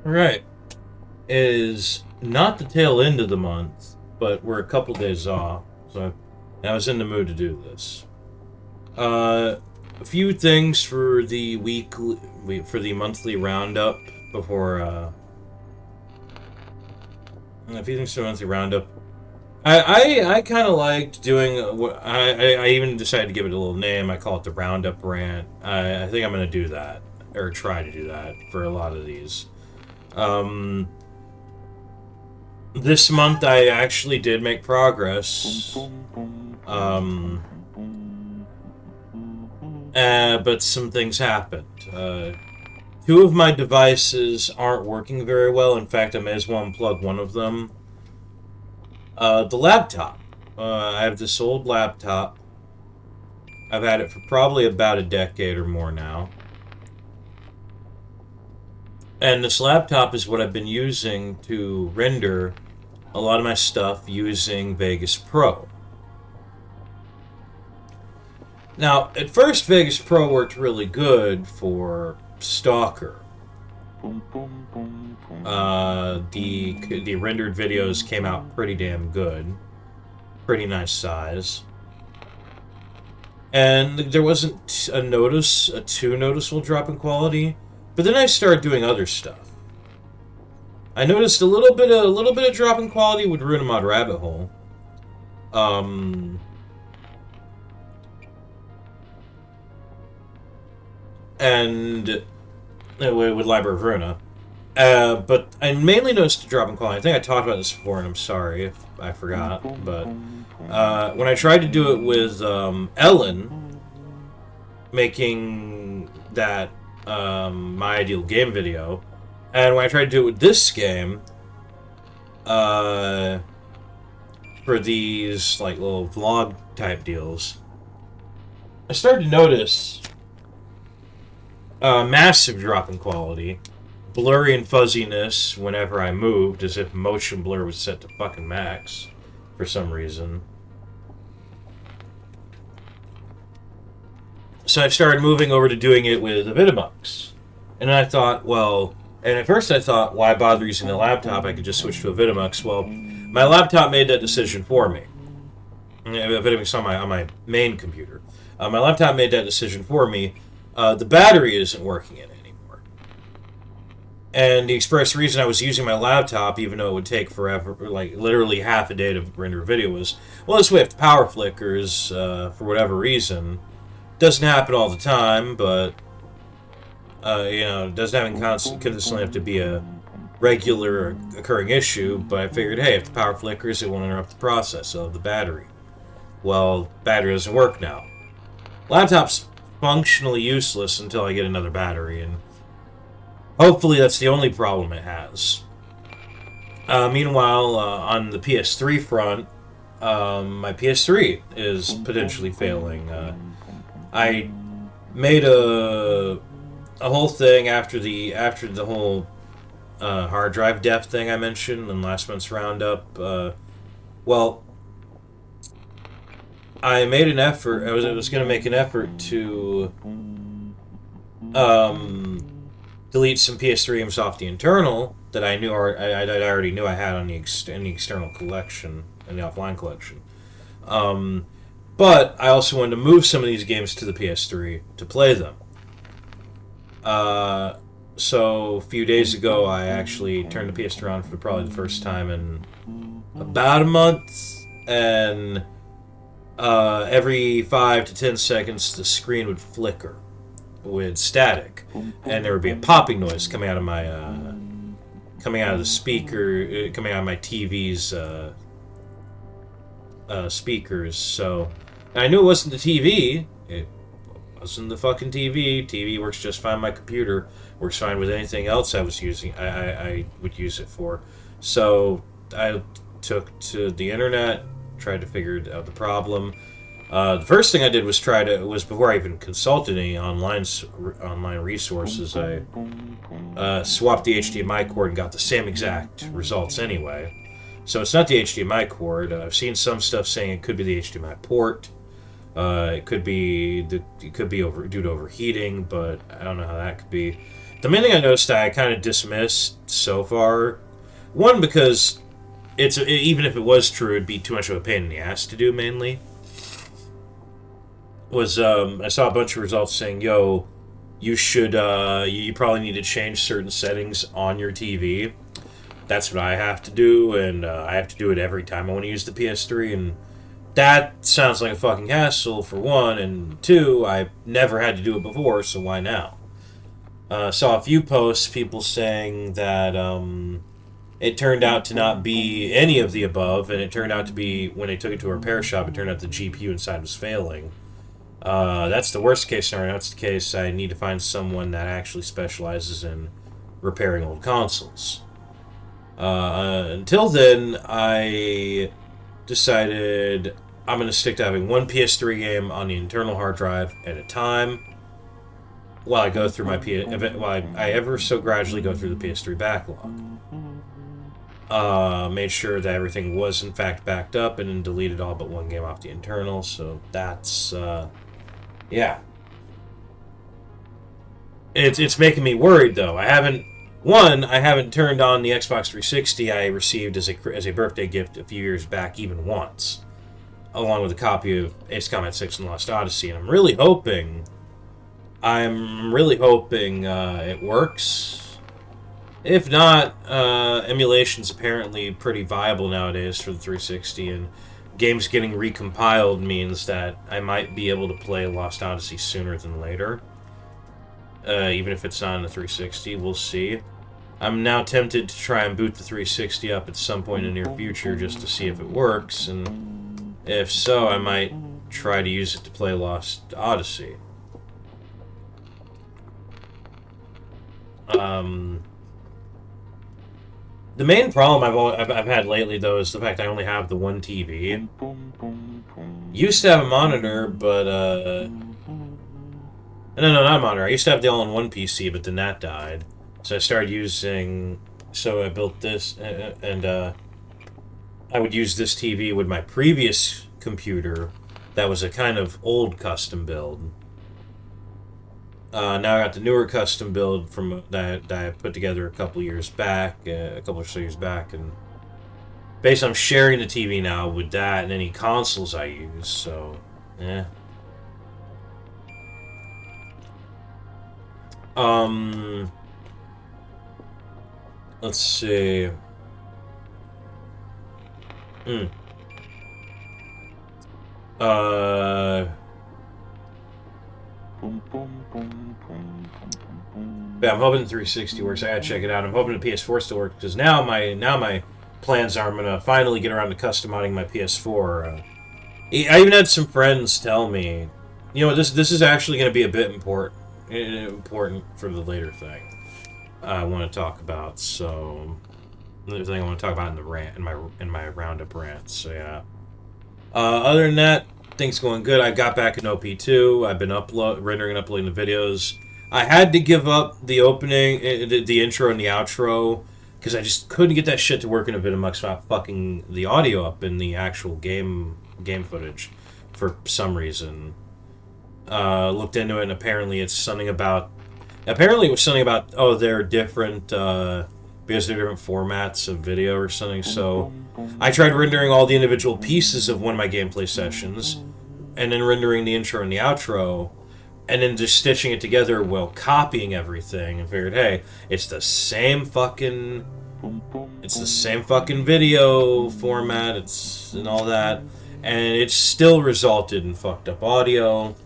Right. Is not the tail end of the month, but we're a couple days off, so I was in the mood to do this. A few things for the for the monthly roundup before. A few things for the monthly roundup. I kind of liked doing. I even decided to give it a little name. I call it the roundup rant. I think I'm gonna do that or try to do that for a lot of these. Um, this month I actually did make progress. Um, but some things happened. Two of my devices aren't working very well. In fact, I may as well unplug one of them. The laptop. I have this old laptop. I've had it for probably about a decade or more now. And this laptop is what I've been using to render a lot of my stuff using Vegas Pro. Now, at first, Vegas Pro worked really good for Stalker. The rendered videos came out pretty damn good, pretty nice size, and there wasn't a too noticeable drop in quality. But then I started doing other stuff. I noticed a little bit of drop in quality would ruin a mod rabbit hole. Um, and with Library of Runa. But I mainly noticed a drop in quality. I think I talked about this before, and I'm sorry if I forgot. But when I tried to do it with Ellen, making that my ideal game video, and when I tried to do it with this game, uh, for these like little vlog type deals, I started to notice a massive drop in quality, blurry and fuzziness whenever I moved, as if motion blur was set to fucking max for some reason. So I started moving over to doing it with Vitamux. And I thought, well, and at first I thought, why bother using the laptop? I could just switch to a Vitamux. Well, my laptop made that decision for me. Vitamux on my main computer. My laptop made that decision for me. The battery isn't working in it anymore. And the express reason I was using my laptop, even though it would take forever, like literally half a day to render a video, was, well, this way if the power flickers, for whatever reason. Doesn't happen all the time, but, it doesn't consistently have to be a regular occurring issue, but I figured, hey, if the power flickers, it won't interrupt the process of the battery. Well, battery doesn't work now. Laptop's functionally useless until I get another battery, and hopefully that's the only problem it has. Meanwhile, on the PS3 front, my PS3 is potentially failing. I made a whole thing after the whole hard drive death thing I mentioned in last month's roundup. Well, I made an effort. I was going to make an effort to delete some PS3 games off the internal that I knew I already knew I had on the in the external collection and the offline collection. But I also wanted to move some of these games to the PS3 to play them. So a few days ago, I actually turned the PS3 on for probably the first time in about a month, and every 5 to 10 seconds, the screen would flicker with static, and there would be a popping noise coming out of my coming out of the speaker, coming out of my TV's speakers. So I knew it wasn't the TV. It wasn't the fucking TV. TV works just fine. My computer works fine with anything else I was using. I would use it for. So I took to the internet, tried to figure out the problem. The first thing I did was before I even consulted any online resources, I swapped the HDMI cord and got the same exact results anyway. So it's not the HDMI cord. I've seen some stuff saying it could be the HDMI port. It could be due to overheating, but I don't know how that could be. The main thing I noticed I kind of dismissed so far. One, because even if it was true, it'd be too much of a pain in the ass to do. Mainly, was I saw a bunch of results saying, "Yo, you should you probably need to change certain settings on your TV." That's what I have to do, and I have to do it every time I want to use the PS3, and that sounds like a fucking hassle, for one, and two, I've never had to do it before, so why now? Saw a few posts, people saying that it turned out to not be any of the above, and it turned out to be, when they took it to a repair shop, it turned out the GPU inside was failing. That's the worst case scenario. That's the case. I need to find someone that actually specializes in repairing old consoles. Until then, I decided I'm going to stick to having one PS3 game on the internal hard drive at a time while I go through while I ever so gradually go through the PS3 backlog. Made sure that everything was in fact backed up and then deleted all but one game off the internal, so that's, yeah. It's making me worried, though. I haven't turned on the Xbox 360 I received as a birthday gift a few years back even once, along with a copy of Ace Combat 6 and Lost Odyssey, and I'm really hoping it works. If not, emulation's apparently pretty viable nowadays for the 360, and games getting recompiled means that I might be able to play Lost Odyssey sooner than later. Even if it's not on the 360, we'll see. I'm now tempted to try and boot the 360 up at some point in the near future just to see if it works, and if so, I might try to use it to play Lost Odyssey. The main problem I've had lately, though, is the fact I only have the one TV. Used to have a monitor, but no, not a monitor. I used to have the all-in-one PC, but then that died. So I started using... So I built this, and I would use this TV with my previous computer that was a kind of old custom build. Now I got the newer custom build from that I put together a couple or so years back, and basically I'm sharing the TV now with that and any consoles I use, so, yeah. Let's see. Yeah, I'm hoping the 360 works. I gotta check it out. I'm hoping the PS4 still works, because now my plans are I'm gonna finally get around to customizing my PS4. I even had some friends tell me, you know, this is actually gonna be a bit important for the later thing I want to talk about. So the thing I want to talk about in the rant in my roundup rants. So yeah. Other than that, things going good. I got back in OP2. I've been rendering and uploading the videos. I had to give up the opening, the intro and the outro, because I just couldn't get that shit to work in Avidemux without fucking the audio up in the actual game footage for some reason. Looked into it, and apparently it was something about, they're different, because they're different formats of video or something. So I tried rendering all the individual pieces of one of my gameplay sessions, and then rendering the intro and the outro, and then just stitching it together while copying everything, and figured, hey, it's the same fucking video format, and all that, and it still resulted in fucked up audio.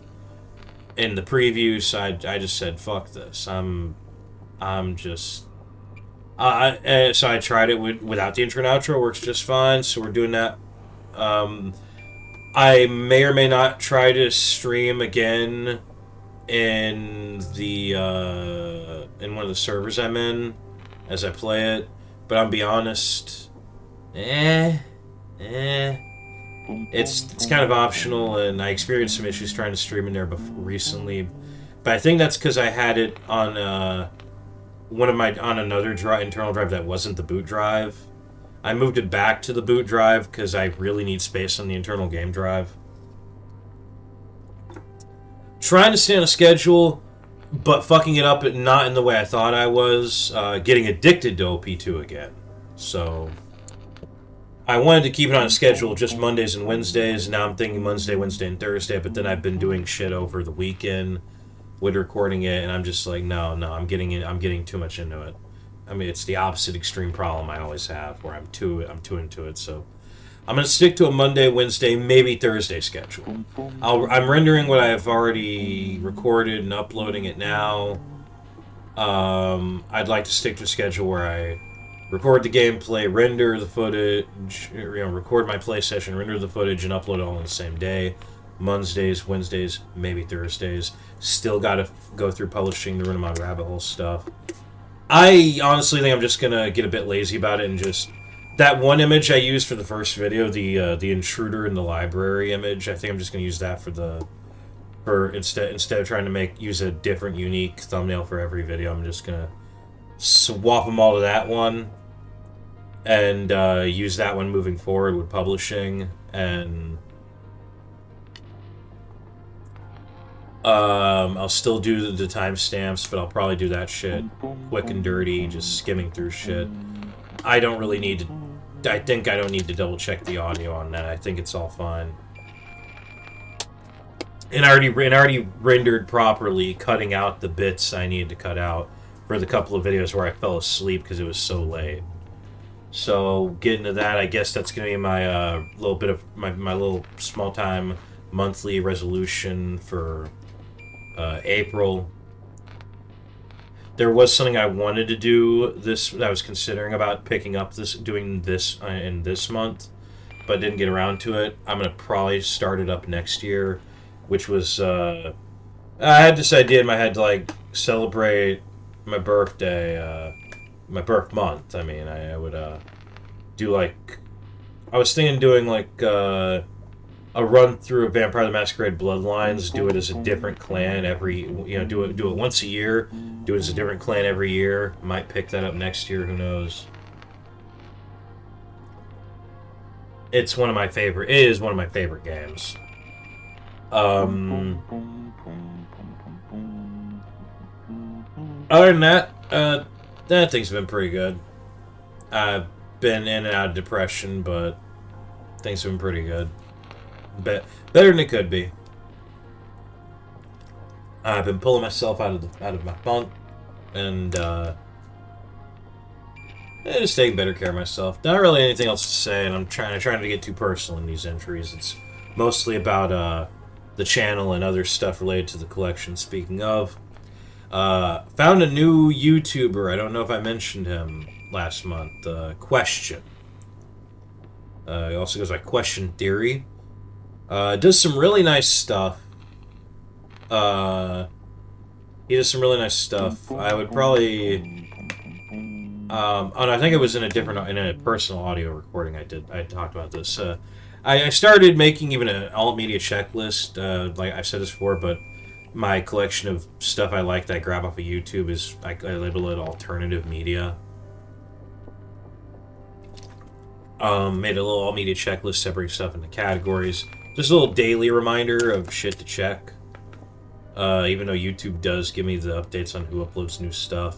In the previews, I just said, fuck this. So I tried it without the intro and outro. Works just fine, so we're doing that. I may or may not try to stream again in one of the servers I'm in as I play it, but I'll be honest, it's kind of optional, and I experienced some issues trying to stream in there recently, but I think that's because I had it on another internal drive that wasn't the boot drive. I moved it back to the boot drive because I really need space on the internal game drive. Trying to stay on a schedule. but fucking it up, not in the way I thought I was. Getting addicted to OP2 again. So I wanted to keep it on a schedule, just Mondays and Wednesdays. Now I'm thinking Wednesday, and Thursday. But then I've been doing shit over the weekend with recording it, and I'm just like, no, I'm getting too much into it. I mean, it's the opposite extreme problem I always have, where I'm too into it. So I'm gonna stick to a Monday, Wednesday, maybe Thursday schedule. I'm rendering what I have already recorded and uploading it now. I'd like to stick to a schedule where I record the gameplay, render the footage, record my play session, render the footage, and upload it all on the same day. Mondays, Wednesdays, maybe Thursdays. Still got to go through publishing the Run My Rabbit Hole stuff. I honestly think I'm just gonna get a bit lazy about it and just that one image I used for the first video, the intruder in the library image. I think I'm just gonna use that for instead of trying to use a different, unique thumbnail for every video. I'm just gonna swap them all to that one and use that one moving forward with publishing. And I'll still do the timestamps, but I'll probably do that shit quick and dirty, just skimming through shit. I don't really need to. I think I don't need to double check the audio on that. I think it's all fine. And I already rendered properly, cutting out the bits I needed to cut out for the couple of videos where I fell asleep because it was so late. So getting to that, I guess that's gonna be my little bit of my little small time monthly resolution for April. There was something I wanted to do that I was considering about doing this in this month, but didn't get around to it. I'm gonna probably start it up next year, which was I had this idea in my head to like celebrate my birthday, my birth month. I mean, I would do like I was thinking doing like a run through of Vampire the Masquerade Bloodlines, do it as a different clan do it once a year, do it as a different clan every year. Might pick that up next year, who knows. It is one of my favorite games. Other than that, things have been pretty good. I've been in and out of depression, but things have been pretty good. Better than it could be. I've been pulling myself out of my funk, and just taking better care of myself. Not really anything else to say, and I'm trying to get too personal in these entries. It's mostly about the channel and other stuff related to the collection. Speaking of, found a new YouTuber. I don't know if I mentioned him last month. Question. He also goes by Question Theory. Does some really nice stuff. He does some really nice stuff. I would probably. I think it was in a personal audio recording I talked about this. I started making even an alt media checklist. Like I've said this before, but my collection of stuff I like that I grab off of YouTube is I label it alternative media. Made a little alt media checklist, separating stuff into categories. Just a little daily reminder of shit to check. Even though YouTube does give me the updates on who uploads new stuff.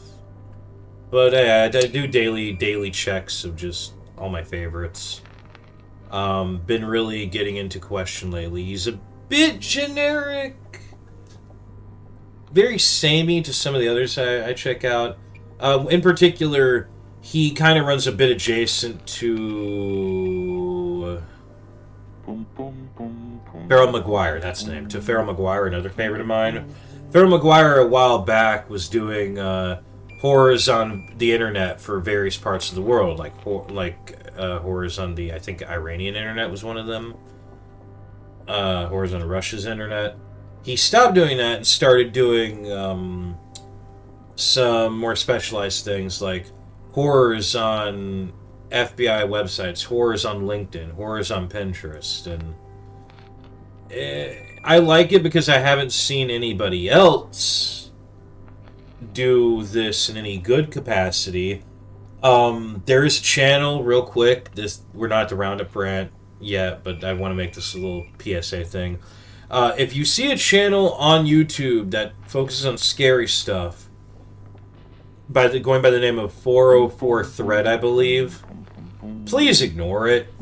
But I do daily checks of just all my favorites. Been really getting into Question lately. He's a bit generic. Very samey to some of the others I check out. In particular, he kind of runs a bit adjacent to Farrell Maguire, that's the name. To Farrell Maguire, another favorite of mine. Farrell Maguire a while back was doing horrors on the internet for various parts of the world, like horrors on the, I think, Iranian internet was one of them. Horrors on Russia's internet. He stopped doing that and started doing some more specialized things, like horrors on FBI websites, horrors on LinkedIn, horrors on Pinterest, and I like it because I haven't seen anybody else do this in any good capacity. There is a channel, real quick. We're not at the Roundup rant yet, but I want to make this a little PSA thing. If you see a channel on YouTube that focuses on scary stuff, going by the name of 404 Thread, I believe, please ignore it.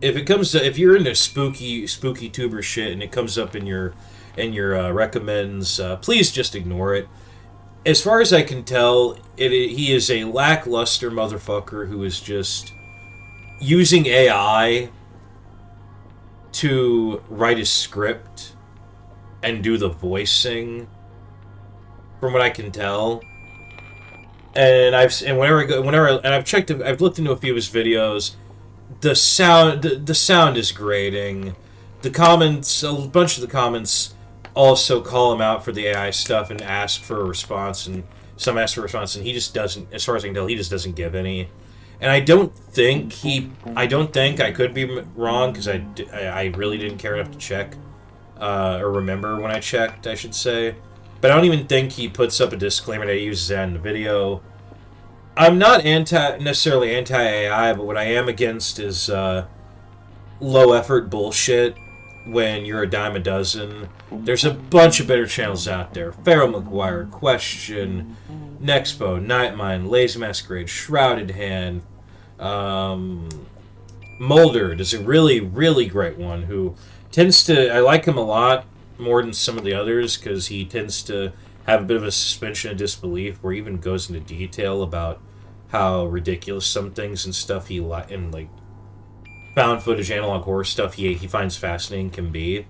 If you're into spooky tuber shit and it comes up in your recommends, please just ignore it. As far as I can tell, he is a lackluster motherfucker who is just using AI to write his script and do the voicing, from what I can tell. And I've looked into a few of his videos. The sound is grating. The comments, a bunch of the comments also call him out for the AI stuff and ask for a response, and some ask for a response, and he just doesn't, as far as I can tell, he just doesn't give any. And I could be wrong, because I really didn't care enough to check, or remember when I checked, I should say. But I don't even think he puts up a disclaimer that he uses that in the video. I'm not necessarily anti-AI, but what I am against is low-effort bullshit when you're a dime a dozen. There's a bunch of better channels out there. Feral McGuire, Question, Nexpo, Nightmine, Lazy Masquerade, Shrouded Hand, Mulder does a really, really great one, who tends to... I like him a lot more than some of the others, because he tends to have a bit of a suspension of disbelief, where he even goes into detail about how ridiculous some things and stuff and like found footage, analog horror stuff he finds fascinating can be.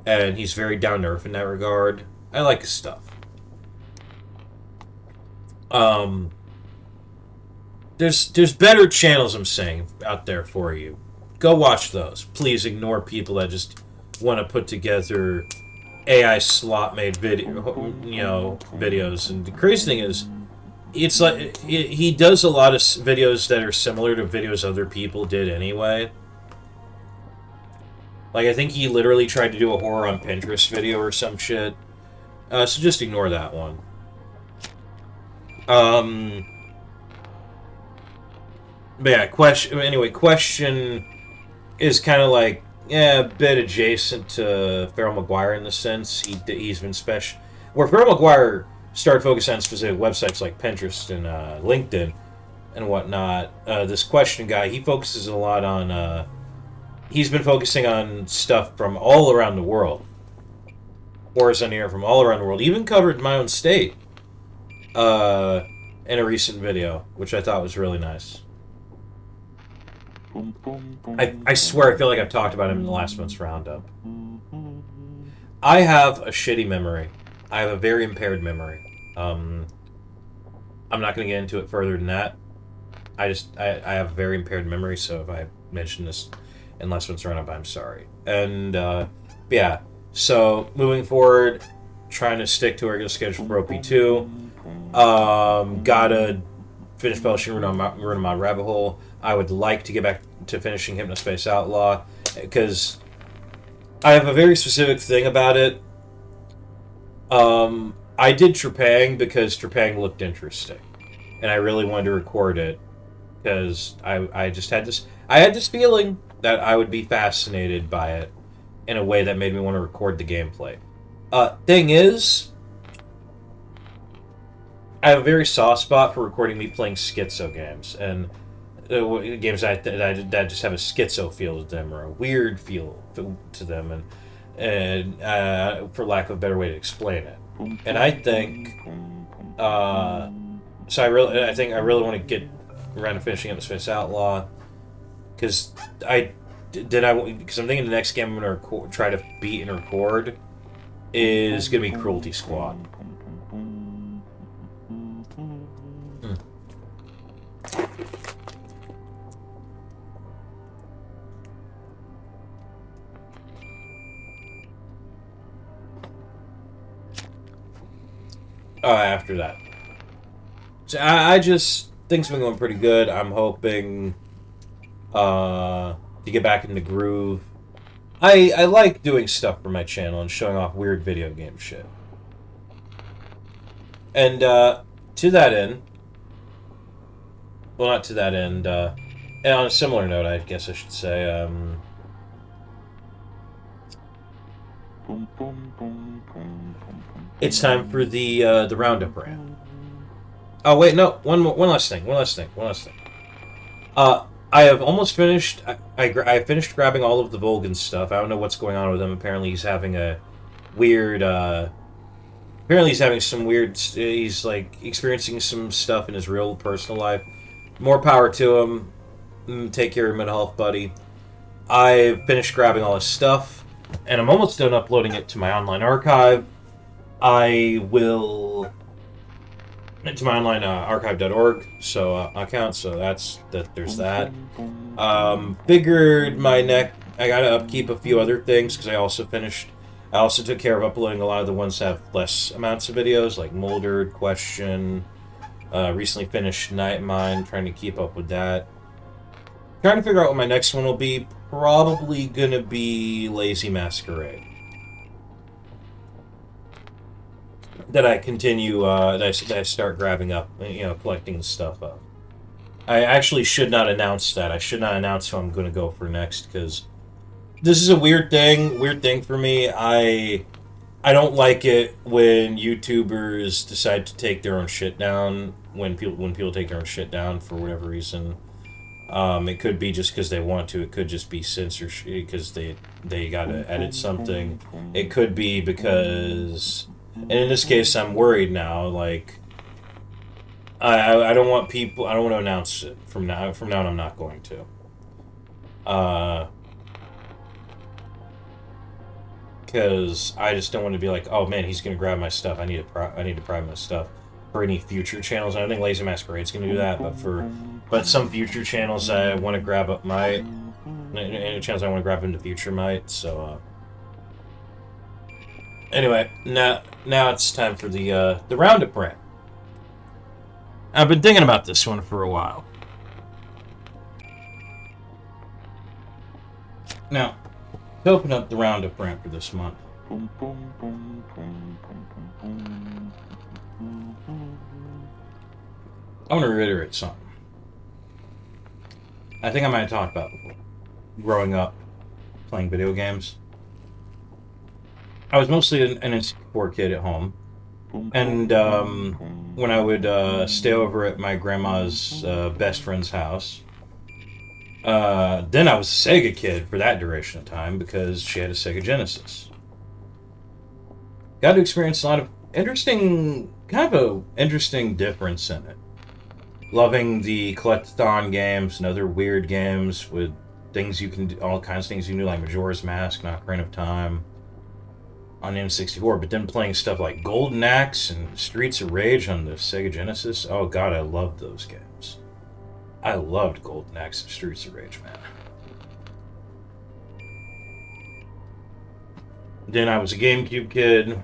And he's very down to earth in that regard. I like his stuff. There's better channels, I'm saying, out there for you. Go watch those. Please ignore people that just want to put together AI slot made videos. And the crazy thing is, it's like he does a lot of videos that are similar to videos other people did anyway. Like, I think he literally tried to do a horror on Pinterest video or some shit. So just ignore that one. But yeah, Question is kind of like, a bit adjacent to Feral McGuire in the sense he's been special. Where Feral McGuire started focusing on specific websites like Pinterest and LinkedIn and whatnot, this Question guy, he focuses a lot on... he's been focusing on stuff from all around the world. Horrors on here from all around the world. Even covered my own state in a recent video, which I thought was really nice. I swear I feel like I've talked about him in the last month's roundup. I have a shitty memory. I have a very impaired memory. I'm not going to get into it further than that. I have a very impaired memory, so if I mention this in last month's roundup, I'm sorry. And yeah, so moving forward, trying to stick to a regular schedule for OP2. Gotta finish publishing Run on My Rabbit Hole. I would like to get back to finishing Hypnospace Outlaw, because I have a very specific thing about it. I did Trepang because Trepang looked interesting, and I really wanted to record it because I just had this feeling that I would be fascinated by it in a way that made me want to record the gameplay. Thing is, I have a very soft spot for recording me playing schizo games, and games that just have a schizo feel to them, or a weird feel to them, and for lack of a better way to explain it. And I think, so I really want to get around to finishing up Space Outlaw, because I'm thinking the next game I'm going to try to beat and record is going to be Cruelty Squad. After that. So I just... Things have been going pretty good. I'm hoping to get back in the groove. I like doing stuff for my channel and showing off weird video game shit. And to that end... Well, not to that end. And on a similar note, I guess I should say... It's time for the roundup rant. Oh wait, no, one last thing. I have almost finished. I finished grabbing all of the Volgan stuff. I don't know what's going on with him. Apparently, he's having a weird. Apparently, he's having some weird. He's like experiencing some stuff in his real personal life. More power to him. Take care of your mental health, buddy. I've finished grabbing all his stuff, and I'm almost done uploading it to my online archive. I will to my online archive.org account. So there's that. Figured my neck. I gotta upkeep a few other things because I also took care of uploading a lot of the ones that have less amounts of videos, like Moldered, Question. Recently finished Night Mine, trying to keep up with that. Trying to figure out what my next one will be. Probably gonna be Lazy Masquerade. That I continue, that I start grabbing up, collecting stuff up. I actually should not announce that. I should not announce who I'm going to go for next, because this is a weird thing for me. I don't like it when YouTubers decide to take their own shit down, when people take their own shit down for whatever reason. It could be just because they want to. It could just be censorship because they gotta edit something. It could be because, and in this case, I'm worried now. Like, I don't want people. I don't want to announce it from now. From now on, I'm not going to. Because I just don't want to be like, oh man, he's gonna grab my stuff. I need to private my stuff for any future channels. And I think Lazy Masquerade's gonna do that, but some future channels I want to grab up might. Any channels I want to grab in the future might. So anyway, now it's time for the roundup rant. I've been thinking about this one for a while. Now, to open up the roundup rant for this month. I want to reiterate something. I think I might have talked about before. Growing up, playing video games. I was mostly an insecure kid at home. And when I would stay over at my grandma's best friend's house, then I was a Sega kid for that duration of time because she had a Sega Genesis. Got to experience a lot of interesting difference in it. Loving the collectathon games and other weird games with things you can do, all kinds of things you can do, like Majora's Mask, Ocarina of Time on N64, but then playing stuff like Golden Axe and Streets of Rage on the Sega Genesis. Oh god, I loved those games. I loved Golden Axe and Streets of Rage, man. Then I was a GameCube kid.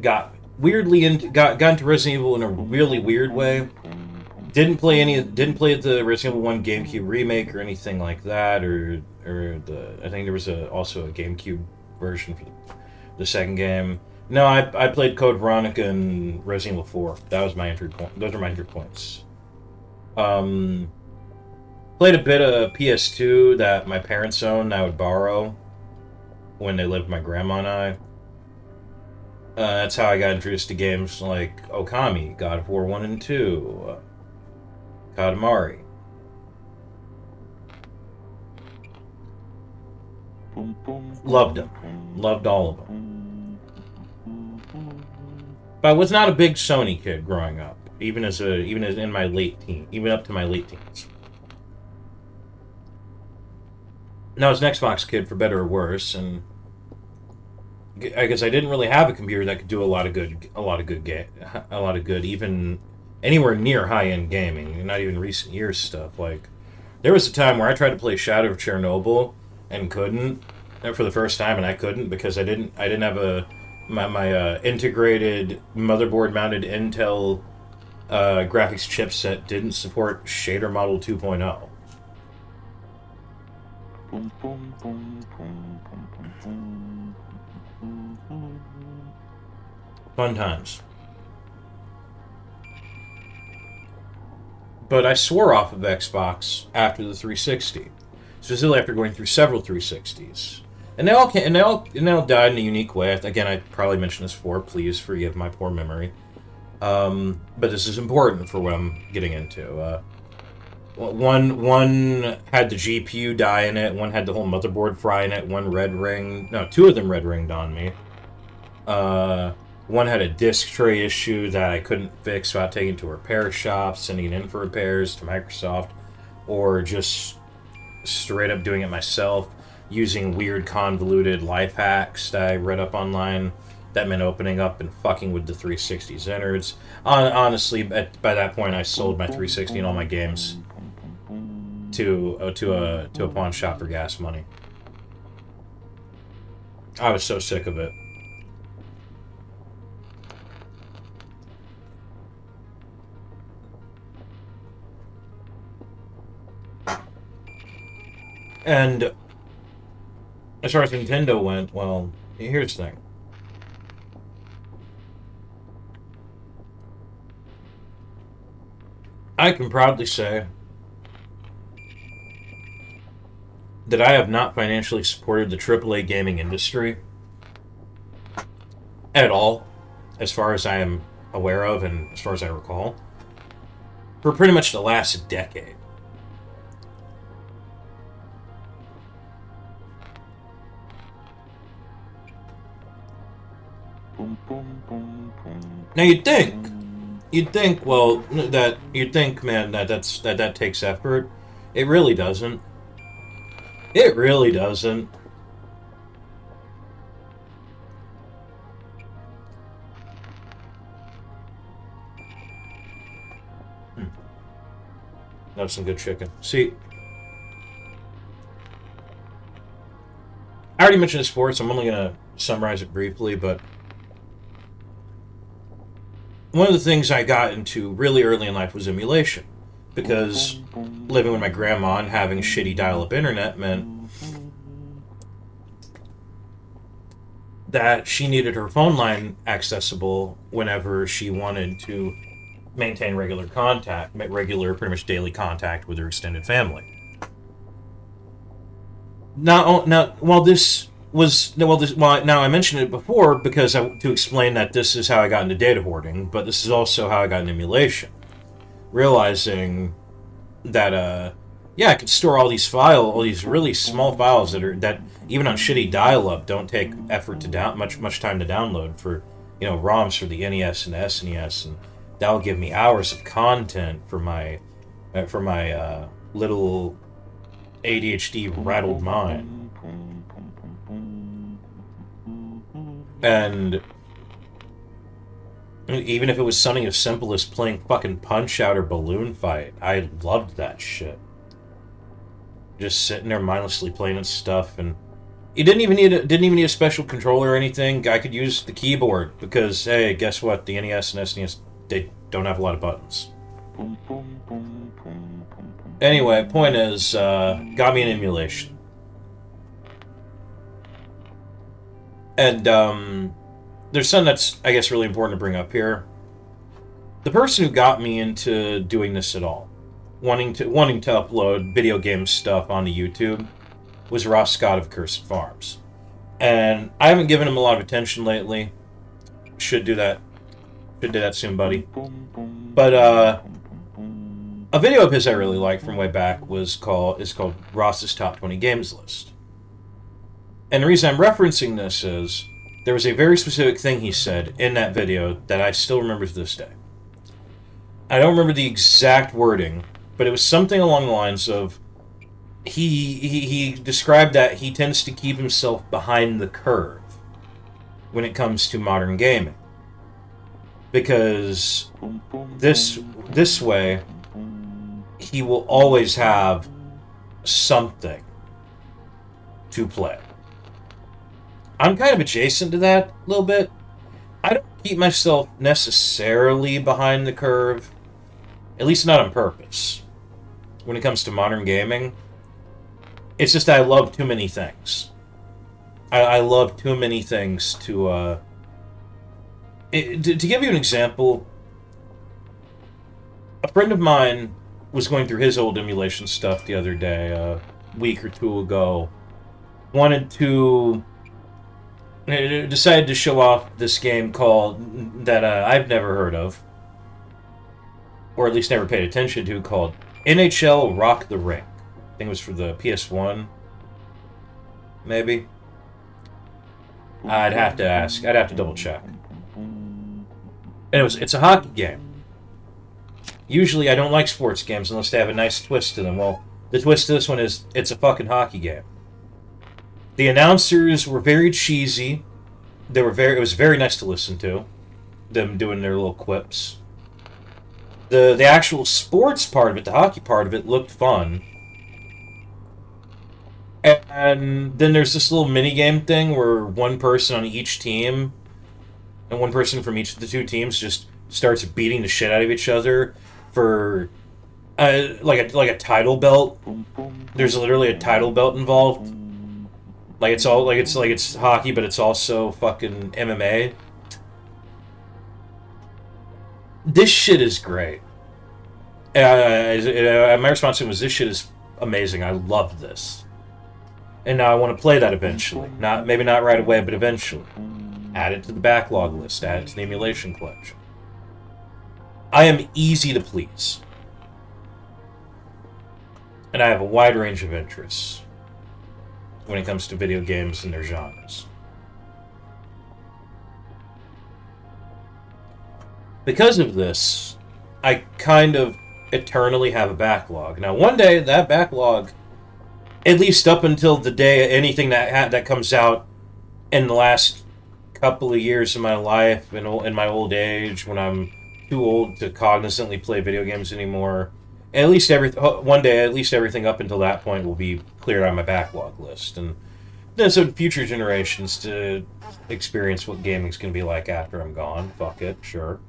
Got into Resident Evil in a really weird way. Didn't play the Resident Evil 1 GameCube remake or anything like that, or I think there was also a GameCube version for the second game. No, I played Code Veronica and Resident Evil 4. That was my entry point. Those are my entry points. Played a bit of PS2 that my parents owned. I would borrow when they lived with my grandma and I. That's how I got introduced to games like Okami, God of War 1 and 2, Katamari. Loved them. Loved all of them. But I was not a big Sony kid growing up, even as in my late teens, even up to my late teens. And I was an Xbox kid for better or worse, and I guess I didn't really have a computer that could do a lot of good, even anywhere near high-end gaming, not even recent years stuff. Like, there was a time where I tried to play Shadow of Chernobyl and couldn't, and for the first time, and I couldn't because I didn't have my integrated motherboard-mounted Intel graphics chipset didn't support Shader Model 2.0. Fun times. But I swore off of Xbox after the 360. specifically after going through several 360s. And they all died in a unique way. Again, I probably mentioned this before. Please forgive my poor memory. But this is important for what I'm getting into. One had the GPU die in it. One had the whole motherboard fry in it. One red ring. No, two of them red ringed on me. One had a disk tray issue that I couldn't fix without taking it to a repair shop, sending it in for repairs to Microsoft, or just straight up doing it myself, using weird convoluted life hacks that I read up online that meant opening up and fucking with the 360's innards. Honestly, by that point, I sold my 360 and all my games to a pawn shop for gas money. I was so sick of it. And as far as Nintendo went, well, here's the thing. I can proudly say that I have not financially supported the AAA gaming industry at all, as far as I am aware of and as far as I recall, for pretty much the last decade. Now you'd think, well, that takes effort. It really doesn't. It really doesn't. That was some good chicken. See, I already mentioned this before, so I'm only going to summarize it briefly, but one of the things I got into really early in life was emulation, because living with my grandma and having shitty dial-up internet meant that she needed her phone line accessible whenever she wanted to maintain regular contact, pretty much daily contact with her extended family. Now, I mentioned it before because to explain that this is how I got into data hoarding, but this is also how I got into emulation. Realizing that, I could store all these really small files that even on shitty dial-up don't take effort to much time to download for, ROMs for the NES and the SNES, and that'll give me hours of content for my little ADHD rattled mind. And even if it was something as simple as playing fucking Punch-Out or Balloon Fight, I loved that shit. Just sitting there mindlessly playing and stuff, and it didn't even need a special controller or anything. I could use the keyboard because, hey, guess what? The NES and SNES, they don't have a lot of buttons. Anyway, point is, got me an emulation. And, there's something that's, I guess, really important to bring up here. The person who got me into doing this at all, wanting to upload video game stuff onto YouTube, was Ross Scott of Cursed Farms. And I haven't given him a lot of attention lately. Should do that. Should do that soon, buddy. But, a video of his I really liked from way back is called Ross's Top 20 Games List. And the reason I'm referencing this is there was a very specific thing he said in that video that I still remember to this day. I don't remember the exact wording, but it was something along the lines of he described that he tends to keep himself behind the curve when it comes to modern gaming. Because this way he will always have something to play. I'm kind of adjacent to that a little bit. I don't keep myself necessarily behind the curve, at least not on purpose, when it comes to modern gaming. It's just that I love too many things. I love too many things to give you an example, a friend of mine was going through his old emulation stuff the other day. week or two ago, decided to show off this game called that I've never heard of, or at least never paid attention to, called NHL Rock the Rink. I think it was for the PS1, maybe. I'd have to ask. I'd have to double check. And it's a hockey game. Usually I don't like sports games unless they have a nice twist to them. Well, the twist to this one is it's a fucking hockey game. The announcers were very cheesy. It was very nice to listen to. Them doing their little quips. The actual sports part of it, the hockey part of it, looked fun. And then there's this little mini-game thing where one person on each team and one person from each of the two teams just starts beating the shit out of each other for like a title belt. There's literally a title belt involved. It's hockey, but it's also fucking MMA. This shit is great. My response to him was, this shit is amazing. I love this. And now I want to play that eventually. Maybe not right away, but eventually. Add it to the backlog list. Add it to the emulation collection. I am easy to please. And I have a wide range of interests when it comes to video games and their genres. Because of this, I kind of eternally have a backlog. Now, one day, that backlog, at least up until the day anything that comes out in the last couple of years of my life, in my old age, when I'm too old to cognizantly play video games anymore, at least one day, at least everything up until that point will be cleared on my backlog list. And then so future generations to experience what gaming's going to be like after I'm gone. Fuck it, sure.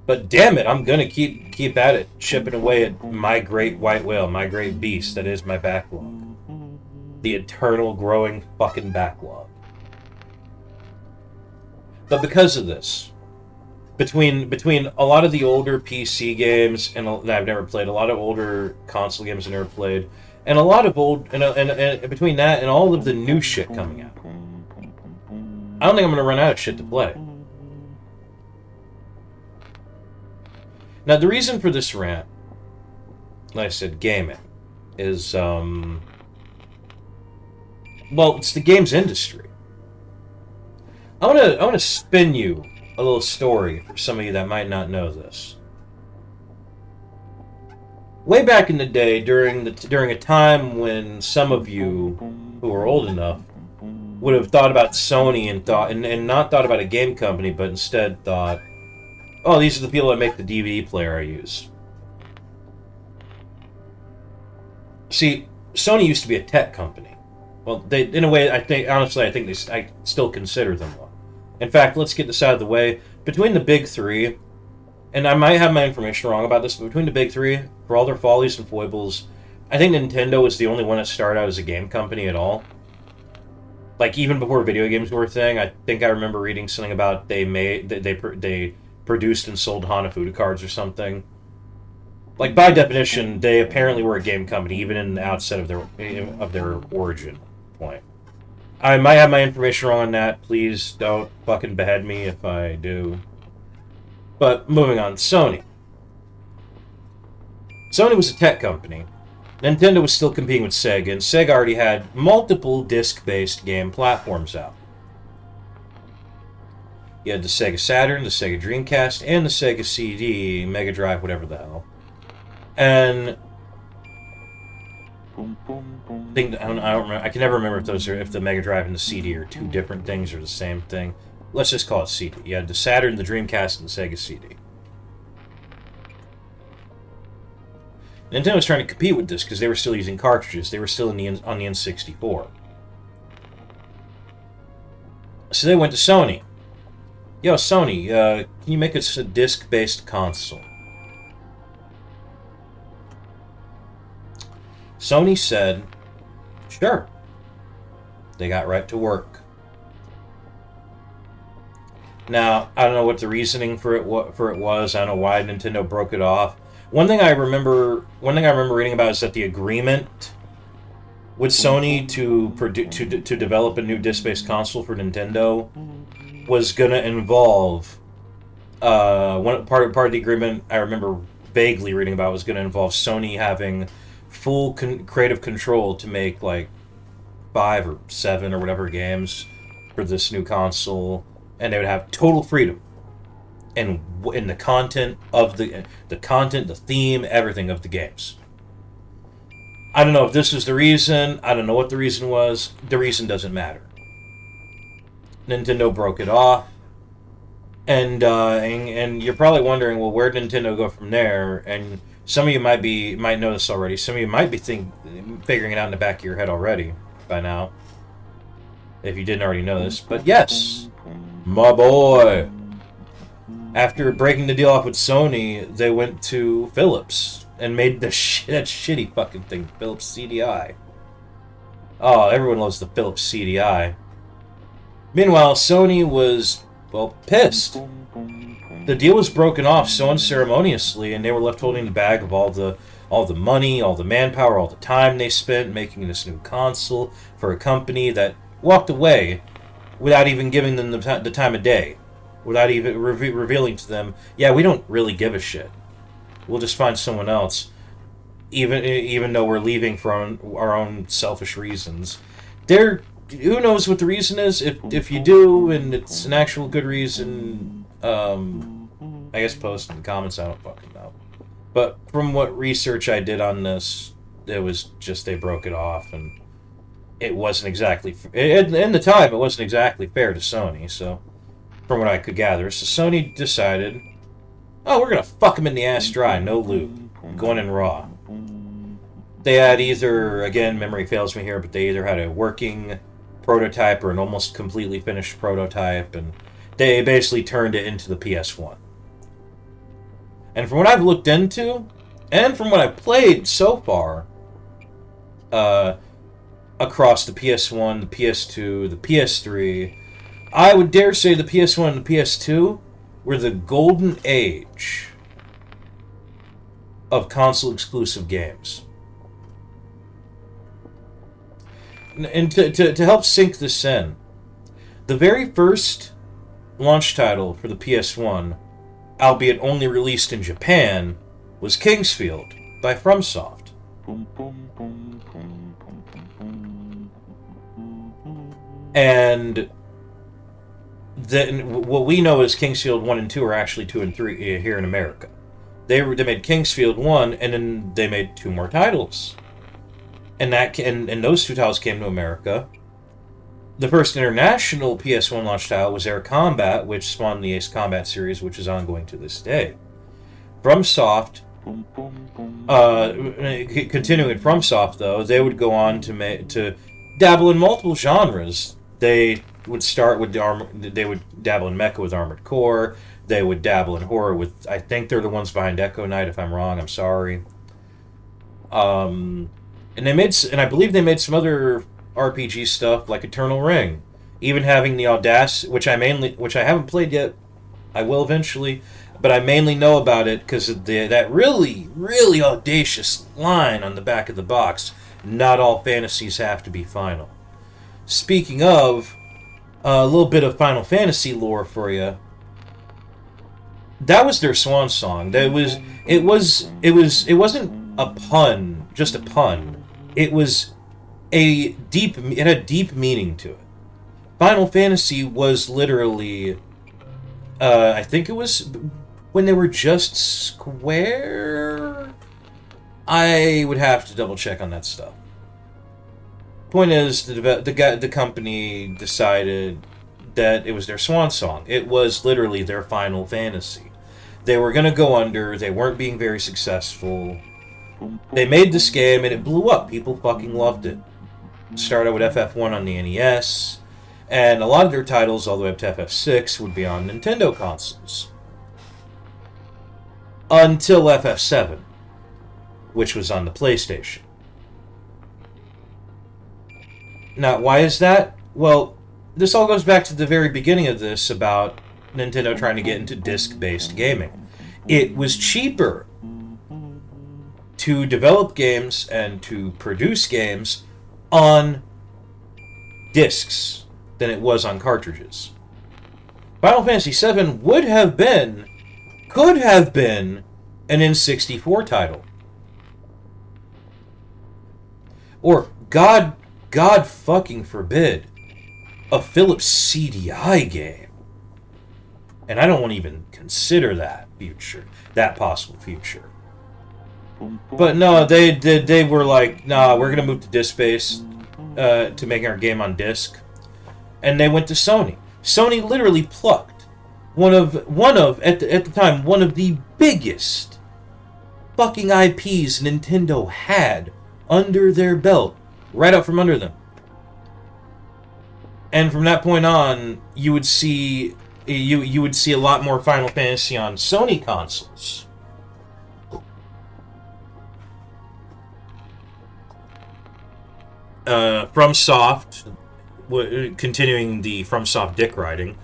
But damn it, I'm going to keep at it, chipping away at my great white whale, my great beast that is my backlog. The eternal growing fucking backlog. But because of this, between a lot of the older PC games that I've never played, a lot of older console games I've never played, and a lot of and between that and all of the new shit coming out, I don't think I'm going to run out of shit to play. Now, the reason for this rant, like I said, gaming, is, well, it's the games industry. I want to spin you a little story for some of you that might not know this. Way back in the day, during a time when some of you who are old enough would have thought about Sony and not thought about a game company, but instead thought, oh, these are the people that make the DVD player I use. See, Sony used to be a tech company. Well, they, in a way, I still consider them one. In fact, let's get this out of the way. Between the big three, and I might have my information wrong about this, but between the big three, for all their follies and foibles, I think Nintendo was the only one that started out as a game company at all. Like, even before video games were a thing, I think I remember reading something about they produced and sold Hanafuda cards or something. Like, by definition, they apparently were a game company, even in the outset of their origin point. I might have my information wrong on that. Please don't fucking behead me if I do. But moving on, Sony. Sony was a tech company. Nintendo was still competing with Sega, and Sega already had multiple disc-based game platforms out. You had the Sega Saturn, the Sega Dreamcast, and the Sega CD, Mega Drive, whatever the hell. And I don't remember. I can never remember if the Mega Drive and the CD are two different things or the same thing. Let's just call it CD. You had the Saturn, the Dreamcast, and the Sega CD. Nintendo was trying to compete with this because they were still using cartridges. They were still on the N64. So they went to Sony. Yo, Sony, can you make us a disc-based console? Sony said, sure. They got right to work. Now, I don't know what the reasoning for it was. I don't know why Nintendo broke it off. One thing I remember reading about is that the agreement with Sony to develop a new disc-based console for Nintendo was going to involve one part of the agreement I remember vaguely reading about was going to involve Sony having full creative control to make like 5 or 7 or whatever games for this new console, and they would have total freedom in the content of the content, the theme, everything of the games. I don't know if this was the reason. I don't know what the reason was. The reason doesn't matter. Nintendo broke it off, and you're probably wondering, well, where did Nintendo go from there? And some of you might know this already. Some of you might be figuring it out in the back of your head already by now, if you didn't already know this. But yes, my boy. After breaking the deal off with Sony, they went to Philips and made that shitty fucking thing, Philips CDI. Oh, everyone loves the Philips CDI. Meanwhile, Sony was, well, pissed. The deal was broken off so unceremoniously, and they were left holding the bag of all the money, all the manpower, all the time they spent making this new console for a company that walked away without even giving them the time of day, without even revealing to them, yeah, we don't really give a shit. We'll just find someone else, even though we're leaving for our own selfish reasons. Who knows what the reason is? If you do, and it's an actual good reason, I guess post in the comments. I don't fucking know. But from what research I did on this, it was just they broke it off, and it wasn't exactly in the time. It wasn't exactly fair to Sony. So, from what I could gather, so Sony decided, oh, we're gonna fuck them in the ass dry, no lube, going in raw. They had either, again, memory fails me here, but they either had a working prototype or an almost completely finished prototype, and they basically turned it into the PS1. And from what I've looked into, and from what I've played so far, across the PS1, the PS2, the PS3, I would dare say the PS1 and the PS2 were the golden age of console-exclusive games. And to help sink this in, the very first launch title for the PS1, albeit only released in Japan, was Kingsfield by FromSoft. And then what we know as Kingsfield 1 and 2 are actually 2 and 3 here in America. They made Kingsfield 1, and then they made 2 more titles. And those 2 titles came to America. The first international PS1 launch title was Air Combat, which spawned the Ace Combat series, which is ongoing to this day. FromSoft, continuing at FromSoft though, they would go on to dabble in multiple genres. They would start with they would dabble in mecha with Armored Core. They would dabble in horror with, I think they're the ones behind Echo Knight. If I'm wrong, I'm sorry. And I believe they made some other RPG stuff like Eternal Ring, even having the audacity, which I haven't played yet. I will eventually, but I mainly know about it because of that really, really audacious line on the back of the box. Not all fantasies have to be final. Speaking of, a little bit of Final Fantasy lore for you. That was their swan song. It wasn't a pun, just a pun. It had deep meaning to it. Final Fantasy was literally, I think it was when they were just Square. I would have to double check on that stuff. Point is, the company decided that it was their swan song. It was literally their Final Fantasy. They were going to go under. They weren't being very successful. They made this game and it blew up. People fucking loved it. Started with FF1 on the NES, and a lot of their titles, all the way up to FF6, would be on Nintendo consoles. Until FF7, which was on the PlayStation. Now, why is that? Well, this all goes back to the very beginning of this about Nintendo trying to get into disc-based gaming. It was cheaper to develop games and to produce games on discs than it was on cartridges. Final Fantasy VII could have been an N64 title. Or, God fucking forbid, a Philips CDI game. And I don't want to even consider that possible future. But no, they were like, nah, we're gonna move to disc-based, to making our game on disc. And they went to Sony. Sony literally plucked one of at the time one of the biggest fucking IPs Nintendo had under their belt, right out from under them. And from that point on, you would see a lot more Final Fantasy on Sony consoles. FromSoft, continuing the FromSoft dick riding,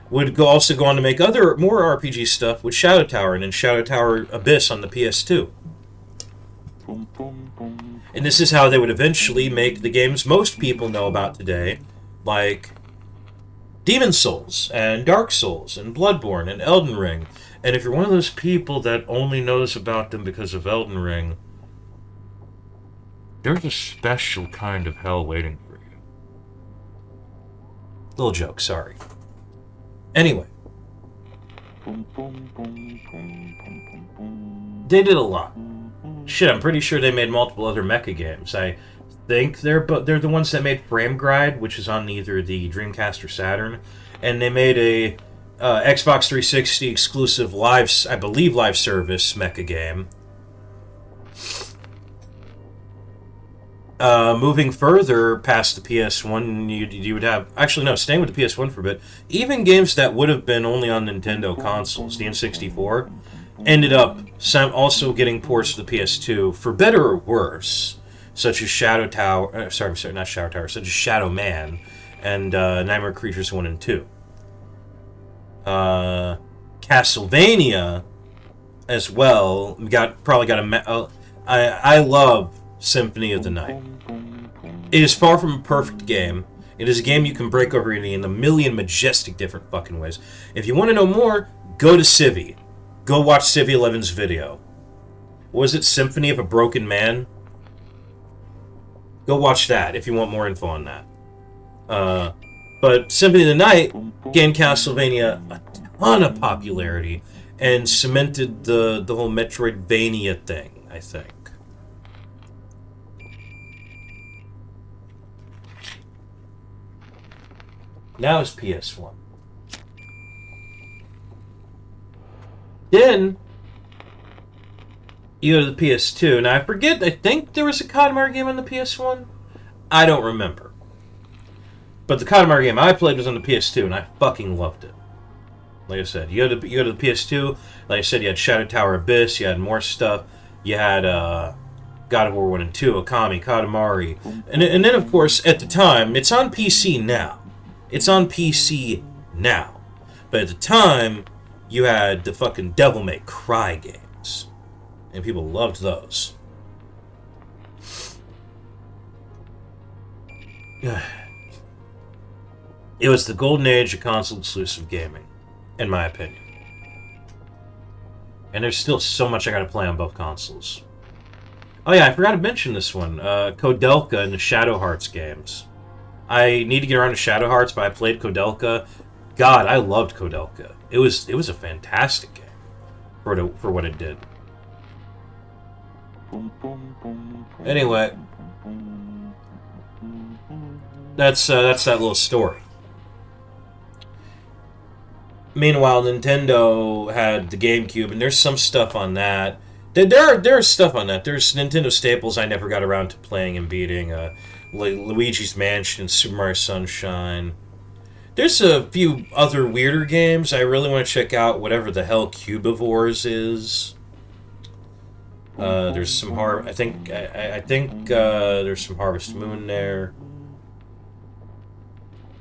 would also go on to make more RPG stuff with Shadow Tower and then Shadow Tower Abyss on the PS2. And this is how they would eventually make the games most people know about today, like Demon's Souls and Dark Souls and Bloodborne and Elden Ring. And if you're one of those people that only knows about them because of Elden Ring, there's a special kind of hell waiting for you. Little joke, sorry. Anyway. They did a lot. Shit, I'm pretty sure they made multiple other mecha games. I think they're the ones that made Frame Gride, which is on either the Dreamcast or Saturn, and they made a Xbox 360 exclusive live service mecha game. Moving further past the PS1, you would have... Actually, no, staying with the PS1 for a bit. Even games that would have been only on Nintendo consoles, the N64, ended up also getting ports to the PS2, for better or worse, such as Shadow Tower... sorry, not Shadow Tower, such as Shadow Man and Nightmare Creatures 1 and 2. Castlevania, as well, I love Symphony of the Night. It is far from a perfect game. It is a game you can break over in a million majestic different fucking ways. If you want to know more, go to Civi. Go watch Civi 11's video. Was it Symphony of a Broken Man? Go watch that if you want more info on that. But Symphony of the Night gained Castlevania a ton of popularity and cemented the whole Metroidvania thing, I think. Now it's PS1. Then you go to the PS2. Now I think there was a Katamari game on the PS1. I don't remember. But the Katamari game I played was on the PS2, and I fucking loved it. Like I said, you go to the PS2, like I said, you had Shadow Tower Abyss, you had more stuff, you had God of War 1 and 2, Okami, Katamari, and then of course, at the time, it's on PC now. But at the time, you had the fucking Devil May Cry games. And people loved those. It was the golden age of console-exclusive gaming, in my opinion. And there's still so much I gotta play on both consoles. Oh yeah, I forgot to mention this one. Koudelka and the Shadow Hearts games. I need to get around to Shadow Hearts, but I played Koudelka. God, I loved Koudelka. It was a fantastic game for what it did. Anyway, that's that little story. Meanwhile, Nintendo had the GameCube, and there's some stuff on that. There's stuff on that. There's Nintendo staples I never got around to playing and beating. Luigi's Mansion, Super Mario Sunshine. There's a few other weirder games. I really want to check out whatever the hell Cubivores is. There's some I think there's some Harvest Moon there.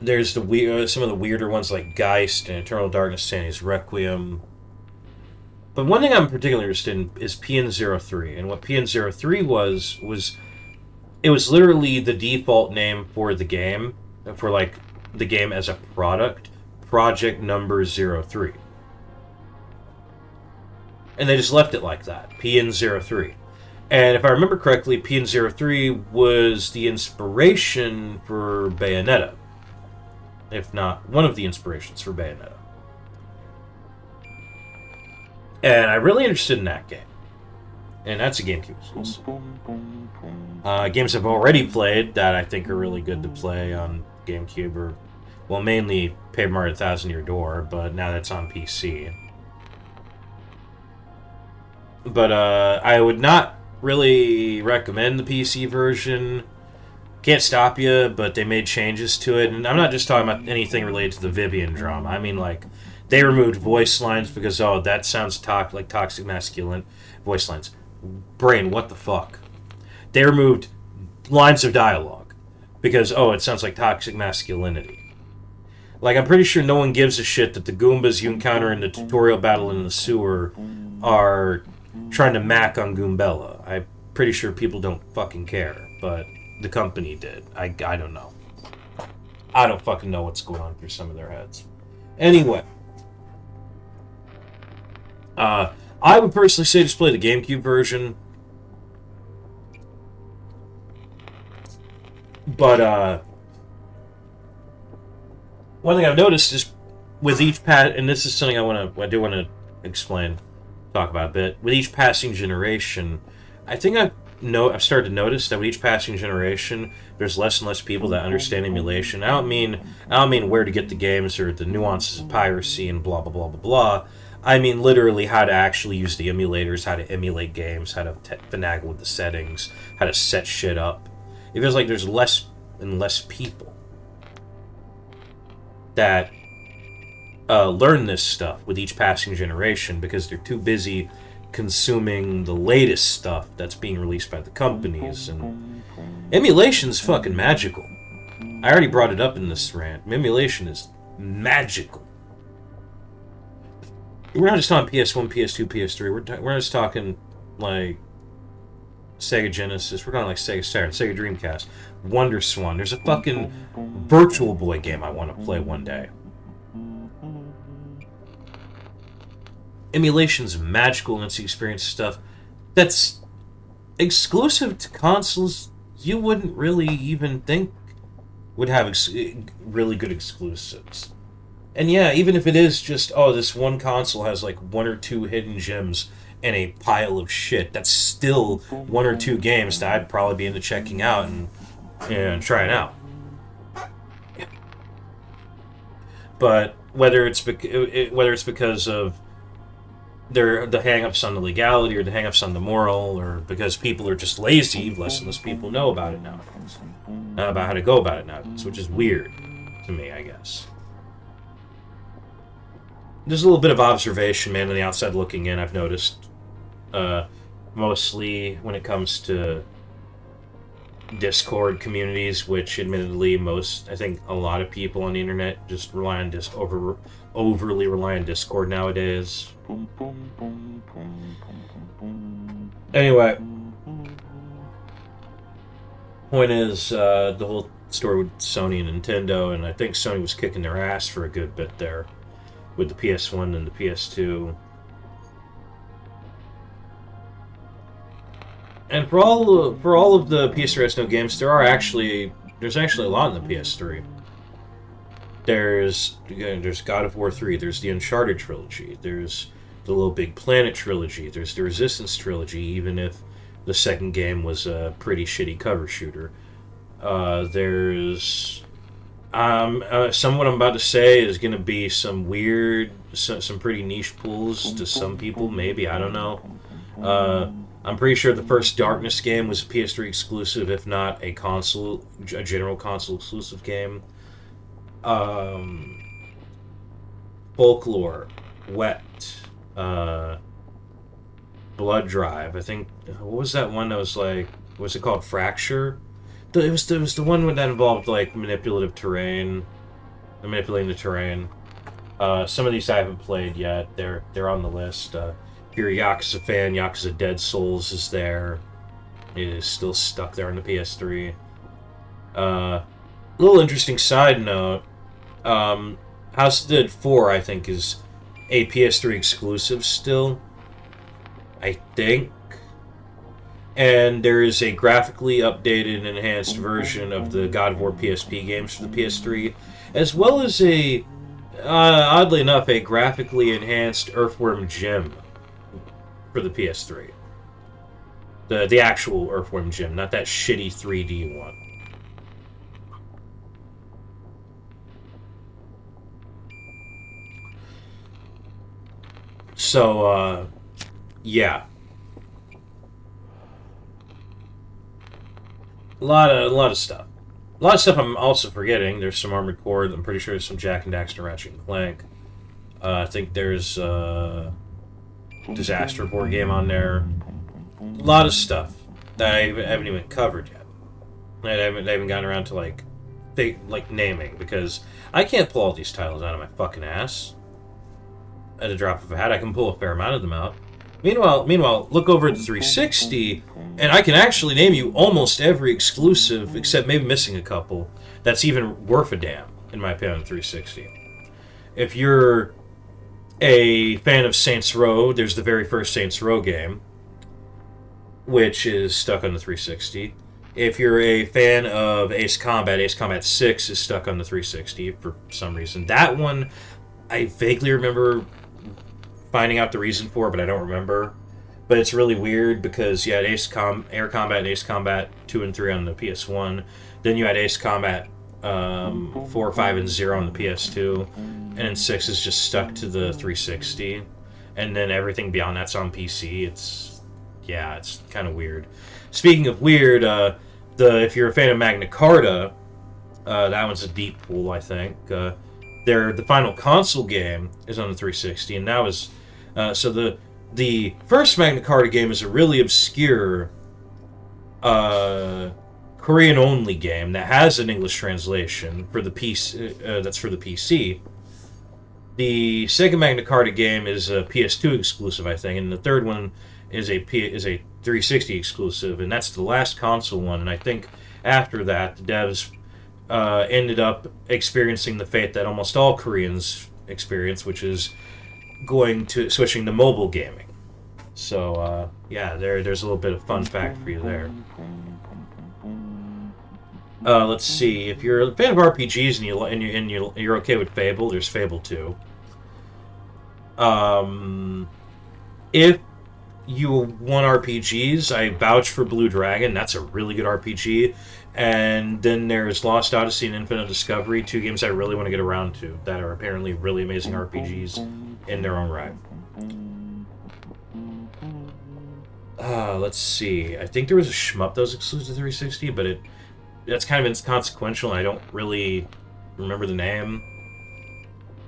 There's some of the weirder ones like Geist and Eternal Darkness, Sandy's Requiem. But one thing I'm particularly interested in is PN03, and what PN03 was It was literally the default name for the game, for like the game as a product, Project Number 03. And they just left it like that, PN03. And if I remember correctly, PN03 was the inspiration for Bayonetta. If not one of the inspirations for Bayonetta. And I'm really interested in that game. And that's a GameCube exclusive. Games I've already played that I think are really good to play on GameCube are, well, mainly Paper Mario Thousand Year Door, but now that's on PC. But I would not really recommend the PC version. Can't stop you, but they made changes to it. And I'm not just talking about anything related to the Vivian drama. I mean, like, they removed voice lines because, oh, that sounds like toxic masculine voice lines. Brain, what the fuck? They removed lines of dialogue because, oh, it sounds like toxic masculinity. Like, I'm pretty sure no one gives a shit that the Goombas you encounter in the tutorial battle in the sewer are trying to mac on Goombella. I'm pretty sure people don't fucking care, but the company did. I don't know. I don't fucking know what's going on through some of their heads. Anyway. I would personally say just play the GameCube version. But, one thing I've noticed is with each and this is something I do want to explain, talk about a bit. With each passing generation, I think I've started to notice that with each passing generation, there's less and less people that understand emulation. I don't mean where to get the games or the nuances of piracy and blah blah blah blah blah. I mean literally how to actually use the emulators, how to emulate games, how to finagle with the settings, how to set shit up. It feels like there's less and less people that learn this stuff with each passing generation because they're too busy consuming the latest stuff that's being released by the companies. And emulation's fucking magical. I already brought it up in this rant. Emulation is magical. We're not just talking PS1, PS2, PS3. We're not just talking like Sega Genesis. We're talking like Sega Saturn, Sega Dreamcast, Wonder Swan. There's a fucking Virtual Boy game I want to play one day. Emulation's magical and it's the experience stuff that's exclusive to consoles you wouldn't really even think would have really good exclusives. And yeah, even if it is just, oh, this one console has like one or two hidden gems and a pile of shit, that's still one or two games that I'd probably be into checking out and trying out. But whether it's because of the hang-ups on the legality or the hang-ups on the moral, or because people are just lazy, less and less people know about it now. About how to go about it now, which is weird to me, I guess. There's a little bit of observation, man, on the outside looking in, I've noticed. Mostly when it comes to Discord communities, which admittedly I think a lot of people on the internet just rely on overly rely on Discord nowadays. Anyway, point is, the whole story with Sony and Nintendo, and I think Sony was kicking their ass for a good bit there with the PS1 and the PS2. And for all of the PS3 no games, there's actually a lot in the PS3. There's God of War 3, there's the Uncharted trilogy, there's the Little Big Planet trilogy, there's the Resistance trilogy, even if the second game was a pretty shitty cover shooter. There's some what I'm about to say is going to be some pretty niche pulls to some people, maybe, I don't know. I'm pretty sure the first Darkness game was a PS3 exclusive, if not a general console exclusive game. Folklore, Wet, Blood Drive. I think, what was that one that was like? Was it called Fracture? It was the one that involved like manipulating the terrain. Some of these I haven't played yet. They're on the list. If you're a Yakuza fan, Yakuza Dead Souls is there. It is still stuck there on the PS3. Little interesting side note. House of the Dead 4, I think, is a PS3 exclusive still. I think. And there is a graphically updated and enhanced version of the God of War PSP games for the PS3, as well as a, oddly enough, a graphically enhanced Earthworm Jim for the PS3. The actual Earthworm Jim, not that shitty 3D one. So, yeah. A lot of stuff. A lot of stuff I'm also forgetting. There's some Armored Core. I'm pretty sure there's some Jak and Daxter Ratchet and Clank. I think there's a Disaster Report game on there. A lot of stuff that I haven't even covered yet. I haven't gotten around to like naming, because I can't pull all these titles out of my fucking ass. At a drop of a hat, I can pull a fair amount of them out. Meanwhile, look over at the 360, and I can actually name you almost every exclusive, except maybe missing a couple, that's even worth a damn, in my opinion, on the 360. If you're a fan of Saints Row, there's the very first Saints Row game, which is stuck on the 360. If you're a fan of Ace Combat 6 is stuck on the 360 for some reason. That one, I vaguely remember finding out the reason for, but I don't remember. But it's really weird because you had Air Combat and Ace Combat 2 and 3 on the PS1. Then you had Ace Combat 4, 5, and 0 on the PS2. And then 6 is just stuck to the 360. And then everything beyond that's on PC. It's kind of weird. Speaking of weird, if you're a fan of Magna Carta, that one's a deep pool, I think. The final console game is on the 360, and that was so the first Magna Carta game is a really obscure Korean only game that has an English translation for the PC. That's for the PC. The second Magna Carta game is a PS2 exclusive, I think, and the third one is a 360 exclusive, and that's the last console one. And I think after that, the devs ended up experiencing the fate that almost all Koreans experience, which is switching to mobile gaming. So there's a little bit of fun fact for you there. Let's see. If you're a fan of RPGs and you're okay with Fable, there's Fable 2. If you want RPGs, I vouch for Blue Dragon. That's a really good RPG. And then there's Lost Odyssey and Infinite Discovery, 2 games I really want to get around to that are apparently really amazing RPGs in their own right. Let's see. I think there was a shmup that was exclusive to 360, but that's kind of inconsequential, and I don't really remember the name.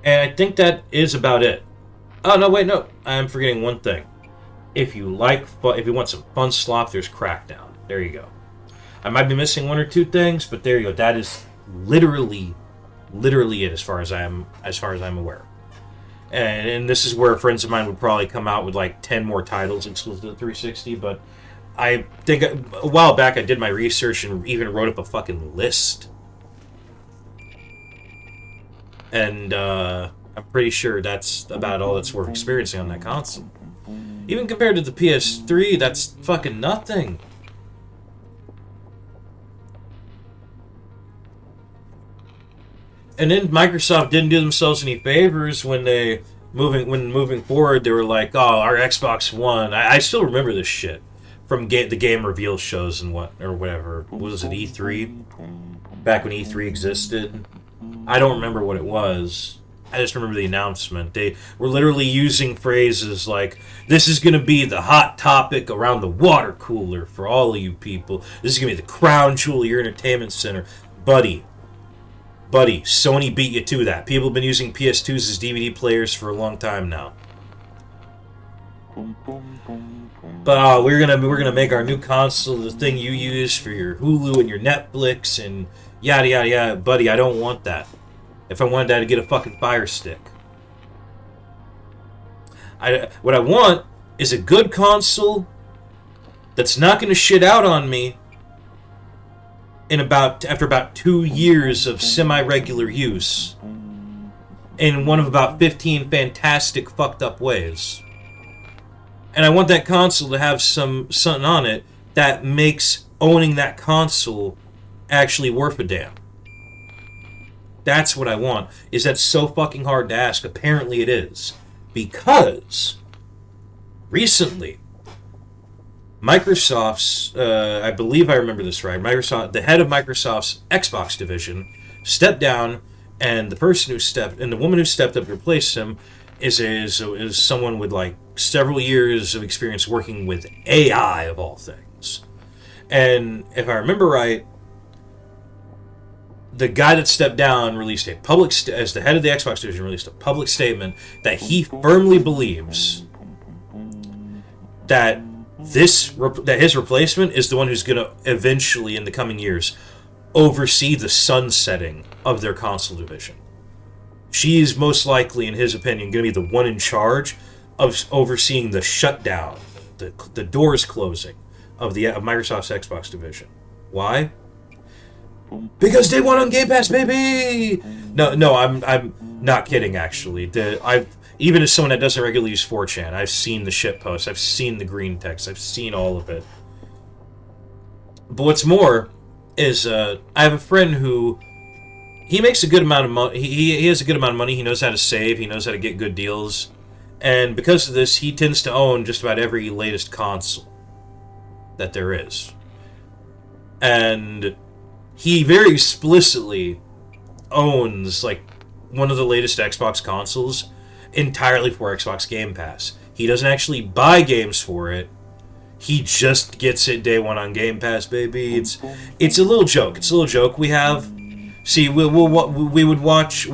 And I think that is about it. Oh, no, wait, no. I'm forgetting one thing. If you want some fun slop, there's Crackdown. There you go. I might be missing one or two things, but there you go. That is literally it as far as I'm aware. And this is where friends of mine would probably come out with like 10 more titles exclusive to the 360. But I think a while back I did my research and even wrote up a fucking list. And I'm pretty sure that's about all that's worth experiencing on that console. Even compared to the PS3, that's fucking nothing. And then Microsoft didn't do themselves any favors when moving forward. They were like, "Oh, our Xbox One." I still remember this shit from the game reveal shows and whatever. What was it, E3? Back when E3 existed. I don't remember what it was. I just remember the announcement. They were literally using phrases like, "This is going to be the hot topic around the water cooler for all of you people. This is going to be the crown jewel of your entertainment center." Buddy, Sony beat you to that. People have been using PS2s as DVD players for a long time now. But we're gonna make our new console the thing you use for your Hulu and your Netflix and yada yada yada. Buddy, I don't want that. If I wanted that, I'd get a fucking Fire Stick. What I want is a good console that's not going to shit out on me after about 2 years of semi-regular use in one of about 15 fantastic fucked up ways. And I want that console to have something on it that makes owning that console actually worth a damn. That's what I want. Is that so fucking hard to ask? Apparently it is. Because recently, Microsoft's, I believe I remember this right, the head of Microsoft's Xbox division stepped down, and the woman who stepped up to replace him is someone with like several years of experience working with AI of all things. And if I remember right, the guy that stepped down released a as the head of the Xbox division, released a public statement that he firmly believes that his replacement is the one who's going to eventually, in the coming years, oversee the sunsetting of their console division. She's most likely, in his opinion, going to be the one in charge of overseeing the shutdown, the doors closing of Microsoft's Xbox division. Why? Because day one on Game Pass, baby. No, I'm not kidding. Actually, even as someone that doesn't regularly use 4chan, I've seen the shit posts, I've seen the green text, I've seen all of it. But what's more is I have a friend who he makes a good amount of money. He has a good amount of money. He knows how to save. He knows how to get good deals, and because of this, he tends to own just about every latest console that there is, and he very explicitly owns like one of the latest Xbox consoles entirely for Xbox Game Pass. He doesn't actually buy games for it. He just gets it day one on Game Pass, baby. It's a little joke. It's a little joke we have. See, we would watch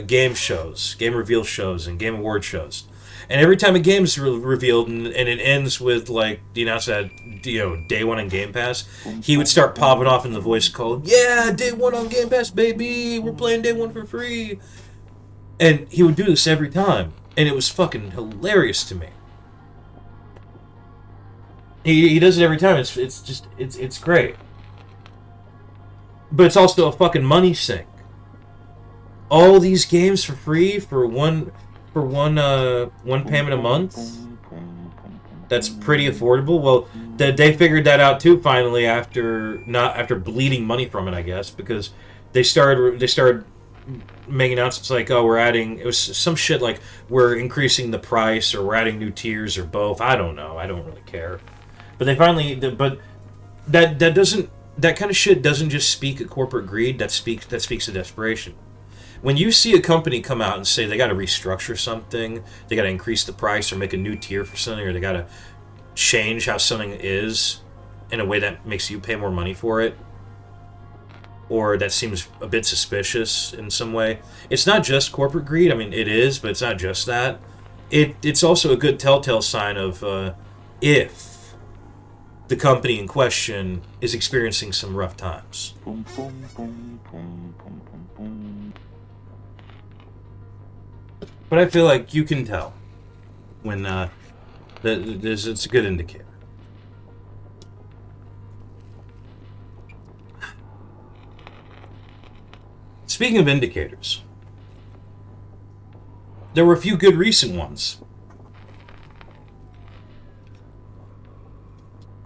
game shows, game reveal shows, and game award shows. And every time a game's revealed and it ends with like the announcement that day one on Game Pass, he would start popping off in the voice called, "Yeah, day one on Game Pass, baby. We're playing day one for free." And he would do this every time, and it was fucking hilarious to me. He does it every time. It's great, but it's also a fucking money sink. All these games for free for one payment a month. That's pretty affordable. Well, they figured that out too finally after bleeding money from it, I guess, because they started making announcements like, oh, it was some shit like we're increasing the price or we're adding new tiers or both. I don't know. I don't really care. But that kind of shit doesn't just speak of corporate greed. That speaks of desperation. When you see a company come out and say they got to restructure something, they got to increase the price or make a new tier for something, or they got to change how something is in a way that makes you pay more money for it, or that seems a bit suspicious in some way, it's not just corporate greed. I mean, it is, but it's not just that. It's also a good telltale sign of if the company in question is experiencing some rough times. But I feel like you can tell when it's a good indicator. Speaking of indicators, there were a few good recent ones.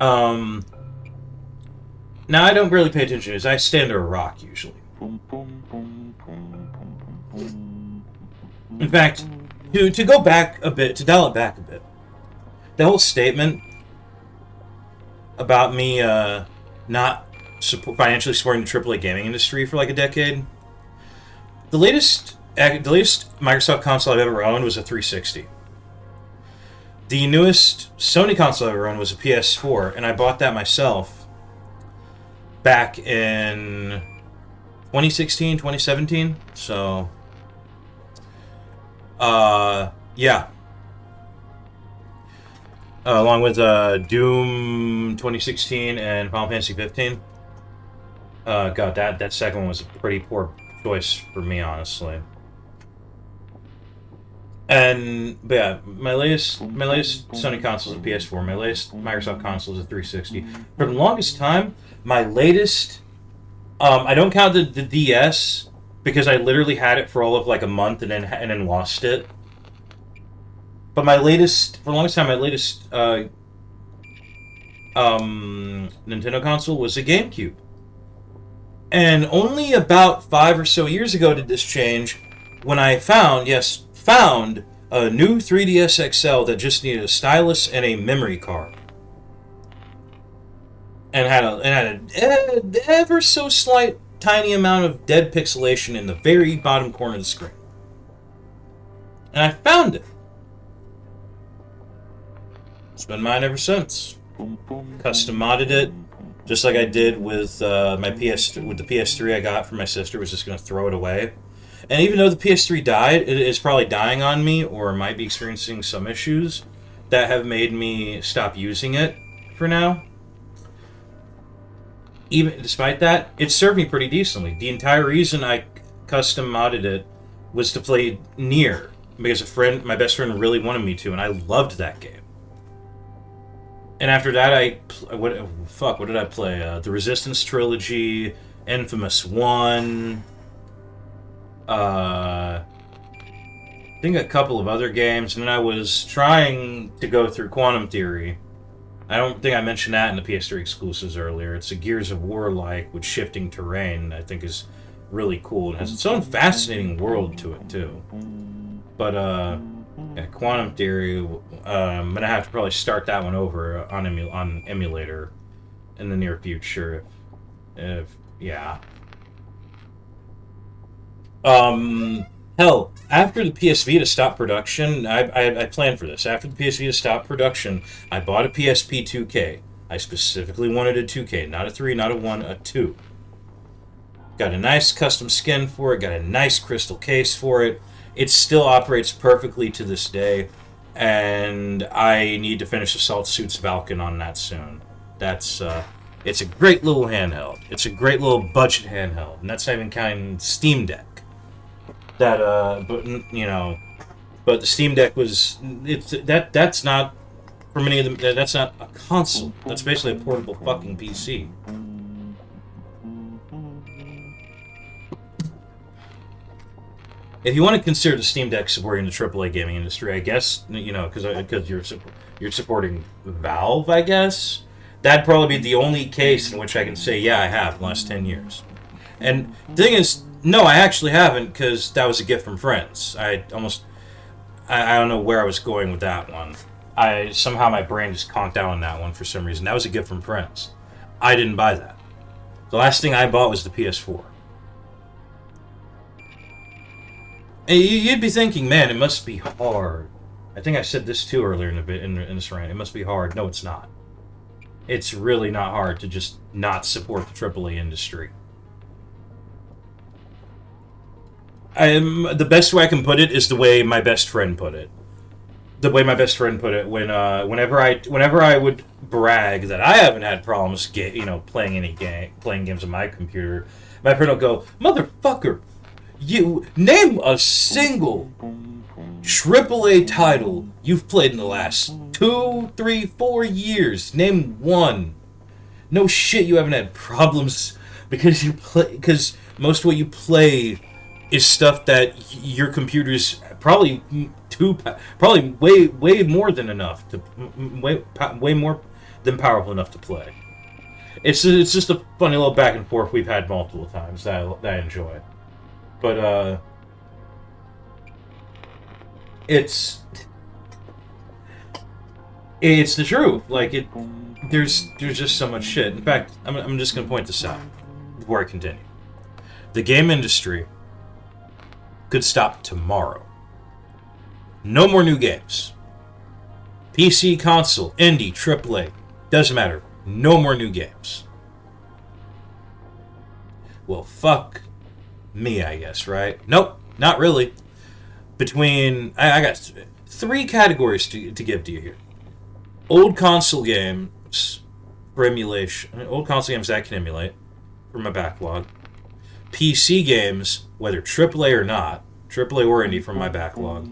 Now I don't really pay attention to this. I stay under a rock usually. In fact, to go back a bit, to dial it back a bit, the whole statement about me not financially supporting the AAA gaming industry for like a decade. The latest Microsoft console I've ever owned was a 360. The newest Sony console I ever owned was a PS4, and I bought that myself back in 2016, 2017. So, yeah. Along with Doom 2016 and Final Fantasy 15. God, that second one was a pretty poor choice for me, honestly. But yeah, my latest Sony console is a PS4. My latest Microsoft console is a 360. For the longest time, my latest, I don't count the DS because I literally had it for all of like a month and then lost it. But my latest, for the longest time, my latest Nintendo console was a GameCube. And only about 5 or so years ago did this change when I found a new 3DS XL that just needed a stylus and a memory card. And had an ever so slight tiny amount of dead pixelation in the very bottom corner of the screen. And I found it. It's been mine ever since. Custom modded it, just like I did with my with the PS3 I got from my sister. Was just going to throw it away. And even though the PS3 died, it is probably dying on me, or might be experiencing some issues that have made me stop using it for now. Even despite that, it served me pretty decently. The entire reason I custom modded it was to play Nier, because my best friend really wanted me to, and I loved that game. And after that, what did I play? The Resistance trilogy, Infamous 1. I think a couple of other games, and then I was trying to go through Quantum Theory. I don't think I mentioned that in the PS3 exclusives earlier. It's a Gears of War-like with shifting terrain. I think is really cool. It has its own fascinating world to it too. But yeah, Quantum Theory. I'm gonna have to probably start that one over on emulator in the near future. If yeah. Hell, after the PS Vita stopped production, I planned for this. After the PS Vita stopped production, I bought a PSP 2K. I specifically wanted a 2K, not a 3, not a 1, a 2. Got a nice custom skin for it, got a nice crystal case for it. It still operates perfectly to this day, and I need to finish Assault Suits Valken on that soon. That's, it's a great little handheld. It's a great little budget handheld, and that's not even counting Steam Deck. But the Steam Deck that's not, for many of them, that's not a console. That's basically a portable fucking PC. If you want to consider the Steam Deck supporting the AAA gaming industry, I guess, because you're supporting Valve, I guess, that'd probably be the only case in which I can say, yeah, I have in the last 10 years. And the thing is, no, I actually haven't, because that was a gift from friends. I don't know where I was going with that one. Somehow my brain just conked out on that one for some reason. That was a gift from friends. I didn't buy that. The last thing I bought was the PS4. And you'd be thinking, man, it must be hard. I think I said this too earlier in this rant. It must be hard. No, it's not. It's really not hard to just not support the AAA industry. The best way I can put it is the way my best friend put it. The way my best friend put it whenever I would brag that I haven't had problems playing games on my computer, my friend will go, "Motherfucker, you name a single AAA title you've played in the last 2, 3, 4 years. Name one." No shit, you haven't had problems because most of what you play is stuff that your computer's probably way more than enough to way more than powerful enough to play. It's just a funny little back and forth we've had multiple times that I enjoy. But it's the truth. Like there's just so much shit. In fact, I'm just gonna point this out before I continue. The game industry could stop tomorrow. No more new games. PC, console, indie, AAA, doesn't matter. No more new games. Well, fuck me, I guess, right? Nope, not really. I got 3 categories to give to you here. Old console games for emulation. Old console games that I can emulate from my backlog. PC games, whether AAA or not, AAA or indie from my backlog.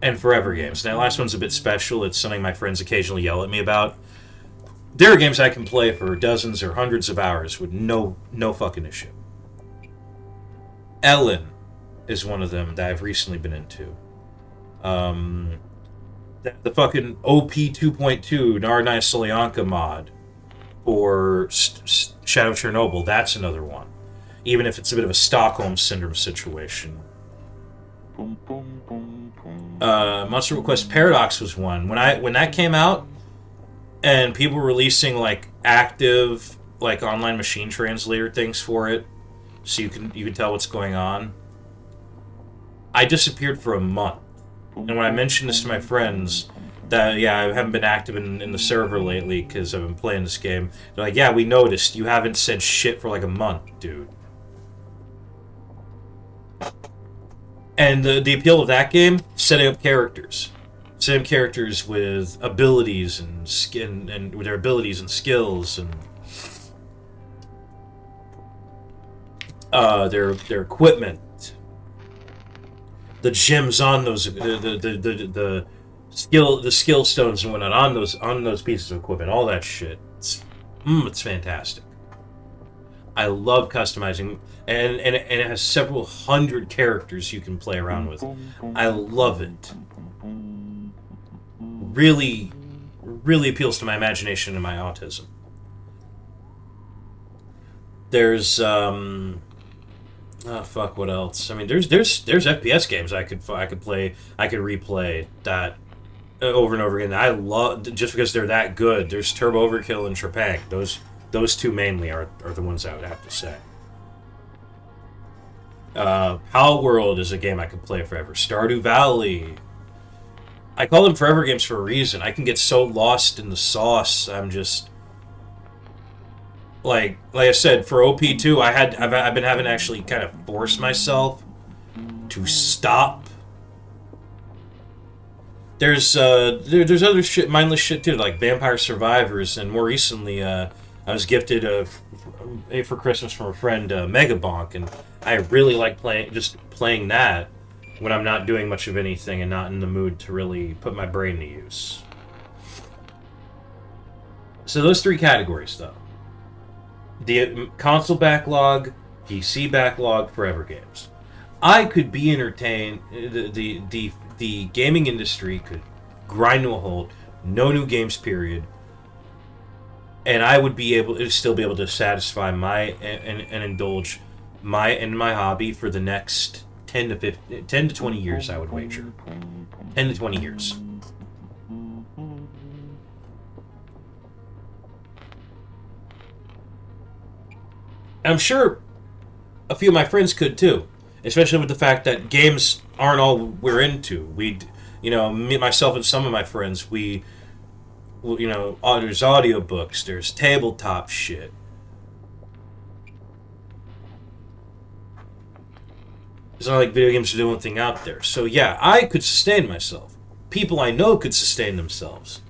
and Forever games. That last one's a bit special. It's something my friends occasionally yell at me about. There are games I can play for dozens or hundreds of hours with no fucking issue. Ellen is one of them that I've recently been into. The fucking OP 2.2 Narnia Solyanka mod for Shadow of Chernobyl, that's another one. Even if it's a bit of a Stockholm Syndrome situation. Monster Request Paradox was one. When that came out, and people were releasing like active like online machine translator things for it, so you can tell what's going on. I disappeared for a month, and when I mentioned this to my friends, that I haven't been active in the server lately because I've been playing this game. They're like, yeah, we noticed you haven't said shit for like a month, dude. And the appeal of that game, setting up characters with abilities and skin and with their abilities and skills and their equipment, the gems on those, the skill stones and whatnot on those pieces of equipment, all that shit. It's fantastic. I love customizing, and it has several hundred characters you can play around with. I love it. Really, really appeals to my imagination and my autism. There's what else? I mean, there's FPS games I could play, I could replay that over and over again. I love just because they're that good. There's Turbo Overkill and Trepang. Those two mainly are the ones I would have to say. Pal World is a game I could play forever. Stardew Valley. I call them forever games for a reason. I can get so lost in the sauce. I'm just like I said, for OP2, I've been having to actually kind of force myself to stop. There's other shit, mindless shit too, like Vampire Survivors, and more recently, I was gifted for Christmas from a friend, Megabonk, and I really like playing that when I'm not doing much of anything and not in the mood to really put my brain to use. So those three categories, though. The console backlog, PC backlog, forever games. I could be entertained. The gaming industry could grind to a halt. No new games, period. And I would still be able to satisfy and indulge my hobby for the next 10 to 20 years, I would wager. 10 to 20 years. I'm sure a few of my friends could too, especially with the fact that games aren't all we're into. Myself and some of my friends, there's audiobooks, there's tabletop shit. It's not like video games are the only thing out there. So yeah, I could sustain myself. People I know could sustain themselves.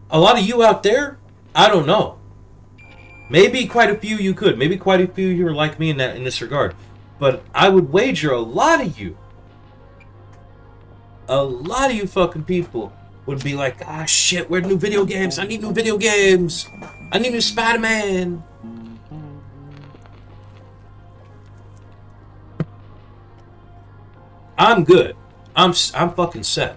A lot of you out there, I don't know. Maybe quite a few you could. Maybe quite a few you are like me in this regard. But I would wager a lot of you fucking people would be like, ah, shit, where are new video games? I need new video games. I need new Spider-Man. I'm good. I'm fucking set.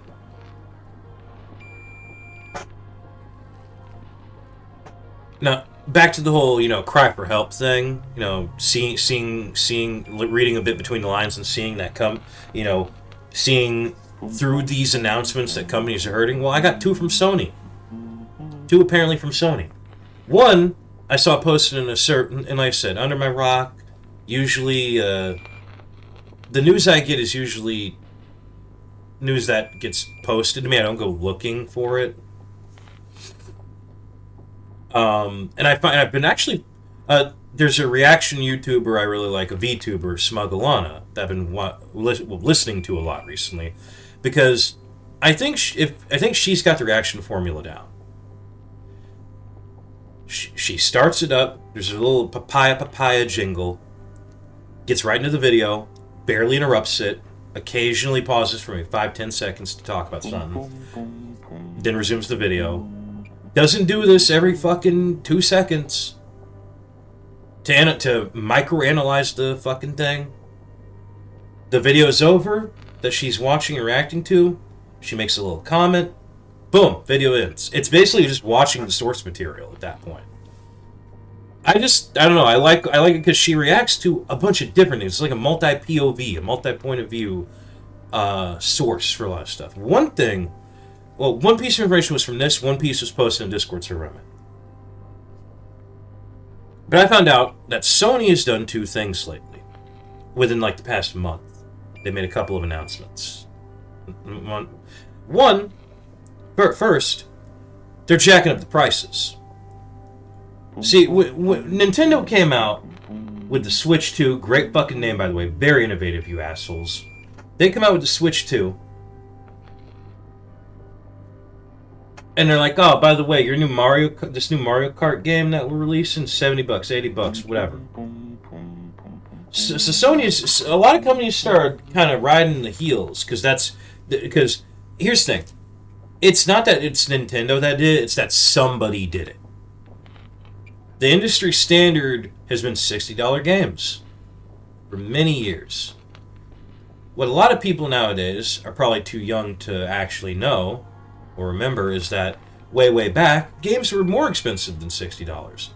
Now, back to the whole, cry for help thing. Reading a bit between the lines and seeing that seeing through these announcements that companies are hurting. Well, I got two from Sony. Two apparently from Sony. One, I saw posted in and like I said, under my rock, usually, the news I get is usually news that gets posted to me. I don't go looking for it. And I've been actually, there's a reaction YouTuber I really like, a VTuber, Smuggalana, that I've been listening to a lot recently, because I think she's got the reaction formula down. She starts it up. There's a little papaya jingle. Gets right into the video. Barely interrupts it. occasionally pauses for maybe 5-10 seconds to talk about something, then resumes the video. Doesn't do this every fucking 2 seconds to microanalyze the fucking thing. The video's over that she's watching and reacting to. She makes a little comment. Boom, video ends. It's basically just watching the source material at that point. I don't know. I like it because she reacts to a bunch of different things. It's like a multi-POV, a multi-point of view source for a lot of stuff. One piece of information was from this. One piece was posted in Discord server. But I found out that Sony has done 2 things lately. Within like the past month, they made a couple of announcements. First, they're jacking up the prices. See, Nintendo came out with the Switch 2, great fucking name by the way, very innovative, you assholes. They come out with the Switch 2, and they're like, oh, by the way, this new Mario Kart game that we're releasing, $70, $80, whatever. So Sony a lot of companies start kind of riding the heels, because here's the thing, it's not that it's Nintendo that did it, it's that somebody did it. The industry standard has been $60 games for many years. What a lot of people nowadays are probably too young to actually know or remember is that way back, games were more expensive than $60.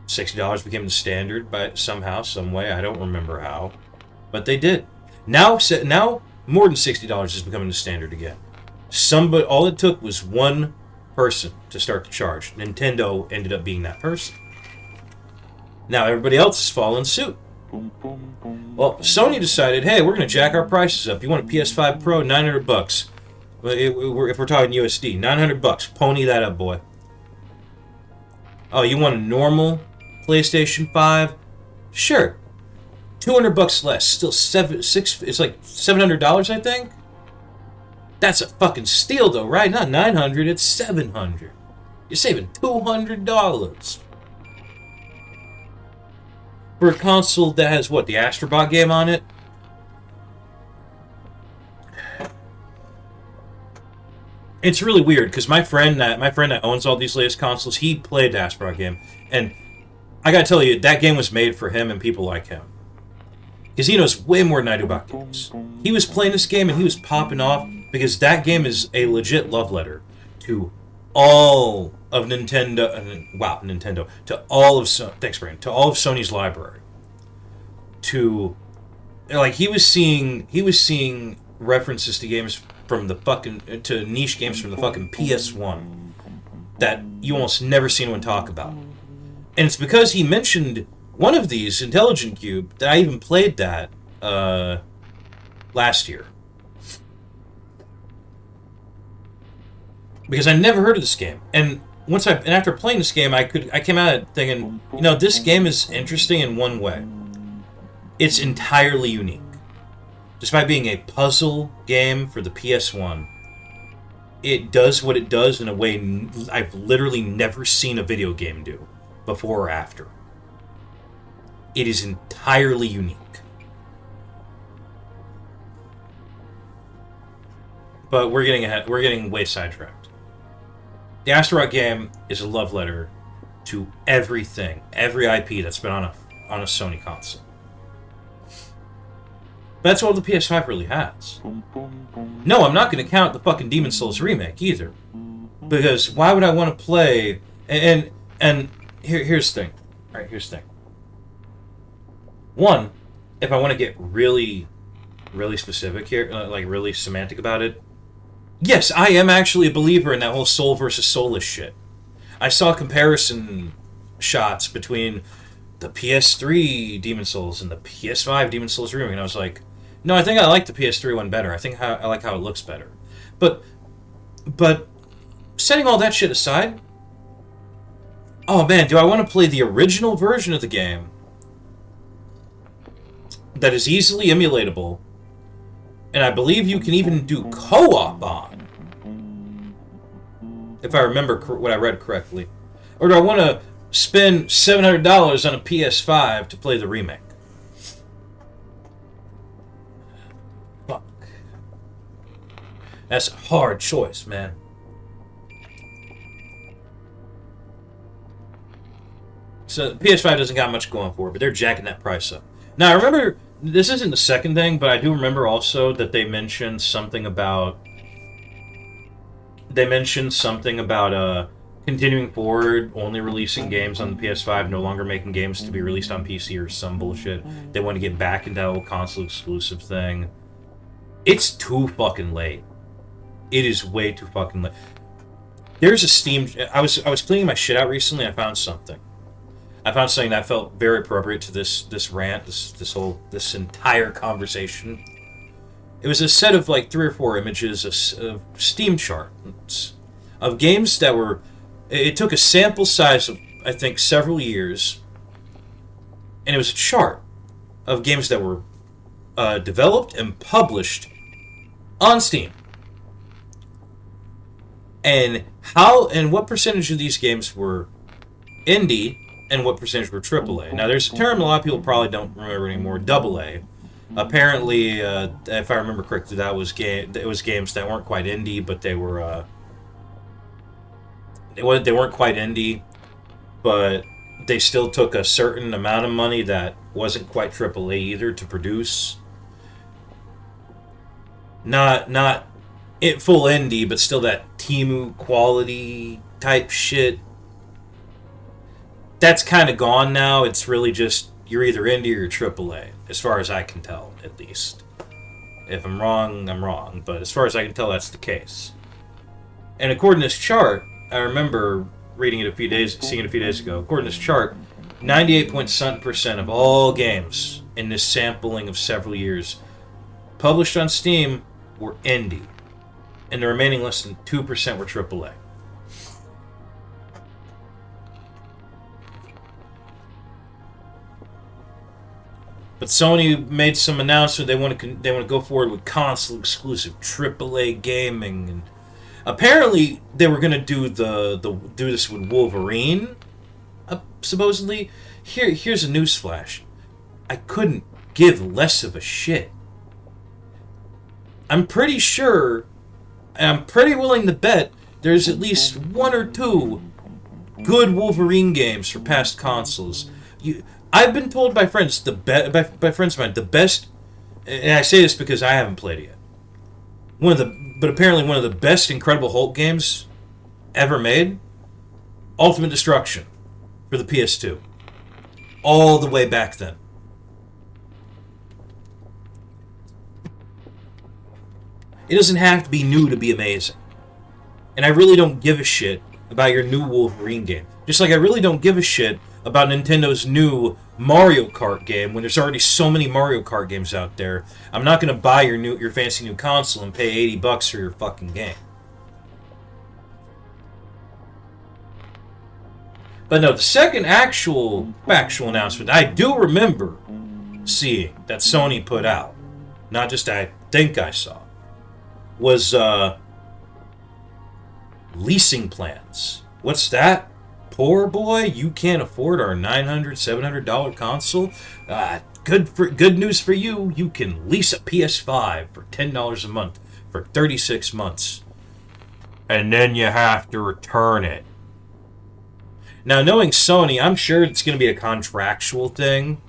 $60 became the standard by somehow, some way. I don't remember how, but they did. Now more than $60 is becoming the standard again. All it took was one person to start to charge. Nintendo ended up being that person. Now everybody else is following suit. Well, Sony decided, hey, we're going to jack our prices up. You want a PS5 Pro, $900. If we're talking USD, $900. Pony that up, boy. Oh, you want a normal PlayStation 5? Sure. $200 less. Still it's like $700, I think. That's a fucking steal, though, right? Not $900, it's $700. You're saving $200 for a console that has what, the Astrobot game on it? It's really weird because my friend that owns all these latest consoles, he played the Astrobot game, and I gotta tell you, that game was made for him and people like him. Because he knows way more than I do about games. He was playing this game and he was popping off because that game is a legit love letter to all of Nintendo. To all of to all of Sony's library. To like he was seeing references to games from to niche games from the fucking PS1 that you almost never see anyone talk about. And it's because he mentioned one of these, Intelligent Cube, that I even played that last year. Because I never heard of this game. And after playing this game, I came out of it thinking, this game is interesting in one way. It's entirely unique. Despite being a puzzle game for the PS1, it does what it does in a way I've literally never seen a video game do, before or after. It is entirely unique. But we're getting way sidetracked. The Astrobot game is a love letter to everything, every IP that's been on a Sony console. But that's all the PS5 really has. No, I'm not going to count the fucking Demon's Souls remake either. Because why would I want to play... And here's the thing. Alright, here's the thing. One, if I want to get really, really specific here, like really semantic about it, yes, I am actually a believer in that whole soul versus soulless shit. I saw comparison shots between the PS3 Demon's Souls and the PS5 Demon's Souls remake, and I was like, no, I think I like the PS3 one better. I like how it looks better. But setting all that shit aside, oh man, do I want to play the original version of the game that is easily emulatable, and I believe you can even do co-op on, if I remember what I read correctly? Or do I want to spend $700 on a PS5 to play the remake? Fuck. That's a hard choice, man. So PS5 doesn't got much going for it, but they're jacking that price up. Now I remember this isn't the second thing, but I do remember also that they mentioned something about continuing forward, only releasing games on the PS5, no longer making games to be released on PC or some bullshit. They want to get back into that old console exclusive thing. It's too fucking late. It is way too fucking late. There's a Steam. I was cleaning my shit out recently. I found something. I found something that felt very appropriate to this rant, this entire conversation. It was a set of like 3 or 4 images of Steam charts of games that were. It took a sample size of I think several years, and it was a chart of games that were developed and published on Steam, and what percentage of these games were indie and what percentage were AAA. Now, there's a term a lot of people probably don't remember anymore: AA. Apparently, if I remember correctly, it was games that weren't quite indie, but they were they weren't quite indie, but they still took a certain amount of money that wasn't quite AAA either to produce. Not it full indie, but still that Temu quality type shit. That's kind of gone now. It's really just you're either indie or AAA, as far as I can tell, at least. If I'm wrong, I'm wrong, but as far as I can tell, that's the case. And according to this chart, I remember seeing it a few days ago. According to this chart, 98% of all games in this sampling of several years published on Steam were indie, and the remaining less than 2% were AAA. But Sony made some announcement they want to go forward with console exclusive AAA gaming, and apparently they were going to do do this with Wolverine. Supposedly, here's a newsflash: I couldn't give less of a shit. I'm pretty sure, and I'm pretty willing to bet, there's at least 1 or 2 good Wolverine games for past consoles. I've been told by friends by friends of mine the best, and I say this because I haven't played it yet. But apparently one of the best Incredible Hulk games ever made, Ultimate Destruction, for the PS2, all the way back then. It doesn't have to be new to be amazing, and I really don't give a shit about your new Wolverine game. Just like I really don't give a shit about Nintendo's new Mario Kart game when there's already so many Mario Kart games out there. I'm not going to buy your fancy new console and pay $80 for your fucking game. But no, the second actual factual announcement I do remember seeing that Sony put out, not just I think I saw, was leasing plans. What's that? Poor boy, you can't afford our $900, $700 console? Good news for you. You can lease a PS5 for $10 a month for 36 months. And then you have to return it. Now, knowing Sony, I'm sure it's going to be a contractual thing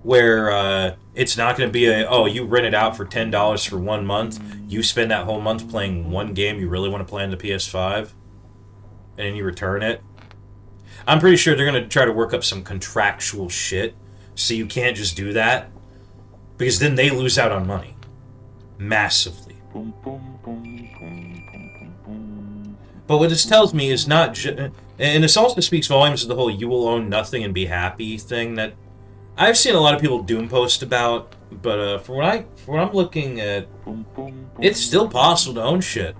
where it's not going to be you rent it out for $10 for 1 month. You spend that whole month playing one game you really want to play on the PS5. And then you return it. I'm pretty sure they're going to try to work up some contractual shit so you can't just do that, because then they lose out on money massively. But what this tells me is not and this also speaks volumes of the whole you will own nothing and be happy thing that I've seen a lot of people doom post about, but for what I'm looking at, it's still possible to own shit.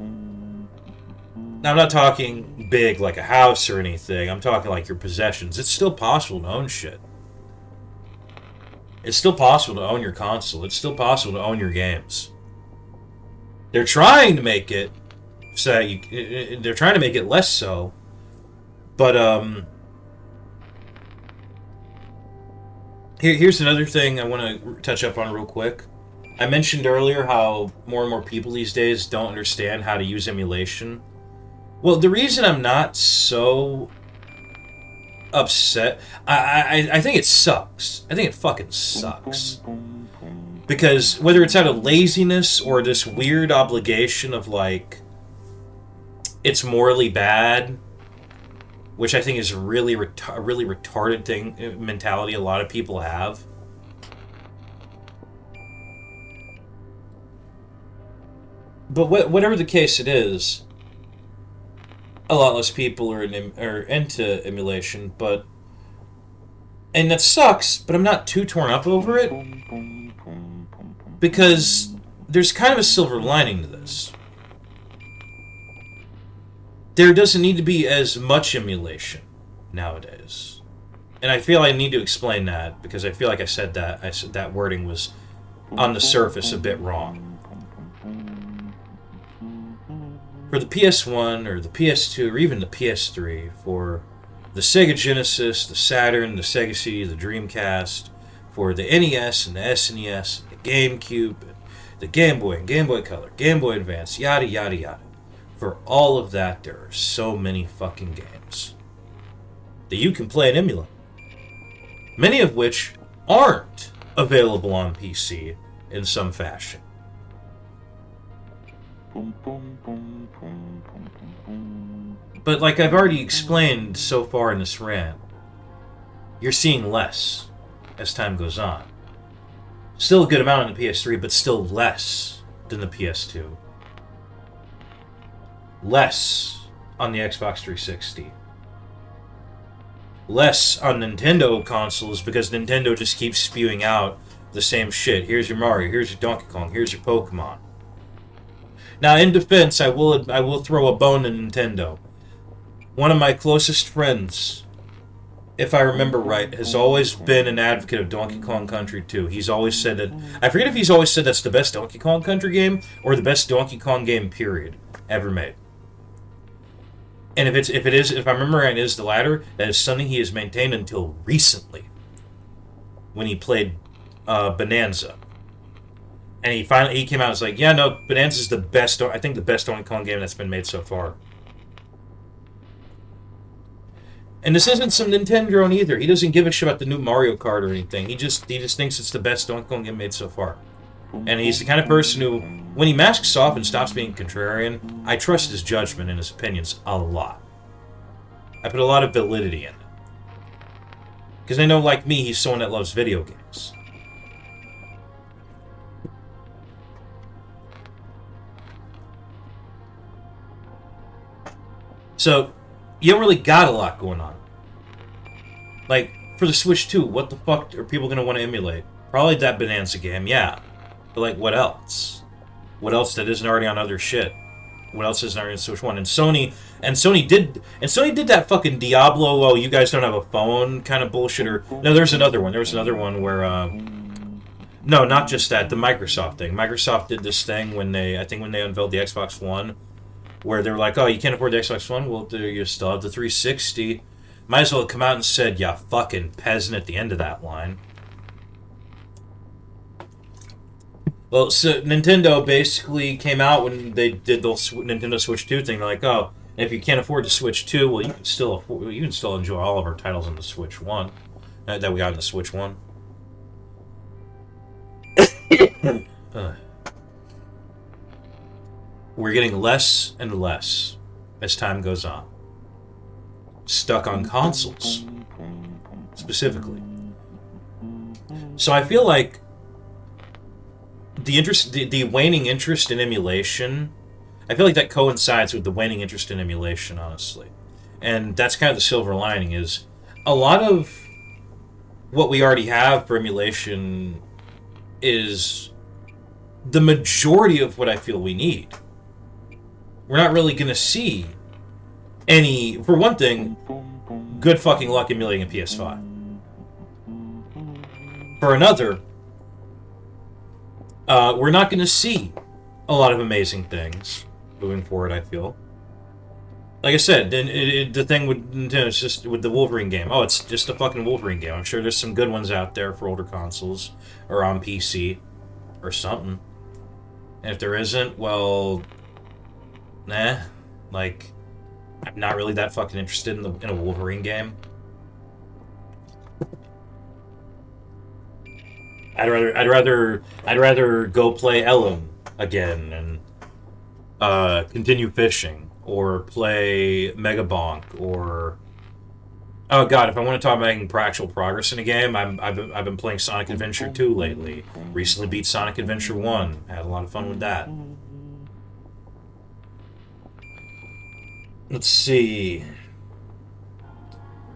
Now, I'm not talking big like a house or anything. I'm talking like your possessions. It's still possible to own shit. It's still possible to own your console. It's still possible to own your games. They're trying to make it they're trying to make it less so, but here's another thing I want to touch up on real quick. I mentioned earlier how more and more people these days don't understand how to use emulation. Well, the reason I'm not so upset, I think it sucks. I think it fucking sucks. Because whether it's out of laziness or this weird obligation of, like, it's morally bad, which I think is a really retarded mentality a lot of people have. But whatever the case it is, a lot less people are into emulation, and that sucks, but I'm not too torn up over it, because there's kind of a silver lining to this. There doesn't need to be as much emulation nowadays. And I feel I need to explain that, because I feel like I said that wording was, on the surface, a bit wrong. For the PS1, or the PS2, or even the PS3, for the Sega Genesis, the Saturn, the Sega CD, the Dreamcast, for the NES and the SNES, the GameCube, the Game Boy and Game Boy Color, Game Boy Advance, yada yada yada. For all of that, there are so many fucking games that you can play and emulate. Many of which aren't available on PC in some fashion. But like I've already explained so far in this rant, you're seeing less as time goes on. Still a good amount on the PS3, but still less than the PS2. Less on the Xbox 360. Less on Nintendo consoles, because Nintendo just keeps spewing out the same shit. Here's your Mario, here's your Donkey Kong, here's your Pokemon. Now, in defense, I will throw a bone at Nintendo. One of my closest friends, if I remember right, has always been an advocate of Donkey Kong Country 2. He's always said that... I forget if he's always said that's the best Donkey Kong Country game, or the best Donkey Kong game, period, ever made. And if I remember right, it is the latter, that is something he has maintained until recently, when he played Bonanza. And he came out and was like, yeah, no, Bonanza's the best, I think the best Donkey Kong game that's been made so far. And this isn't some Nintendo drone either. He doesn't give a shit about the new Mario Kart or anything. He just thinks it's the best Donkey Kong game made so far. And he's the kind of person who, when he masks off and stops being contrarian, I trust his judgment and his opinions a lot. I put a lot of validity in it. Because I know, like me, he's someone that loves video games. So, you don't really got a lot going on. Like, for the Switch 2, what the fuck are people going to want to emulate? Probably that Bonanza game, yeah. But, like, what else? What else that isn't already on other shit? What else isn't already on Switch 1? And Sony did that fucking Diablo, oh, you guys don't have a phone kind of bullshit, or... No, there's another one. There's another one where, No, not just that. The Microsoft thing. Microsoft did this thing when they unveiled the Xbox One, where they were like, oh, you can't afford the Xbox One? Well, you still have the 360. Might as well have come out and said, yeah, fucking peasant at the end of that line. Well, so Nintendo basically came out when they did the Nintendo Switch 2 thing. They're like, oh, if you can't afford the Switch 2, well, you can still enjoy all of our titles on the Switch 1 that we got in the Switch 1. We're getting less and less as time goes on. Stuck on consoles, specifically. So I feel like the waning interest in emulation, I feel like that coincides with the waning interest in emulation, honestly. And that's kind of the silver lining, is a lot of what we already have for emulation is the majority of what I feel we need. We're not really going to see any, for one thing, good fucking luck emulating a PS5. For another, we're not going to see a lot of amazing things moving forward, I feel. Like I said, the thing with Nintendo is just with the Wolverine game. Oh, it's just a fucking Wolverine game. I'm sure there's some good ones out there for older consoles or on PC. or something. And if there isn't, well, nah. Like, I'm not really that fucking interested in a Wolverine game. I'd rather go play Ellum again and continue fishing, or play Mega Bonk, or oh god, if I want to talk about making actual progress in a game, I've been playing Sonic Adventure 2 lately. Recently beat Sonic Adventure 1. Had a lot of fun with that. Let's see.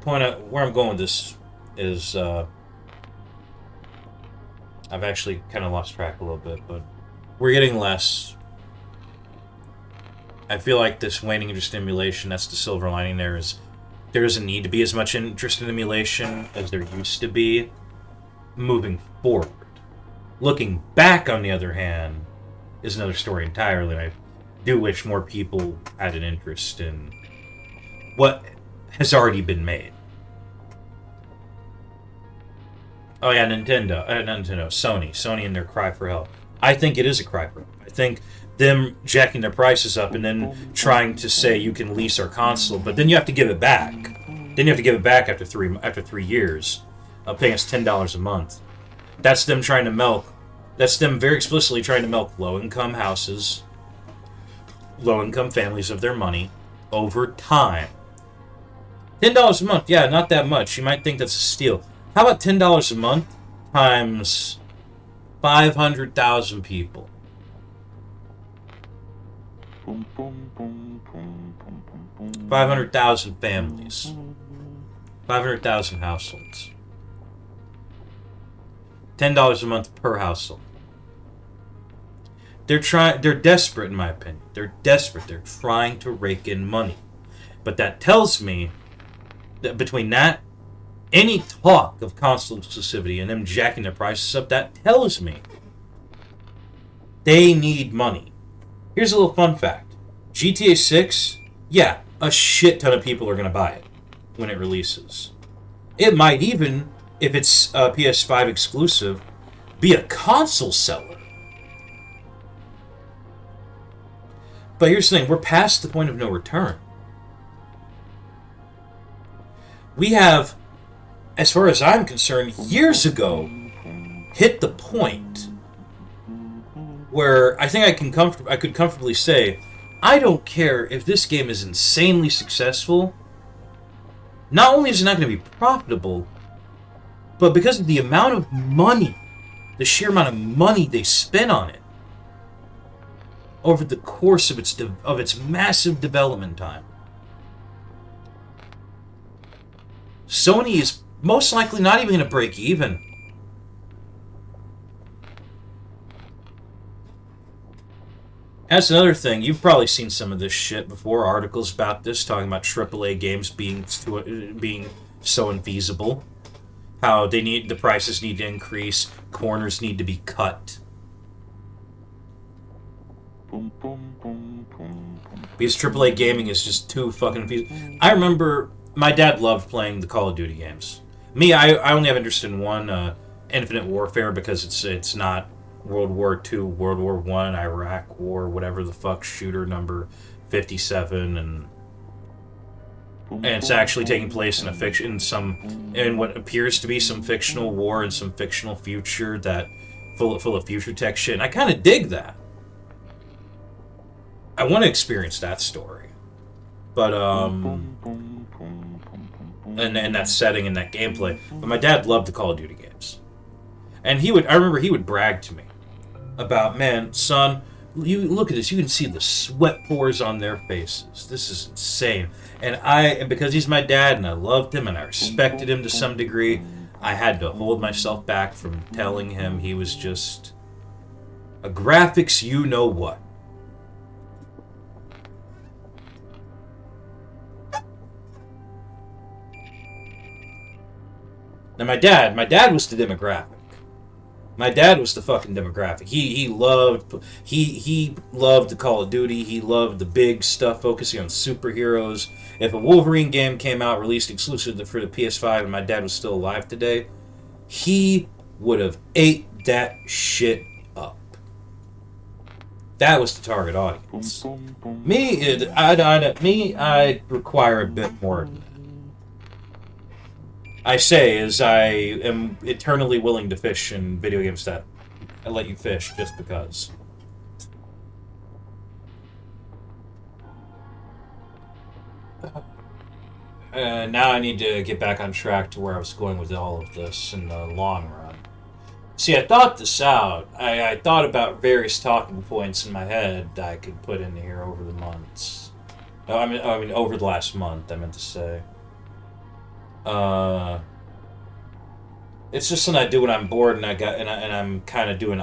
Point out where I'm going with this is I've actually kind of lost track a little bit, but we're getting less. I feel like this waning interest in emulation, that's the silver lining there, is there doesn't need to be as much interest in emulation as there used to be moving forward. Looking back, on the other hand, is another story entirely, and I do wish more people had an interest in what has already been made. Oh yeah, Sony and their cry for help. I think it is a cry for help. I think them jacking their prices up and then trying to say you can lease our console, but then you have to give it back. Then you have to give it back after 3 years of paying us $10 a month. That's them trying to milk. That's them very explicitly trying to milk low-income houses, low-income families of their money over time. $10 a month, yeah, not that much. You might think that's a steal. How about $10 a month times 500,000 people? 500,000 families. 500,000 households. $10 a month per household. They're desperate, in my opinion. They're desperate. They're trying to rake in money. But that tells me that between that, any talk of console exclusivity and them jacking their prices up, that tells me they need money. Here's a little fun fact. GTA 6, yeah, a shit ton of people are going to buy it when it releases. It might even, if it's a PS5 exclusive, be a console seller. But here's the thing, we're past the point of no return. We have, as far as I'm concerned, years ago, hit the point where I think I could comfortably say, I don't care if this game is insanely successful. Not only is it not going to be profitable, but because of the amount of money, the sheer amount of money they spent on it over the course of its massive development time, Sony is most likely not even going to break even. That's another thing. You've probably seen some of this shit before. Articles about this, talking about AAA games being so infeasible. How the prices need to increase, corners need to be cut. Because AAA gaming is just too fucking infeasible. I remember my dad loved playing the Call of Duty games. Me, I only have interest in one, Infinite Warfare, because it's not World War II, World War I, Iraq War, whatever the fuck, shooter number 57, and it's actually taking place in in what appears to be some fictional war and some fictional future that full of future tech shit. And I kind of dig that. I want to experience that story, but and that setting and that gameplay. But my dad loved the Call of Duty games, and I remember he would brag to me about, man, son, you look at this, you can see the sweat pores on their faces. This is insane. And because he's my dad and I loved him and I respected him to some degree, I had to hold myself back from telling him he was just a graphics you know what. Now my dad was the demographic. My dad was the fucking demographic. He loved the Call of Duty. He loved the big stuff focusing on superheroes. If a Wolverine game came out released exclusive for the PS5 and my dad was still alive today, he would have ate that shit up. That was the target audience. I require a bit more than that. I say as I am eternally willing to fish in video games that I let you fish just because. Now I need to get back on track to where I was going with all of this in the long run. See, I thought this out. I thought about various talking points in my head I could put in here over the months. Oh, I mean, over the last month, I meant to say. It's just something I do when I'm bored and I'm kind of doing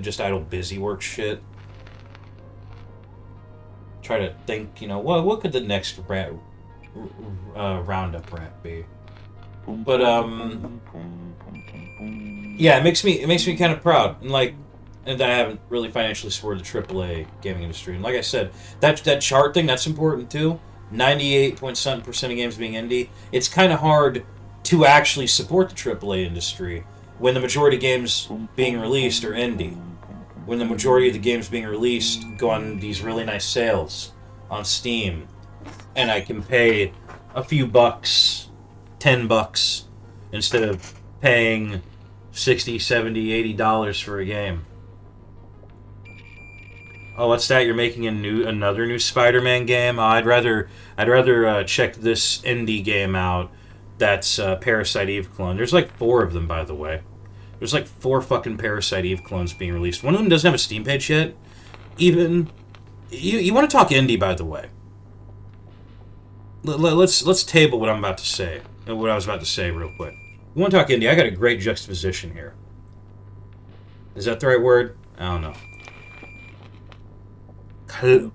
just idle busy work shit. Try to think, what could the next roundup rant be? But yeah, it makes me kind of proud, and that I haven't really financially supported the AAA gaming industry. And like I said, that chart thing, that's important too. 98.7% of games being indie. It's kind of hard to actually support the AAA industry when the majority of games being released are indie. When the majority of the games being released go on these really nice sales on Steam, and I can pay a few bucks, $10, instead of paying $60, $70, $80 for a game. Oh, what's that? You're making another new Spider-Man game? Oh, I'd rather check this indie game out. That's Parasite Eve clone. There's like 4 of them, by the way. There's like 4 fucking Parasite Eve clones being released. One of them doesn't have a Steam page yet. Even you want to talk indie, by the way. Let's table what I'm about to say. What I was about to say, real quick. You want to talk indie? I got a great juxtaposition here. Is that the right word? I don't know. Clair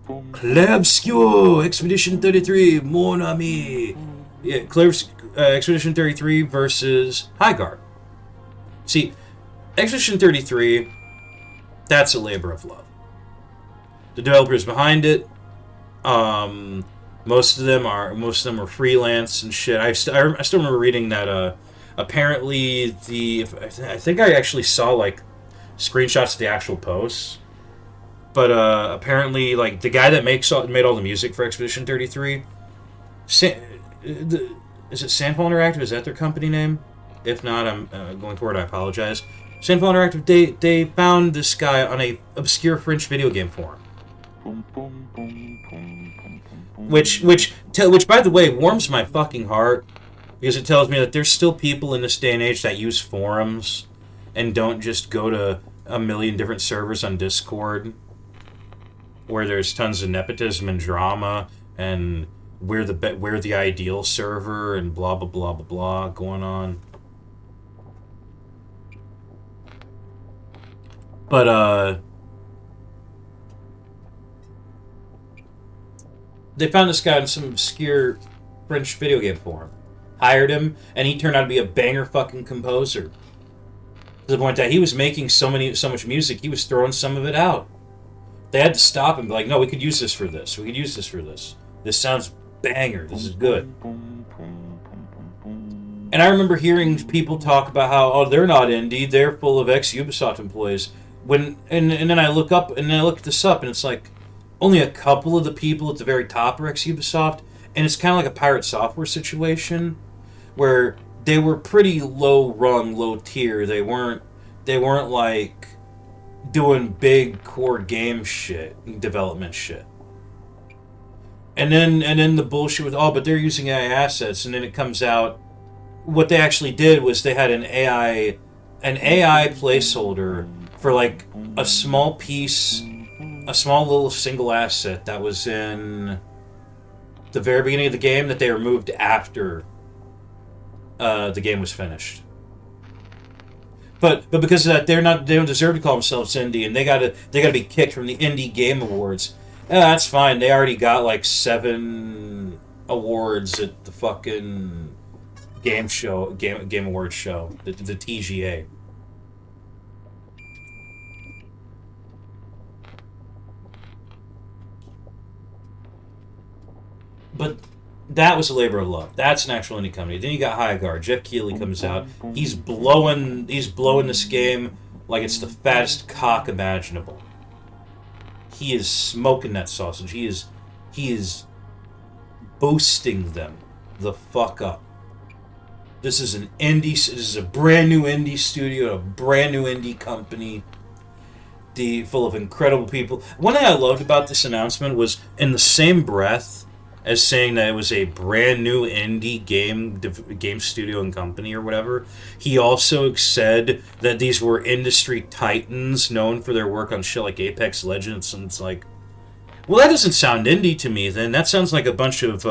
Expedition 33, mon ami. Yeah, Expedition 33 versus Highguard. See, Expedition 33, that's a labor of love. The developers behind it, most of them are freelance and shit. I still remember reading that apparently I think I actually saw like screenshots of the actual posts. But apparently, like, the guy that made all the music for Expedition 33, is it Sandfall Interactive? Is that their company name? If not, I'm going forward. I apologize. Sandfall Interactive. They found this guy on a obscure French video game forum, which by the way warms my fucking heart, because it tells me that there's still people in this day and age that use forums and don't just go to a million different servers on Discord, where there's tons of nepotism and drama, and we're the ideal server, and blah blah blah blah blah going on. But they found this guy in some obscure French video game forum, hired him, and he turned out to be a banger fucking composer. To the point that he was making so much music, he was throwing some of it out. They had to stop him, like, no, we could use this for this. We could use this for this. This sounds banger. This is good. And I remember hearing people talk about how, oh, they're not indie. They're full of ex-Ubisoft employees. And then I look this up, and it's like only a couple of the people at the very top are ex-Ubisoft, and it's kind of like a Pirate Software situation, where they were pretty low rung, low tier. They weren't like doing big core game shit, development shit. And then the bullshit with, oh, but they're using AI assets, and then it comes out what they actually did was they had an AI placeholder for like a small little single asset that was in the very beginning of the game that they removed after the game was finished. But because of that, they don't deserve to call themselves indie, and they gotta be kicked from the Indie Game Awards. That's fine. They already got like 7 awards at the fucking game awards show, the TGA. But that was a labor of love. That's an actual indie company. Then you got Highguard. Jeff Keighley comes out. He's blowing this game like it's the fattest cock imaginable. he is smoking that sausage. He is boasting them the fuck up. This is this is a brand new indie studio, a brand new indie company, full of incredible people. One thing I loved about this announcement was, in the same breath as saying that it was a brand new indie game studio and company or whatever, he also said that these were industry titans known for their work on shit like Apex Legends, and it's like, well, that doesn't sound indie to me then. That sounds like a bunch of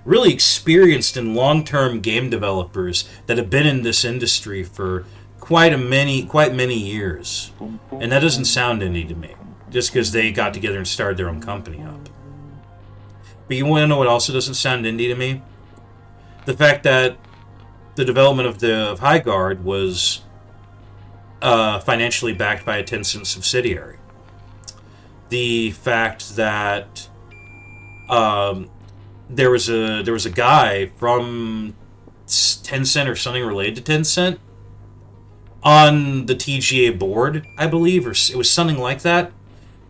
really experienced and long-term game developers that have been in this industry for quite many years. And that doesn't sound indie to me, just because they got together and started their own company up. But you want to know what also doesn't sound indie to me? The fact that the development of Highguard was financially backed by a Tencent subsidiary. The fact that there was a guy from Tencent or something related to Tencent on the TGA board, I believe, or it was something like that,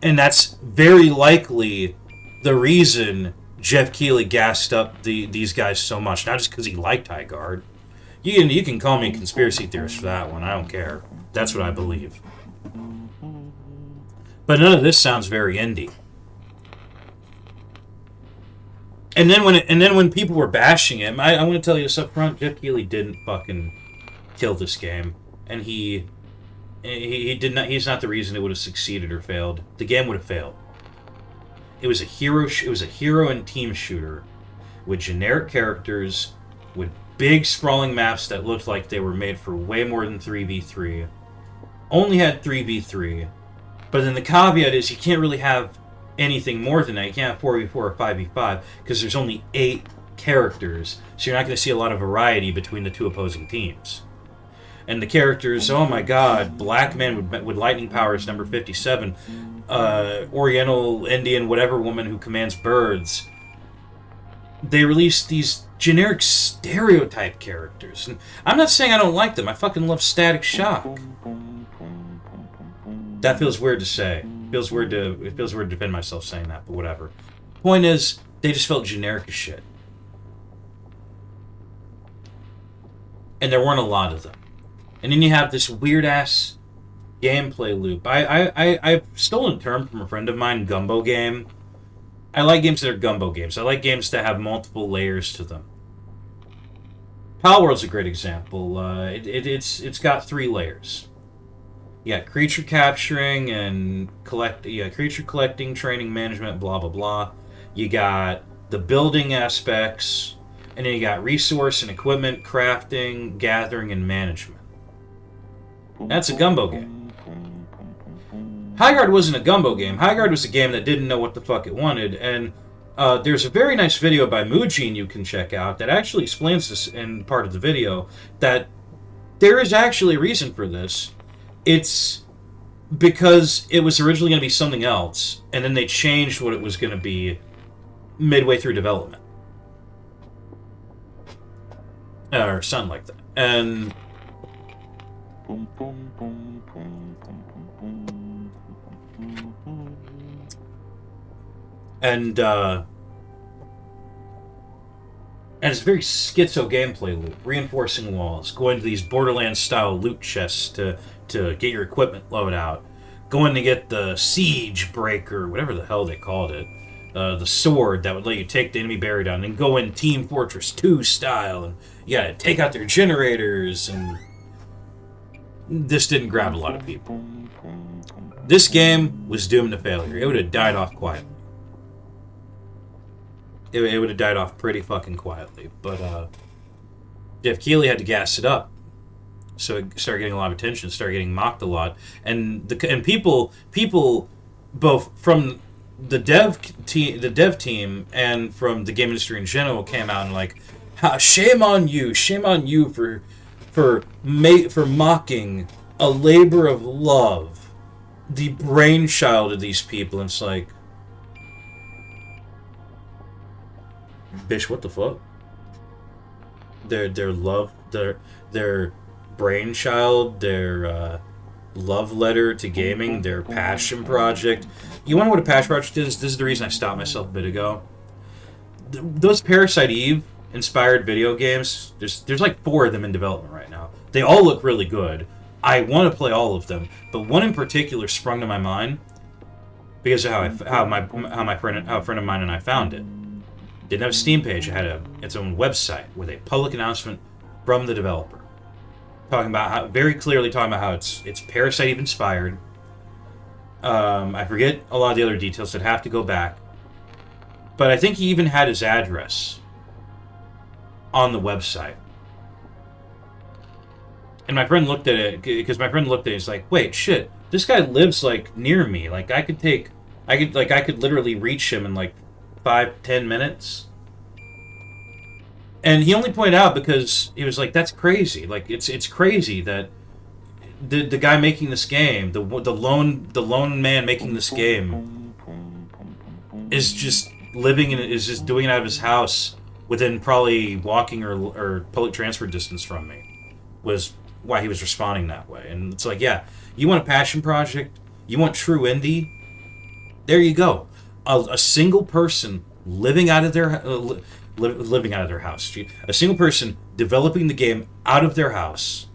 and that's very likely the reason Jeff Keighley gassed up these guys so much. Not just because he liked Highguard. You can call me a conspiracy theorist for that one. I don't care. That's what I believe. But none of this sounds very indie. And then when people were bashing him, I want to tell you this up front: Jeff Keighley didn't fucking kill this game, and he did not. He's not the reason it would have succeeded or failed. The game would have failed. It was a hero and team shooter with generic characters, with big sprawling maps that looked like they were made for way more than 3v3. Only had 3v3, but then the caveat is you can't really have anything more than that. You can't have 4v4 or 5v5 because there's only 8 characters, so you're not going to see a lot of variety between the two opposing teams. And the characters, oh my god, Black Man with lightning powers, number 57, Oriental, Indian, whatever woman who commands birds. They released these generic stereotype characters. And I'm not saying I don't like them. I fucking love Static Shock. That feels weird to say. It feels weird to defend myself saying that, but whatever. Point is, they just felt generic as shit. And there weren't a lot of them. And then you have this weird-ass gameplay loop. I've stolen a term from a friend of mine, Gumbo Game. I like games that are Gumbo games. I like games that have multiple layers to them. Palworld's a great example. It's got 3 layers. You got creature capturing and creature collecting, training, management, blah, blah, blah. You got the building aspects, and then you got resource and equipment, crafting, gathering, and management. That's a Gumbo game. Highguard wasn't a Gumbo game. Highguard was a game that didn't know what the fuck it wanted, and there's a very nice video by Mujin you can check out that actually explains this in part of the video, that there is actually a reason for this. It's because it was originally going to be something else, and then they changed what it was going to be midway through development. Or something like that. And and it's a very schizo gameplay loop, reinforcing walls, going to these Borderlands-style loot chests to get your equipment load out, going to get the siege breaker, whatever the hell they called it, the sword that would let you take the enemy barrier down, and go in Team Fortress 2 style, and you gotta take out their generators, and this didn't grab a lot of people. This game was doomed to failure. It would have died off quietly. It would have died off pretty fucking quietly, but Jeff Keighley had to gas it up, so it started getting a lot of attention, started getting mocked a lot, and people both from the dev team and from the game industry in general came out and like, shame on you for mocking a labor of love, the brainchild of these people. And it's like, bitch, what the fuck? Their love, their brainchild, their love letter to gaming, their passion project. You want to know what a passion project is? This is the reason I stopped myself a bit ago. Those Parasite Eve inspired video games, there's like 4 of them in development right now. They all look really good. I want to play all of them, but one in particular sprung to my mind because of how a friend of mine and I found it. Didn't have a Steam page. It had its own website with a public announcement from the developer, very clearly talking about how it's Parasite Eve inspired. I forget a lot of the other details. I'd have to go back, but I think he even had his address on the website. And my friend looked at it, because my friend looked at it, he's like, wait, shit, this guy lives, like, near me. Like, I could literally reach him in, like, 5-10 minutes. And he only pointed out because he was like, that's crazy. Like, it's crazy that the guy making this game, the lone man making this game, is just doing it out of his house within probably walking or public transport distance from me, was why he was responding that way. And it's like, yeah, you want a passion project, you want true indie, there you go. A single person living out of their house, a single person developing the game out of their house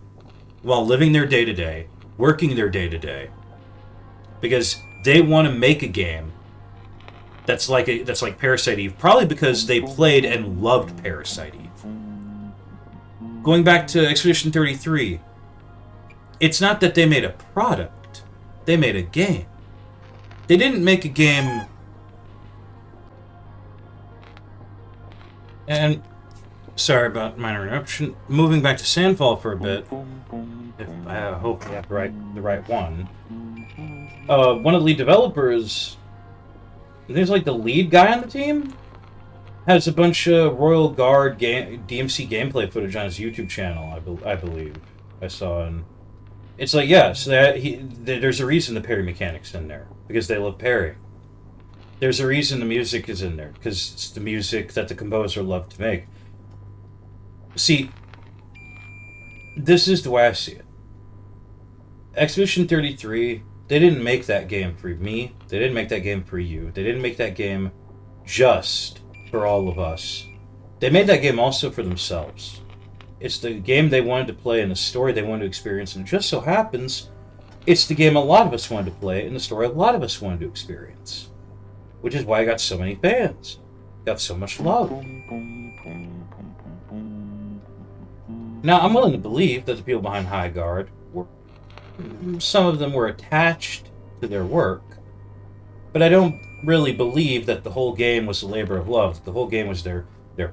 while living their day to day, working their day to day, because they want to make a game that's like Parasite Eve, probably because they played and loved Parasite Eve. Going back to Expedition 33, it's not that they made a product, they made a game. They didn't make a game. And sorry about minor interruption. Moving back to Sandfall for a bit. I hope I have the right one. One of the lead developers, there's like the lead guy on the team, has a bunch of Royal Guard DMC gameplay footage on his YouTube channel. I believe I saw, and it's like, yeah, so there's a reason the parry mechanic's in there, because they love parry. There's a reason the music is in there, because it's the music that the composer loved to make. See, this is the way I see it. Expedition 33, they didn't make that game for me. They didn't make that game for you. They didn't make that game just for all of us. They made that game also for themselves. It's the game they wanted to play and the story they wanted to experience, and it just so happens it's the game a lot of us wanted to play and the story a lot of us wanted to experience. Which is why I got so many fans. Got so much love. Now, I'm willing to believe that the people behind High Guard some of them were attached to their work, but I don't really believe that the whole game was a labor of love. The whole game was their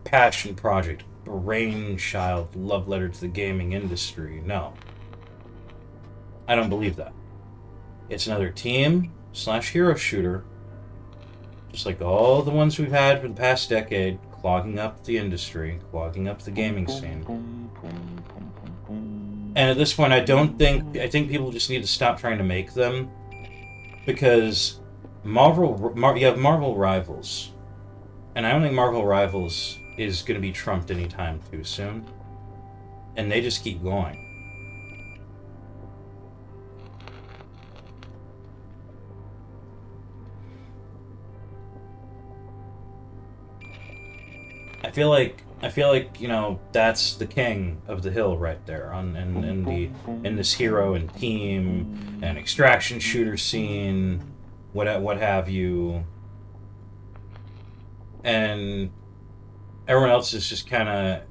passion project, brainchild, love letter to the gaming industry. No. I don't believe that. It's another team/hero shooter, just like all the ones we've had for the past decade, clogging up the industry, clogging up the gaming scene. And at this point, I think people just need to stop trying to make them, because you have Marvel Rivals, and I don't think Marvel Rivals is going to be trumped anytime too soon, and they just keep going. I feel like that's the king of the hill right there in this hero and team and extraction shooter scene, what have you, and everyone else is just kind of,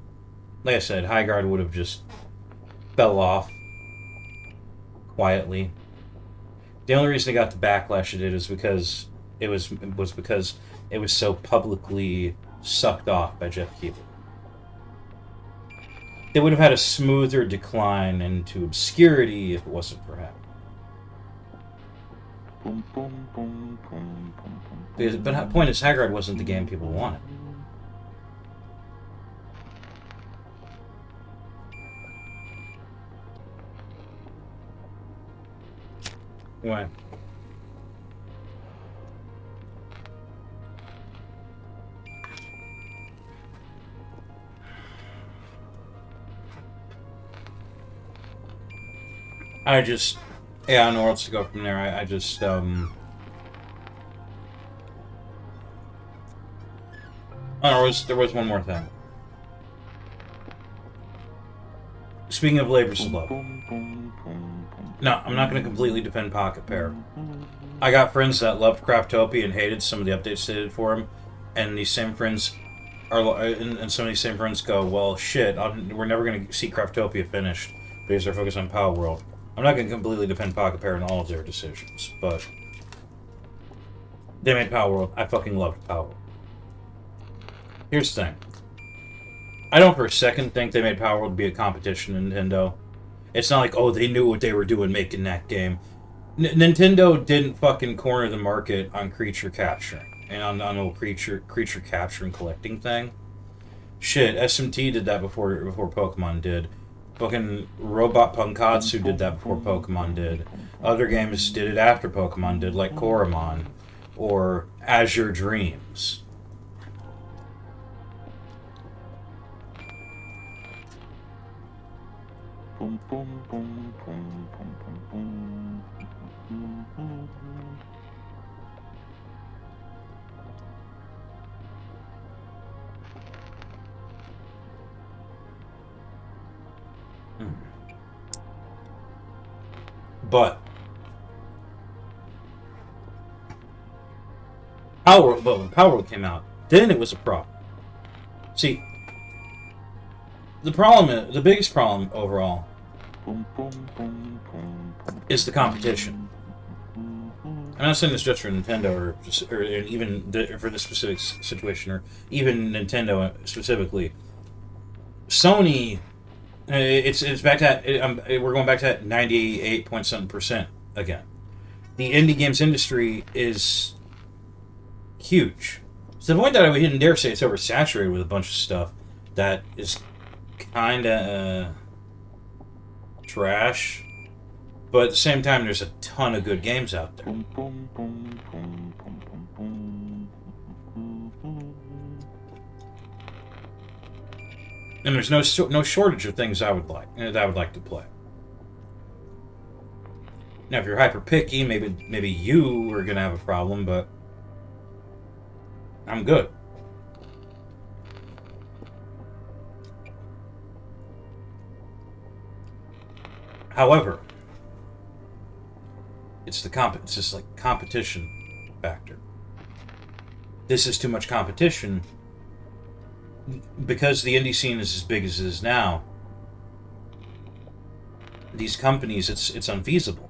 like I said, High Guard would have just fell off quietly. The only reason it got the backlash it did is because it was so publicly sucked off by Jeff Keighley. They would have had a smoother decline into obscurity if it wasn't for him. But the point is, High Guard wasn't the game people wanted. Why? Yeah, I don't know where else to go from there. I just, I don't know, there was one more thing. Speaking of labor's love. No, I'm not going to completely defend Pocket Pair. I got friends that loved Craftopia and hated some of the updates they did for him, and these same friends and some of these same friends go, well, shit, we're never going to see Craftopia finished because they're focused on Power World. I'm not going to completely defend Pocket Pair in all of their decisions, but they made Power World. I fucking loved Power World. Here's the thing. I don't for a second think they made Power World be a competition in Nintendo. It's not like, oh, they knew what they were doing making that game. Nintendo didn't fucking corner the market on creature capturing and on the whole creature capturing collecting thing. Shit, SMT did that before Pokemon did. Fucking Robot Punkatsu did that before Pokemon did. Other games did it after Pokemon did, like Koromon or Azure Dreams. But when Power World came out, then it was a problem. See, the biggest problem overall is the competition. I'm not saying this just for Nintendo or even for this specific situation, or even Nintendo specifically. Sony, it's back to that. We're going back to that 98% again. The indie games industry is huge. To the point that I wouldn't dare say it's oversaturated with a bunch of stuff that is kind of trash, but at the same time, there's a ton of good games out there. And there's no shortage of things I would like to play. Now, if you're hyper picky, maybe you are gonna have a problem, but I'm good. However, it's just like competition factor. This is too much competition because the indie scene is as big as it is now. These companies, it's unfeasible.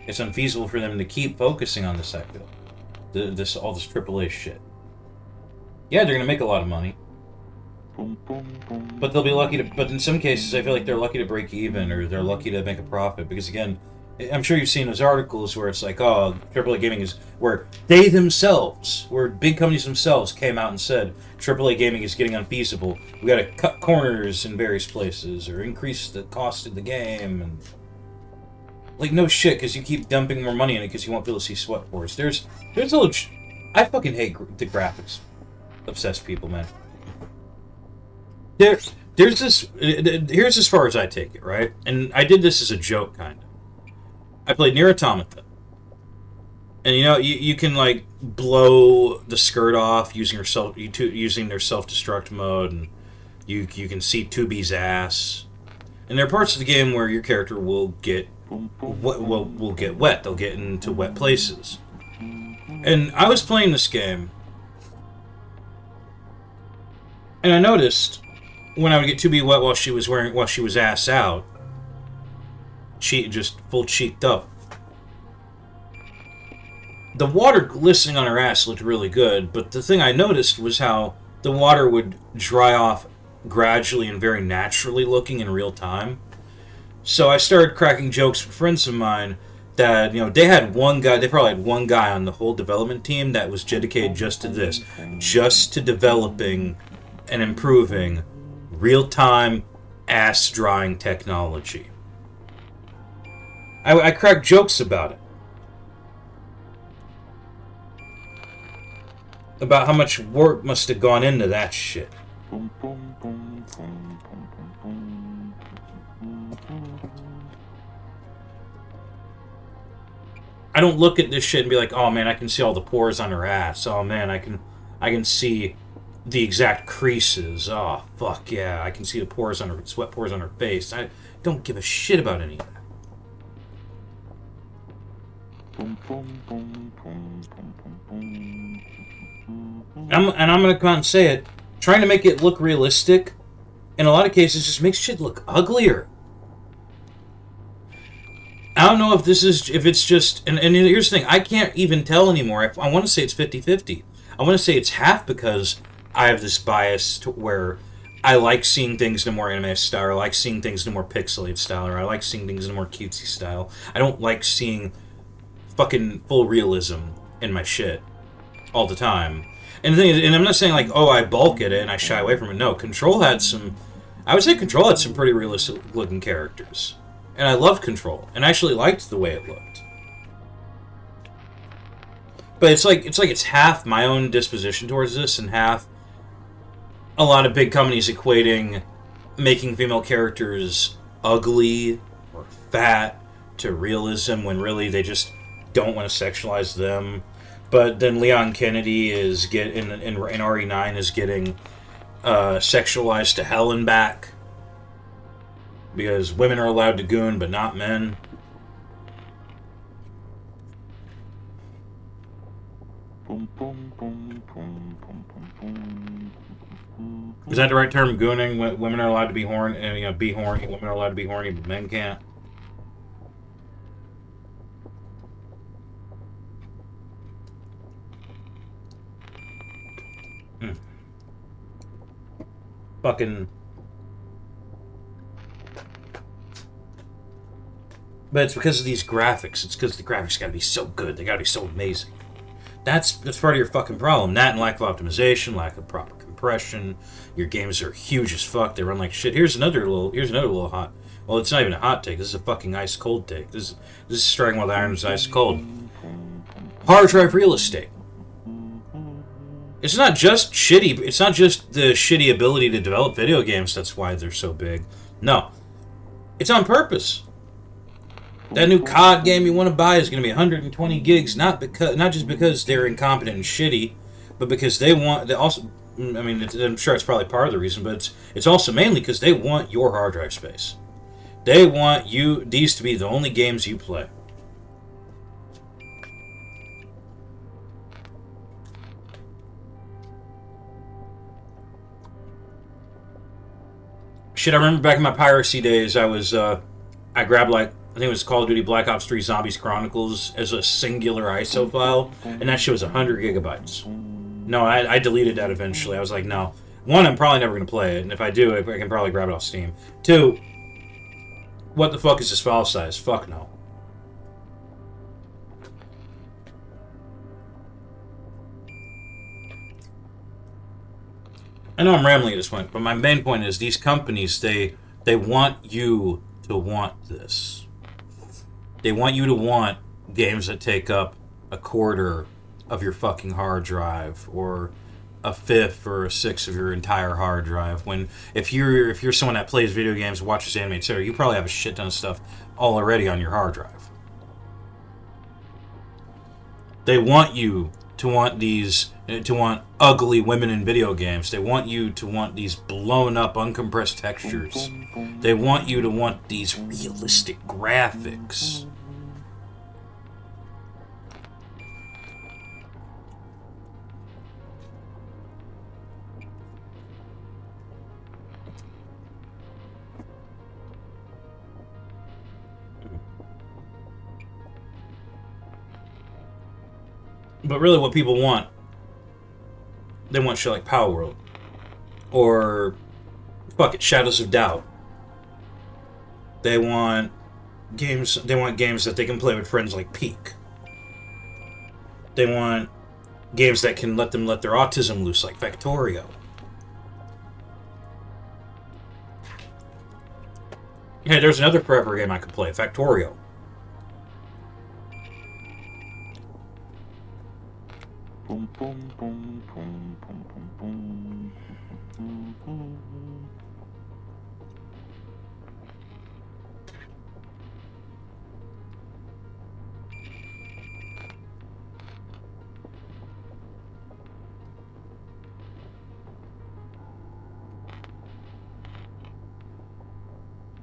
It's unfeasible for them to keep focusing on this. I feel all this AAA shit. Yeah, they're gonna make a lot of money, but they'll be lucky to. But in some cases, I feel like they're lucky to break even, or they're lucky to make a profit. Because again, I'm sure you've seen those articles where it's like, oh, AAA gaming is where they themselves, where big companies themselves came out and said AAA gaming is getting unfeasible. We got to cut corners in various places, or increase the cost of the game, and like no shit, because you keep dumping more money in it because you won't be able to see sweat wars. There's a little. I fucking hate the graphics obsessed people, man. There's this. Here's as far as I take it, right? And I did this as a joke, kind of. I played Nier Automata, and you can like blow the skirt off using their self-destruct mode, and you can see 2B's ass. And there are parts of the game where your character will get wet. They'll get into wet places. And I was playing this game, and I noticed when I would get 2B wet while she was ass out, just full cheeked up. The water glistening on her ass looked really good, but the thing I noticed was how the water would dry off gradually and very naturally looking in real time. So I started cracking jokes with friends of mine that, they probably had one guy on the whole development team that was dedicated just to this, just to developing and improving real-time ass-drying technology. I cracked jokes about it. About how much work must have gone into that shit. I don't look at this shit and be like, oh man, I can see all the pores on her ass. Oh man, I can see the exact creases. Oh fuck yeah, I can see the pores on her sweat pores on her face. I don't give a shit about any of that. I'm gonna come out and say it. Trying to make it look realistic, in a lot of cases, just makes shit look uglier. I don't know if it's just, and here's the thing, I can't even tell anymore. I want to say it's 50-50. I want to say it's half because I have this bias to where I like seeing things in a more anime style, or I like seeing things in a more pixelated style, or I like seeing things in a more cutesy style. I don't like seeing fucking full realism in my shit all the time. And the thing is, and I'm not saying like, oh, I bulk at it and I shy away from it. No, I would say Control had some pretty realistic looking characters. And I loved Control, and I actually liked the way it looked. But it's half my own disposition towards this, and half a lot of big companies equating making female characters ugly or fat to realism when really they just don't want to sexualize them. But then Leon Kennedy in RE9 is getting sexualized to hell and back. Because women are allowed to goon, but not men. Is that the right term, gooning? Women are allowed to be horny, and be horny. Women are allowed to be horny, but men can't. Fucking. But it's because of these graphics. It's because the graphics gotta be so good. They gotta be so amazing. That's part of your fucking problem. That and lack of optimization, lack of proper compression. Your games are huge as fuck. They run like shit. Here's another little hot. Well, it's not even a hot take. This is a fucking ice cold take. This is striking while the iron is ice cold. Hard drive real estate. It's not just shitty. It's not just the shitty ability to develop video games. That's why they're so big. No, it's on purpose. That new COD game you want to buy is going to be 120 gigs, not just because they're incompetent and shitty, but because I'm sure it's probably part of the reason, but it's also mainly because they want your hard drive space. They want these to be the only games you play. Shit, I remember back in my piracy days, I grabbed I think it was Call of Duty Black Ops 3 Zombies Chronicles as a singular ISO file, and that shit was 100 gigabytes. No, I deleted that eventually. I was like, no. One, I'm probably never going to play it, and if I do, I can probably grab it off Steam. Two, what the fuck is this file size? Fuck no. I know I'm rambling at this point, but my main point is these companies, they want you to want this. They want you to want games that take up a quarter of your fucking hard drive, or a fifth or a sixth of your entire hard drive. When if you're someone that plays video games, watches anime, etc., you probably have a shit ton of stuff already on your hard drive. They want you to want ugly women in video games. They want you to want these blown up, uncompressed textures. They want you to want these realistic graphics. But really what people want, they want shit like Power World. Or, fuck it, Shadows of Doubt. They want games that they can play with friends like Peak. They want games that can let them let their autism loose like Factorio. Hey, there's another forever game I could play, Factorio. Boom, boom, boom, boom, boom, boom, boom, boom, boom.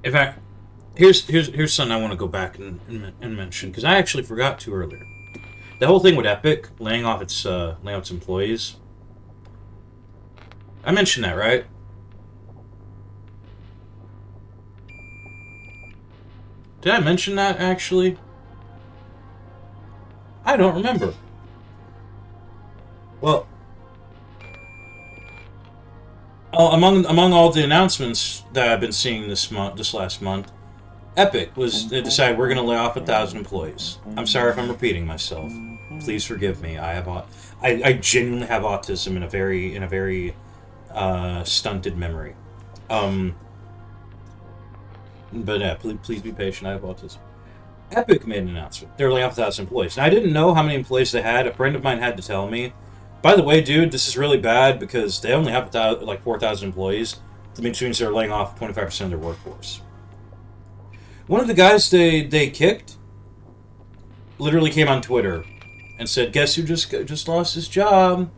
In fact, here's something I want to go back and mention, because I actually forgot to earlier. The whole thing with Epic laying off its employees. I mentioned that, right? Did I mention that actually? I don't remember. Well, among all the announcements that I've been seeing this last month, Epic they decided we're going to lay off 1,000 employees. I'm sorry if I'm repeating myself. Please forgive me. I genuinely have autism in a very stunted memory. But yeah, please be patient. I have autism. Epic made an announcement. They're laying off 1,000 employees. And I didn't know how many employees they had. A friend of mine had to tell me. By the way, dude, this is really bad because they only have like 4,000 employees. That means they're laying off 25% of their workforce. One of the guys they kicked literally came on Twitter and said, "Guess who just lost his job?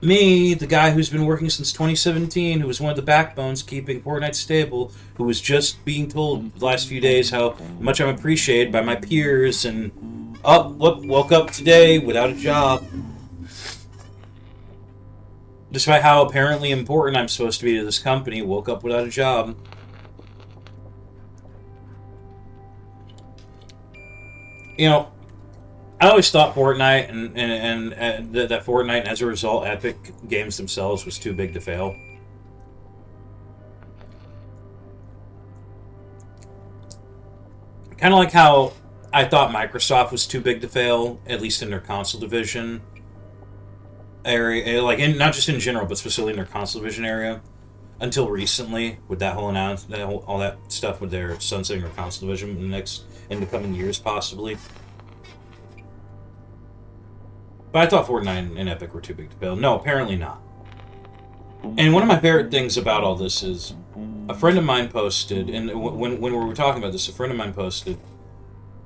Me, the guy who's been working since 2017, who was one of the backbones keeping Fortnite stable, who was just being told the last few days how much I'm appreciated by my peers, and woke up today without a job. Despite how apparently important I'm supposed to be to this company, woke up without a job." You know, I always thought Fortnite and that Fortnite, and as a result, Epic Games themselves was too big to fail. Kind of like how I thought Microsoft was too big to fail, at least in their console division area, like not just in general, but specifically in their console division area, until recently with that whole announcement, all that stuff with their sunsetting their console division in the coming years, possibly. But I thought Fortnite and Epic were too big to fail. No, apparently not. And one of my favorite things about all this is a friend of mine posted, and when we were talking about this, a friend of mine posted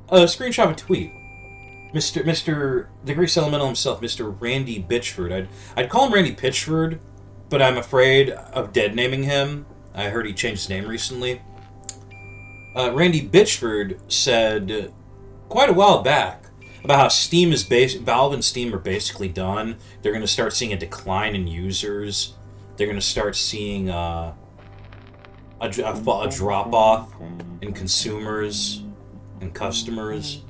a screenshot of a tweet. Mr. the Grease Elemental himself, Mr. Randy Bitchford. I'd call him Randy Pitchford, but I'm afraid of dead naming him. I heard he changed his name recently. Randy Bitchford said quite a while back about how Valve and Steam are basically done. They're going to start seeing a decline in users. They're going to start seeing a drop-off in consumers and customers.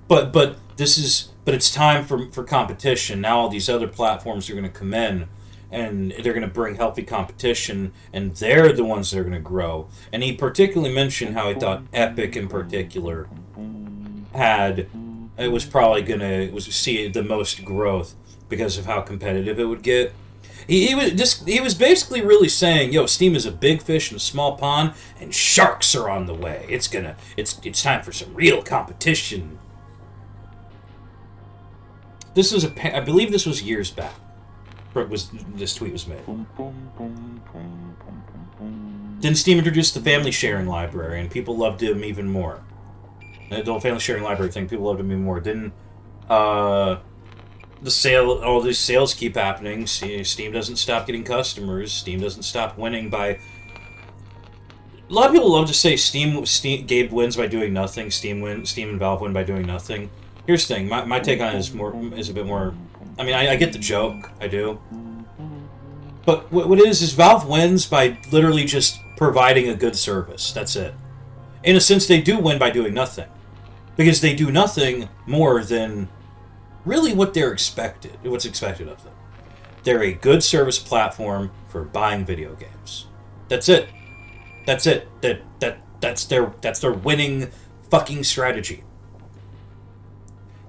But it's time for competition. Now all these other platforms are going to come in, and they're going to bring healthy competition, and they're the ones that are going to grow. And he particularly mentioned how he thought Epic in particular was probably going to see the most growth because of how competitive it would get. He was basically really saying, "Yo, Steam is a big fish in a small pond, and sharks are on the way. It's time for some real competition." I believe this was years back. This tweet was made. Then Steam introduced the family sharing library, and people loved him even more. The whole family sharing library thing, people loved him even more. Then all these sales keep happening. Steam doesn't stop getting customers. Steam doesn't stop winning by. A lot of people love to say Steam Gabe wins by doing nothing. Steam and Valve win by doing nothing. Here's the thing. My take on it is a bit more. I mean, I get the joke. I do. But what it is Valve wins by literally just providing a good service. That's it. In a sense, they do win by doing nothing, because they do nothing more than really what's expected of them. They're a good service platform for buying video games. That's it. That's it. That's their winning fucking strategy.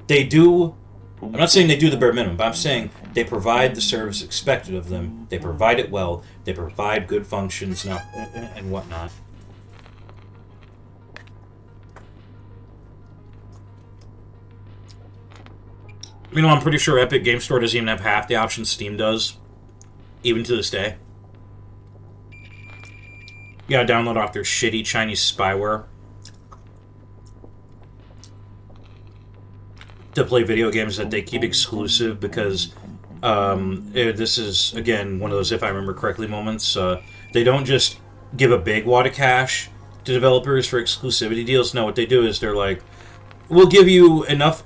They do. I'm not saying they do the bare minimum, but I'm saying they provide the service expected of them. They provide it well. They provide good functions and whatnot. You know, I'm pretty sure Epic Game Store doesn't even have half the options Steam does, even to this day. You gotta download off their shitty Chinese spyware to play video games that they keep exclusive, because this is, again, one of those if I remember correctly moments. They don't just give a big wad of cash to developers for exclusivity deals. No, what they do is they're like, we'll give you enough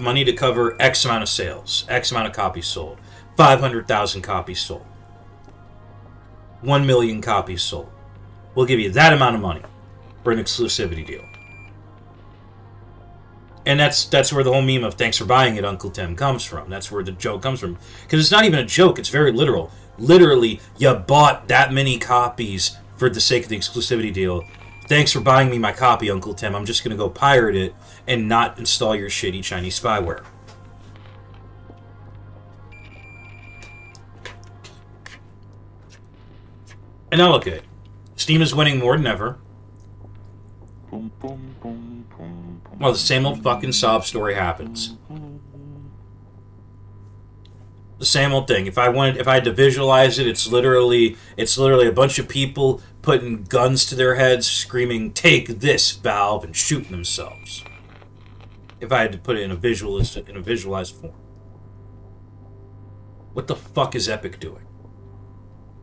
money to cover X amount of sales, X amount of copies sold, 500,000 copies sold, 1 million copies sold. We'll give you that amount of money for an exclusivity deal. And that's where the whole meme of "thanks for buying it, Uncle Tim" comes from. That's where the joke comes from. Because it's not even a joke, it's very literal. Literally, you bought that many copies for the sake of the exclusivity deal. Thanks for buying me my copy, Uncle Tim. I'm just going to go pirate it and not install your shitty Chinese spyware. And now look at it. Steam is winning more than ever. Well, the same old fucking sob story happens. The same old thing. If I had to visualize it, it's literally a bunch of people putting guns to their heads, screaming, "Take this, Valve," and shooting themselves. If I had to put it in a visualized form. What the fuck is Epic doing?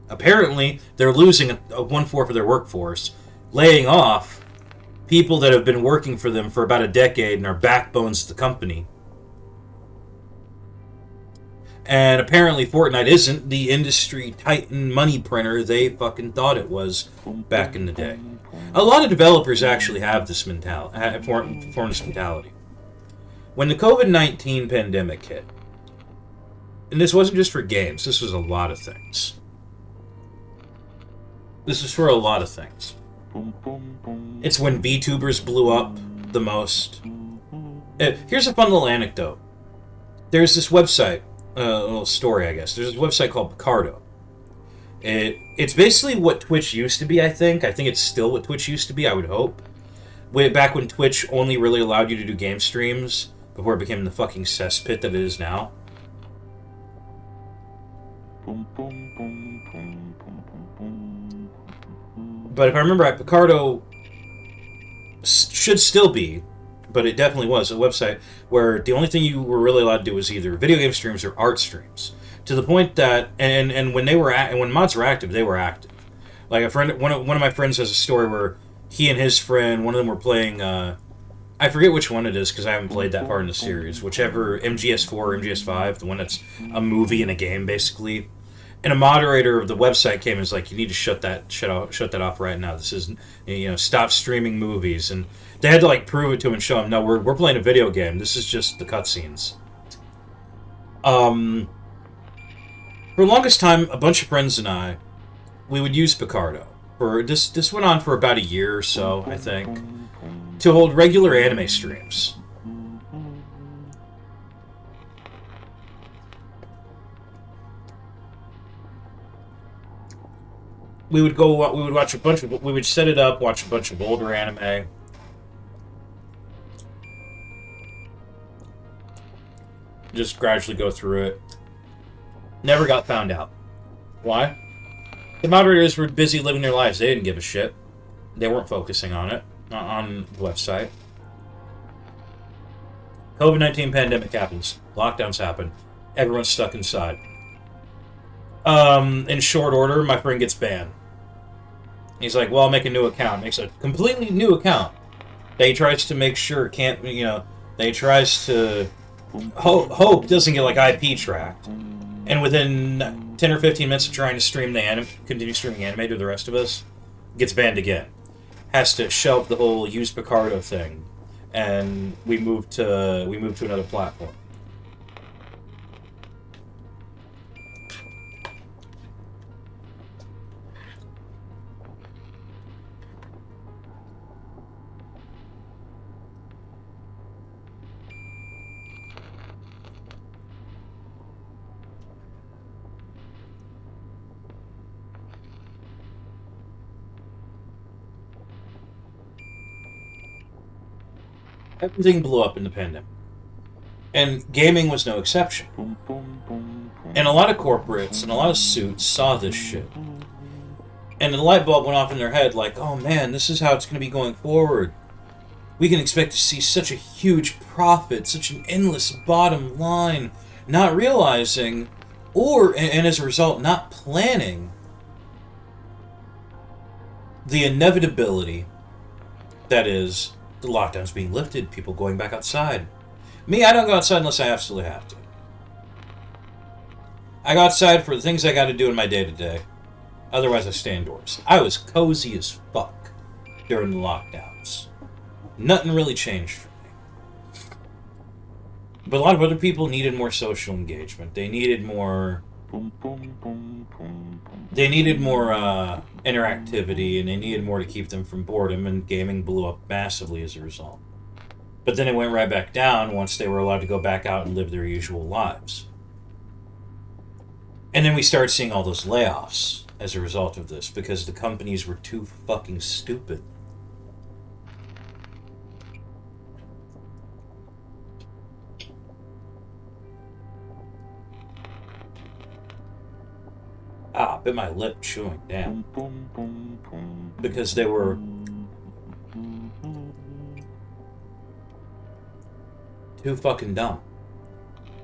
Apparently, they're losing a 1/4 of their workforce, laying off people that have been working for them for about a decade and are backbones of the company. And apparently Fortnite isn't the industry titan money printer they fucking thought it was back in the day. A lot of developers actually have this performance mentality. When the COVID-19 pandemic hit, and this wasn't just for games, this was a lot of things. This is for a lot of things. It's when VTubers blew up the most. Here's a fun little anecdote. There's this website, a little story, I guess. There's a website called Picardo. It's basically what Twitch used to be, I think. I think it's still what Twitch used to be, I would hope. Back when Twitch only really allowed you to do game streams before it became the fucking cesspit that it is now. But if I remember right, Picardo should still be, but it definitely was, a website where the only thing you were really allowed to do was either video game streams or art streams. To the point that, and when when mods were active, they were active. Like one of my friends has a story where he and his friend, one of them were playing, I forget which one it is because I haven't played that part in the series. Whichever, MGS4 or MGS5, the one that's a movie and a game basically. And a moderator of the website came and was like, "You need to shut that off right now. This is, stop streaming movies." And they had to like prove it to him and show him, "No, we're playing a video game. This is just the cutscenes." For the longest time, a bunch of friends and I, we would use Picardo. This went on for about a year or so, I think, to hold regular anime streams. We would watch we would set it up, watch a bunch of older anime. Just gradually go through it. Never got found out. Why? The moderators were busy living their lives. They didn't give a shit. They weren't focusing on it, on the website. COVID-19 pandemic happens. Lockdowns happen. Everyone's stuck inside. In short order, my friend gets banned. He's like, "Well, I'll make a new account." Makes a completely new account. He tries to make sure he tries to hope doesn't get like IP tracked. And within 10 or 15 minutes of trying to continue streaming anime to the rest of us, gets banned again. Has to shelve the whole use Picardo thing, and we moved to another platform. Everything blew up in the pandemic. And gaming was no exception. And a lot of corporates and a lot of suits saw this shit. And the light bulb went off in their head like, "Oh man, this is how it's going to be going forward. We can expect to see such a huge profit, such an endless bottom line," not realizing, and as a result, not planning the inevitability that is the lockdowns being lifted, people going back outside. Me, I don't go outside unless I absolutely have to. I go outside for the things I got to do in my day-to-day. Otherwise, I stay indoors. I was cozy as fuck during the lockdowns. Nothing really changed for me. But a lot of other people needed more social engagement. They needed more... interactivity, and they needed more to keep them from boredom, and gaming blew up massively as a result. But then it went right back down once they were allowed to go back out and live their usual lives. And then we started seeing all those layoffs as a result of this, because the companies were too fucking stupid. I bit my lip chewing, damn. Because they were... too fucking dumb.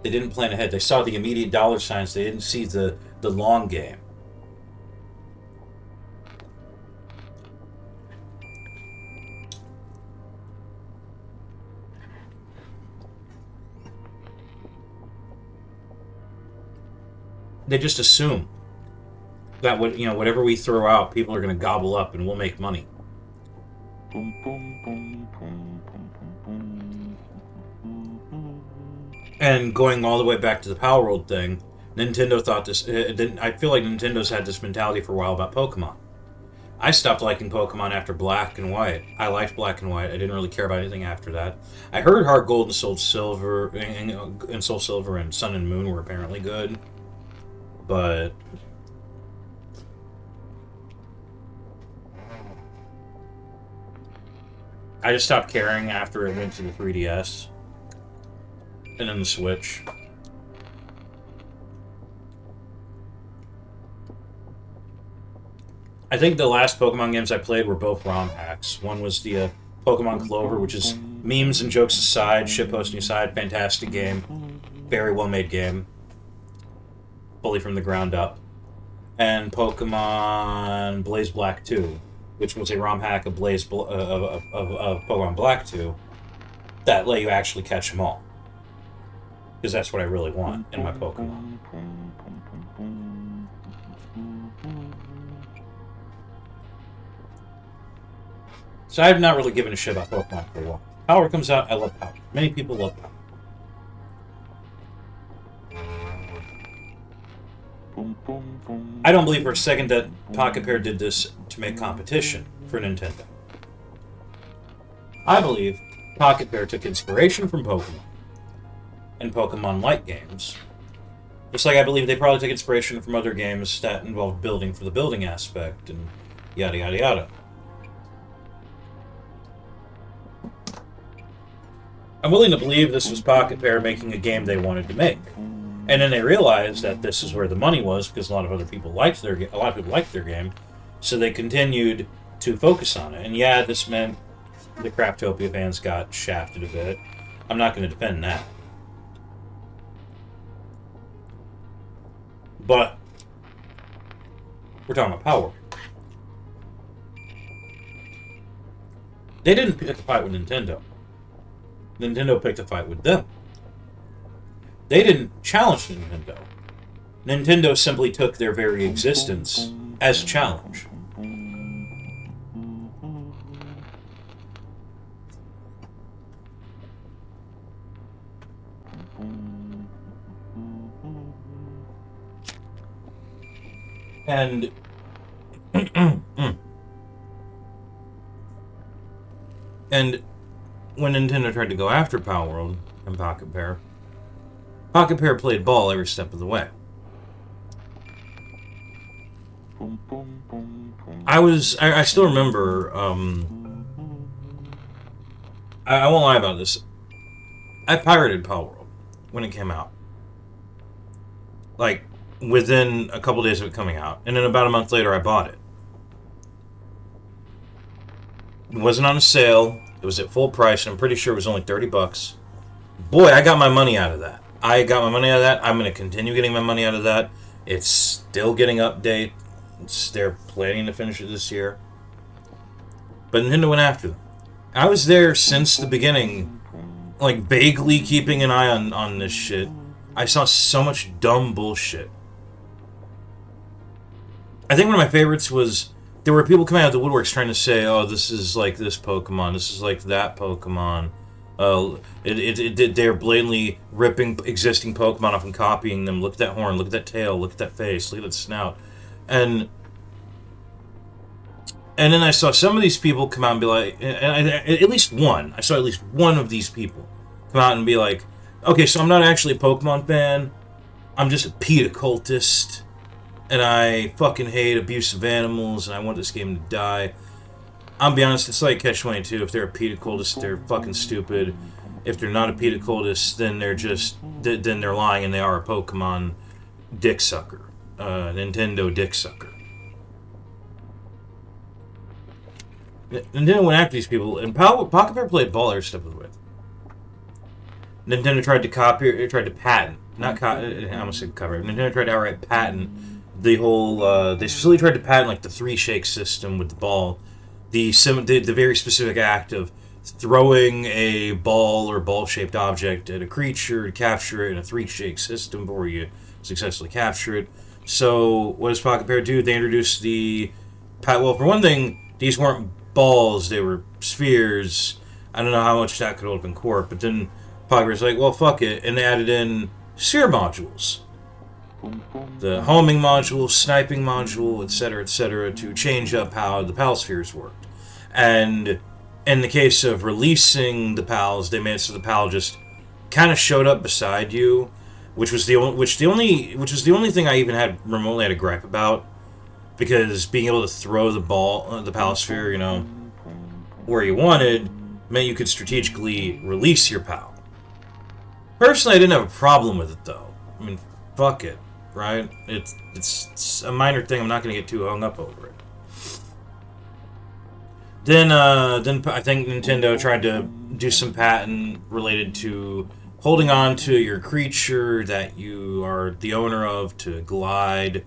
They didn't plan ahead. They saw the immediate dollar signs. They didn't see the long game. They just assume that whatever we throw out, people are going to gobble up and we'll make money. And going all the way back to the Power World thing, Nintendo thought this... I feel like Nintendo's had this mentality for a while about Pokemon. I stopped liking Pokemon after Black and White. I liked Black and White. I didn't really care about anything after that. I heard Heart Gold and Soul Silver and Soul Silver and Sun and Moon were apparently good. But... I just stopped caring after it went to the 3DS. And then the Switch. I think the last Pokemon games I played were both ROM hacks. One was the Pokemon Clover, which is memes and jokes aside, shitposting aside, fantastic game. Very well-made game. Fully from the ground up. And Pokemon Blaze Black 2, which was a ROM hack of Pokemon Black 2 that let you actually catch them all. Because that's what I really want in my Pokemon. So I have not really given a shit about Pokemon for a while. Power comes out, I love Power. Many people love Power. I don't believe for a second that Pocket Pair did this to make competition for Nintendo. I believe Pocket Pair took inspiration from Pokemon and Pokemon-like games. Just like I believe they probably took inspiration from other games that involved building for the building aspect and yada yada yada. I'm willing to believe this was Pocket Pair making a game they wanted to make. And then they realized that this is where the money was, because a lot of people liked their game, so they continued to focus on it. And yeah, this meant the Craftopia fans got shafted a bit. I'm not going to defend that. But we're talking about Power. They didn't pick a fight with Nintendo. Nintendo picked a fight with them. They didn't challenge Nintendo. Nintendo simply took their very existence as a challenge. And and when Nintendo tried to go after Power World and Pocket Pair played ball every step of the way. I still remember, I won't lie about this. I pirated Power World when it came out. Like, within a couple days of it coming out. And then about a month later, I bought it. It wasn't on a sale. It was at full price, and I'm pretty sure it was only $30. Boy, I got my money out of that. I'm going to continue getting my money out of that. It's still getting updates. They're planning to finish it this year. but Nintendo went after them. I was there since the beginning, like vaguely keeping an eye on this shit. I saw so much dumb bullshit. I think one of my favorites was there were people coming out of the woodworks trying to say, "Oh, this is like this Pokemon. This is like that Pokemon." They're blatantly ripping existing Pokemon off and copying them. Look at that horn. Look at that tail. Look at that face. Look at that snout. And then I saw some of these people come out and be like, at least one. I saw at least one of these people come out and be like, "Okay, so I'm not actually a Pokemon fan. I'm just a PETA cultist. And I fucking hate abusive animals, and I want this game to die." I'll be honest, it's like Catch-22. If they're a PETA cultist, they're fucking stupid. If they're not a PETA cultist, then then they're lying and they are a Pokemon dick sucker. Nintendo dick sucker. Nintendo went after these people, and Pocket Bear played ball or stuff with. Nintendo tried to patent. I almost said cover. Nintendo tried to outright patent the whole, they specifically tried to patent like the 3-shake system with the ball, the very specific act of throwing a ball or ball-shaped object at a creature to capture it in a 3-shake system before you successfully capture it. So what does Pocket Bear do? They introduced well, for one thing, these weren't balls, they were spheres. I don't know how much that could hold up in court, but then Pocket Bear's like, well, fuck it, and they added in sphere modules. The homing module, sniping module, etc., to change up how the PAL spheres worked. And in the case of releasing the PALs, they made it so the PAL just kind of showed up beside you, which was the only thing I even had remotely had a gripe about, because being able to throw the ball, the PAL sphere, where you wanted, meant you could strategically release your PAL. Personally, I didn't have a problem with it though. I mean, fuck it. Right? It's a minor thing. I'm not going to get too hung up over it. Then I think Nintendo tried to do some patent related to holding on to your creature that you are the owner of to glide,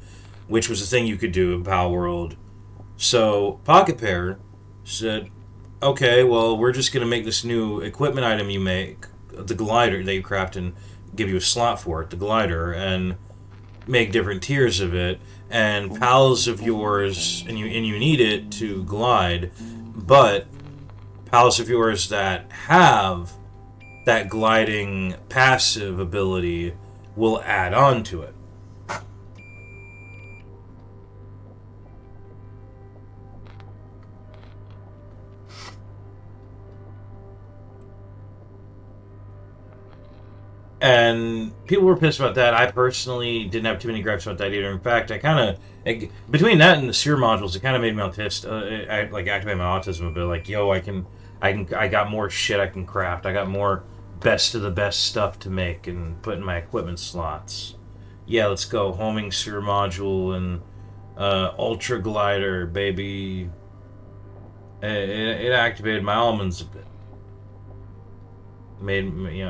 which was a thing you could do in Pal World. So Pocket Bear said, "Okay, well, we're just going to make this new equipment item you make, the glider that you craft, and give you a slot for it, the glider, and make different tiers of it, and pals of yours, and you need it to glide, but pals of yours that have that gliding passive ability will add on to it." And people were pissed about that. I personally didn't have too many gripes about that either. In fact, I kind of, between that and the sphere modules, it kind of made me autistic. I like activate my autism a bit. Like, yo, I got more shit I can craft. I got more best of the best stuff to make and put in my equipment slots. Yeah, let's go. Homing sphere module and ultra glider, baby. It activated my almonds a bit.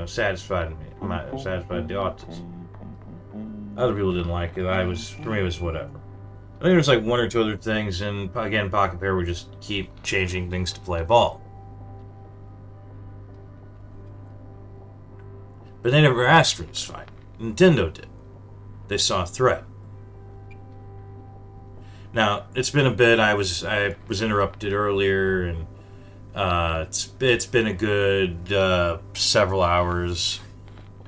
Satisfied me. Satisfied the autism. Other people didn't like it. For me, it was whatever. I think there's like one or two other things, and again, Pocket Bear would just keep changing things to play ball. But they never asked for this fight. Nintendo did. They saw a threat. Now, it's been a bit. I was interrupted earlier, and it's been a good several hours,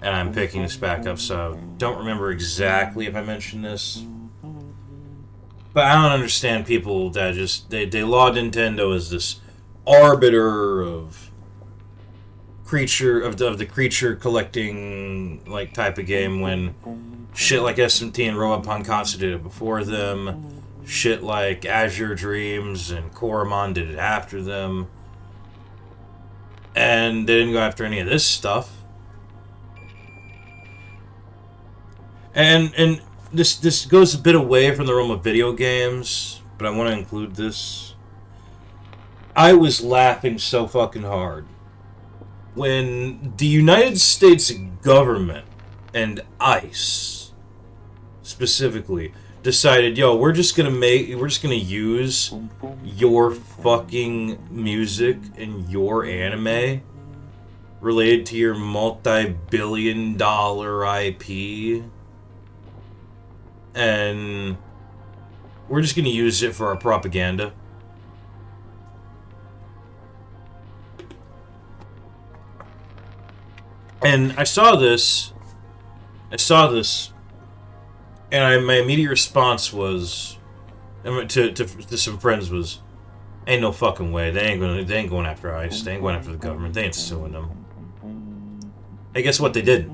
and I'm picking this back up, so I don't remember exactly if I mentioned this. But I don't understand people that just they laud Nintendo as this arbiter of the creature collecting like type of game, when shit like SMT and Robot Pankatsu did it before them. Shit like Azure Dreams and Koromon did it after them. And they didn't go after any of this stuff. And this goes a bit away from the realm of video games, but I want to include this. I was laughing so fucking hard when the United States government and ICE specifically decided, yo, we're just gonna use your fucking music and your anime related to your multi-billion-dollar IP, and we're just gonna use it for our propaganda. And I saw this, and my immediate response was, to some friends was, ain't no fucking way. They ain't going after ICE. They ain't going after the government. They ain't suing them. Hey, guess what? They did.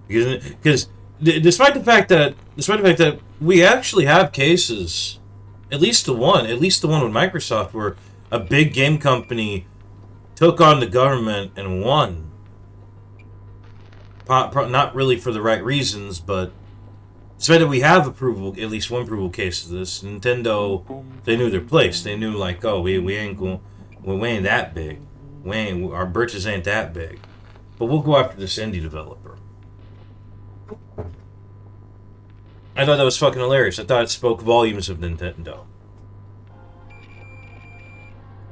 Because despite the fact that we actually have cases, at least the one with Microsoft, where a big game company took on the government and won. Not really for the right reasons, but despite that we have at least one provable case of this, Nintendo, they knew their place. They knew, like, oh, we ain't that big. Our britches ain't that big. But we'll go after this indie developer. I thought that was fucking hilarious. I thought it spoke volumes of Nintendo.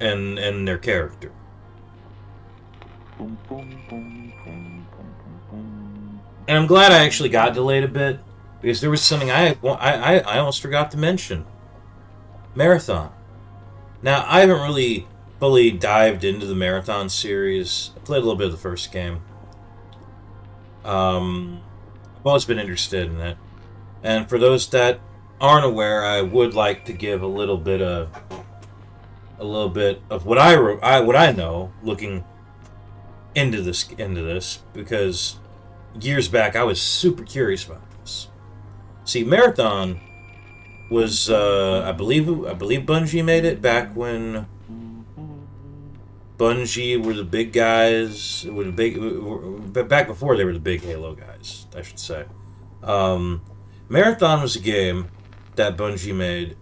And their character. And I'm glad I actually got delayed a bit, because there was something I almost forgot to mention. Marathon. Now, I haven't really fully dived into the Marathon series. I played a little bit of the first game. I've always been interested in it. And for those that aren't aware, I would like to give a little bit of what I know, looking into this, because years back I was super curious about this. See, Marathon was I believe Bungie made it back when Bungie were the big guys, back before they were the big Halo guys, I should say. Marathon was a game that Bungie made,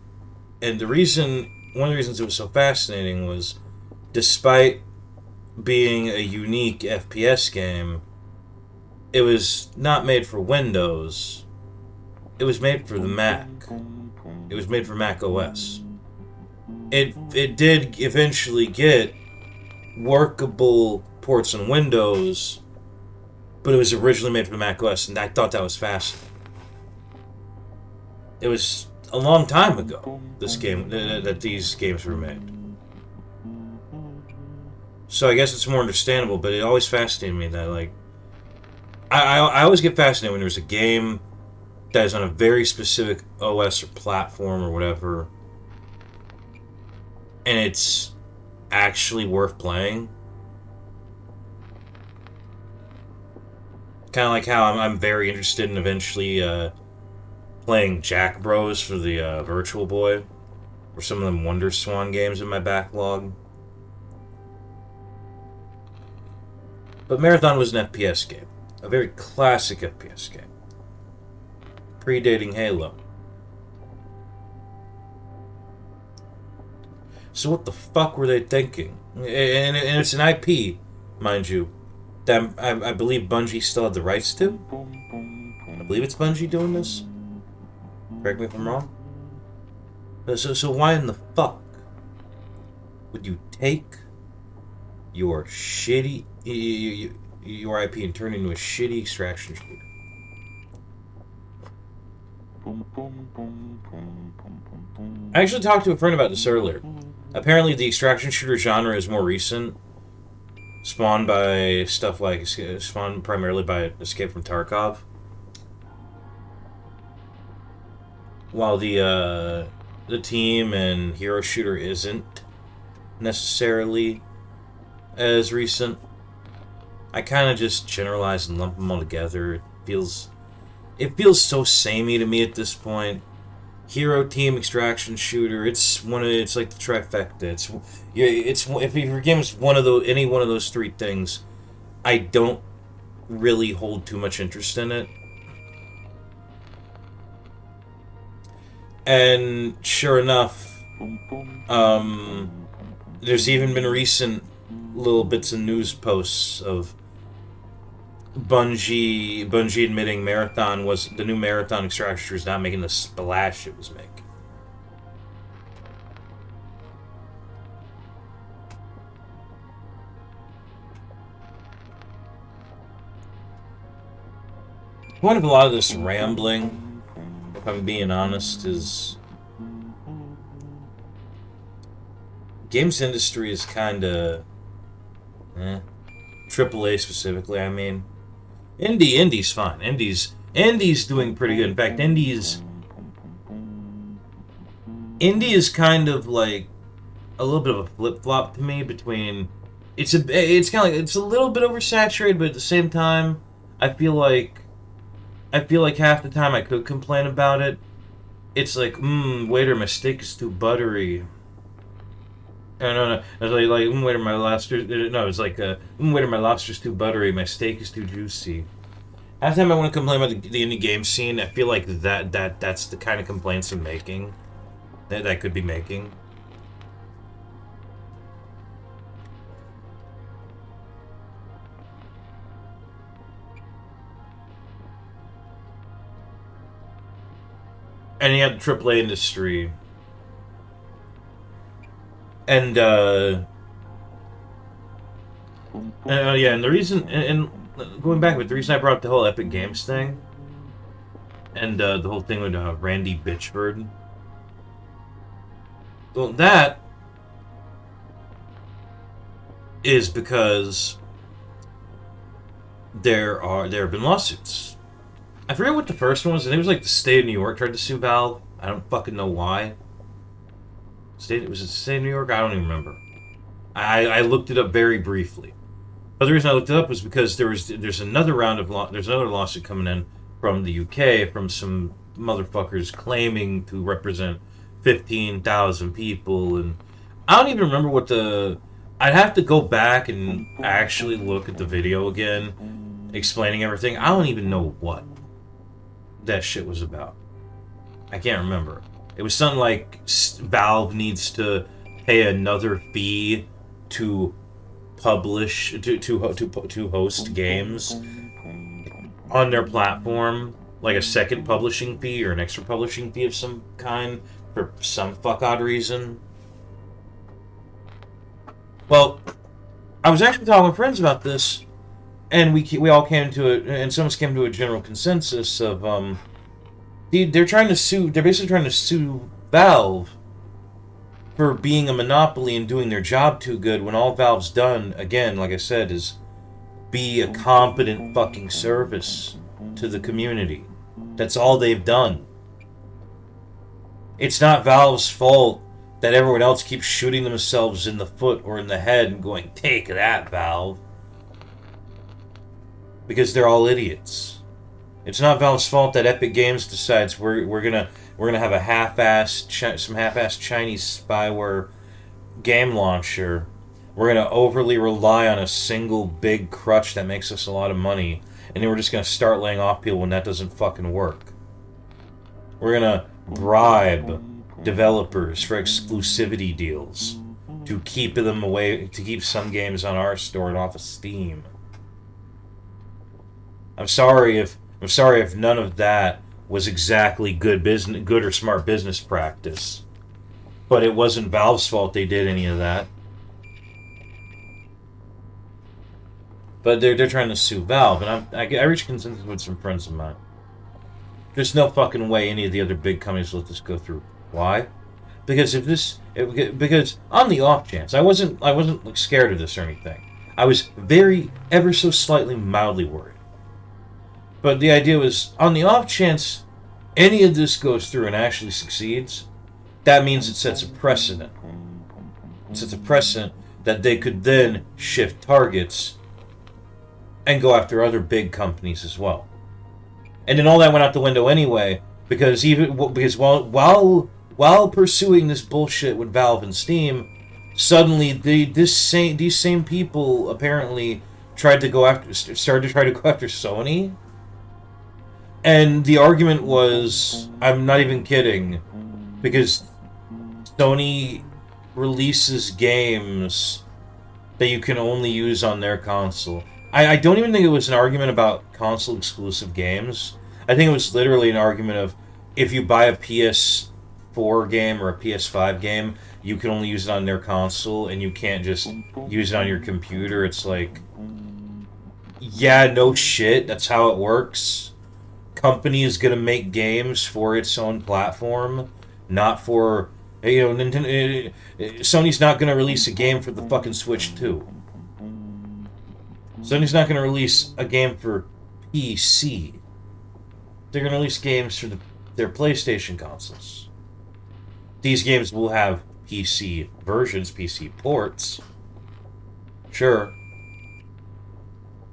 and one of the reasons it was so fascinating was, despite being a unique FPS game, it was not made for Windows. It was made for the Mac. It was made for Mac OS. It did eventually get workable ports on Windows, but it was originally made for Mac OS, and I thought that was fascinating. It was a long time ago, that these games were made. So I guess it's more understandable, but it always fascinated me that, like, I always get fascinated when there's a game that is on a very specific OS or platform or whatever, and it's actually worth playing. Kind of like how I'm very interested in eventually playing Jack Bros for the Virtual Boy, or some of them Wonder Swan games in my backlog. But Marathon was an FPS game. A very classic FPS game. Predating Halo. So what the fuck were they thinking? And it's an IP, mind you, that I believe Bungie still had the rights to. I believe it's Bungie doing this. Correct me if I'm wrong. So why in the fuck would you take your shitty your IP and turn it into a shitty extraction shooter? I actually talked to a friend about this earlier. Apparently, the extraction shooter genre is more recent, spawned primarily by Escape from Tarkov. While the team and hero shooter isn't necessarily as recent. I kind of just generalize and lump them all together. It feels so samey to me at this point. Hero team extraction shooter. It's like the trifecta. If your game is any one of those three things, I don't really hold too much interest in it. And sure enough, there's even been recent little bits of news posts of Bungie admitting Marathon was the new Marathon Extractor is not making the splash it was making. The point of a lot of this rambling, if I'm being honest, is games industry is kind of AAA specifically. I mean, indie's fine. Indie's doing pretty good. In fact, indie is kind of like a little bit of a flip flop to me between. It's kind of like it's a little bit oversaturated, but at the same time, I feel like half the time I could complain about it. It's like, waiter, my steak is too buttery. No. It's like, waiter, my lobster. No, it's like, waiter, my lobster's too buttery. My steak is too juicy. Half the time I want to complain about the indie game scene. I feel like that's the kind of complaints I'm making. That I could be making. And you have the AAA industry. And yeah, and the reason, and going back, but the reason I brought up the whole Epic Games thing, and the whole thing with Randy Bitchford, well, that is because there have been lawsuits. I forget what the first one was. I think it was like the state of New York tried to sue Valve. I don't fucking know why. Was it the state of New York? I don't even remember. I looked it up very briefly. But the reason I looked it up was because there's another lawsuit coming in from the UK from some motherfuckers claiming to represent 15,000 people, and I don't even remember what I'd have to go back and actually look at the video again, explaining everything. I don't even know what that shit was about. I can't remember. It was something like Valve needs to pay another fee to publish to host games on their platform, like a second publishing fee or an extra publishing fee of some kind for some fuck odd reason. Well, I was actually talking with friends about this, and we all came to it, and some of us came to a general consensus of they're basically trying to sue Valve for being a monopoly and doing their job too good, when all Valve's done, again, like I said, is be a competent fucking service to the community. That's all they've done. It's not Valve's fault that everyone else keeps shooting themselves in the foot or in the head and going, "Take that, Valve." Because they're all idiots. It's not Valve's fault that Epic Games decides we're gonna have a half-assed Chinese spyware game launcher. We're gonna overly rely on a single big crutch that makes us a lot of money, and then we're just gonna start laying off people when that doesn't fucking work. We're gonna bribe developers for exclusivity deals to keep them away, to keep some games on our store and off of Steam. I'm sorry if none of that was exactly good or smart business practice, but it wasn't Valve's fault they did any of that. But they're trying to sue Valve, and I reached consensus with some friends of mine. There's no fucking way any of the other big companies will let this go through. Why? Because because on the off chance, I wasn't like scared of this or anything. I was ever so slightly mildly worried. But the idea was, on the off chance any of this goes through and actually succeeds, that means it sets a precedent. It sets a precedent that they could then shift targets and go after other big companies as well. And then all that went out the window anyway, because while pursuing this bullshit with Valve and Steam, suddenly these same people apparently started to try to go after Sony. And the argument was, I'm not even kidding, because Sony releases games that you can only use on their console. I don't even think it was an argument about console exclusive games. I think it was literally an argument of if you buy a PS4 game or a PS5 game, you can only use it on their console and you can't just use it on your computer. It's like, yeah, no shit, that's how it works. Company is gonna make games for its own platform, not for Nintendo. Sony's not gonna release a game for the fucking Switch 2. Sony's not gonna release a game for PC. They're gonna release games for their PlayStation consoles. These games will have PC versions, PC ports, sure.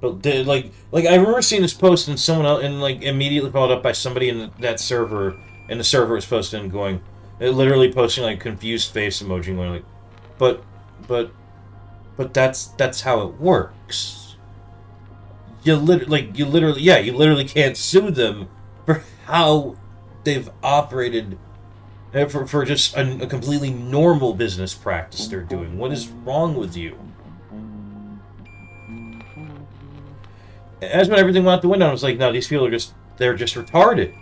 But I remember seeing this post and someone else, and like immediately followed up by somebody in that server, and the server was posting and going, literally posting like confused face emoji, going like, but that's how it works. You literally can't sue them for how they've operated, for just a completely normal business practice they're doing. What is wrong with you? As when everything went out the window, I was like, no, these people they're just retarded.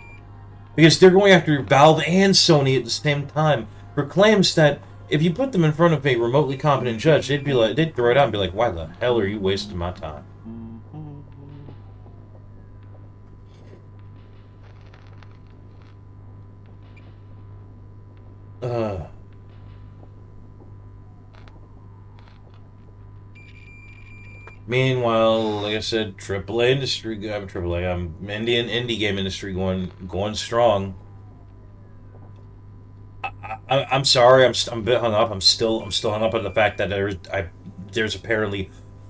Because they're going after Valve and Sony at the same time for claims that if you put them in front of a remotely competent judge, they'd throw it out and be like, why the hell are you wasting my time? Meanwhile, like I said, AAA industry, indie game industry going strong. I'm sorry, I'm a bit hung up. I'm still hung up on the fact that there's apparently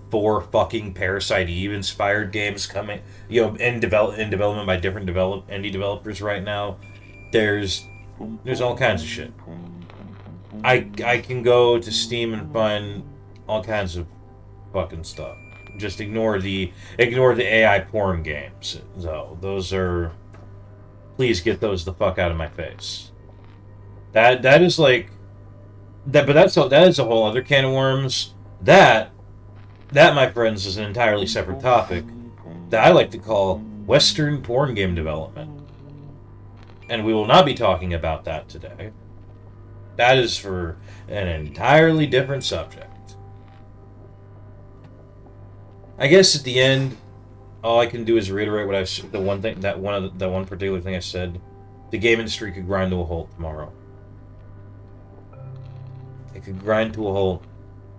4 fucking Parasite Eve inspired games coming, in development by different indie developers right now. There's all kinds of shit. I can go to Steam and find all kinds of fucking stuff. Just ignore the AI porn games, though. Those are, please get those the fuck out of my face. That is like that, but that is a whole other can of worms. That, my friends, is an entirely separate topic that I like to call Western porn game development. And we will not be talking about that today. That is for an entirely different subject. I guess at the end, all I can do is reiterate the one particular thing I said. The game industry could grind to a halt tomorrow. It could grind to a halt.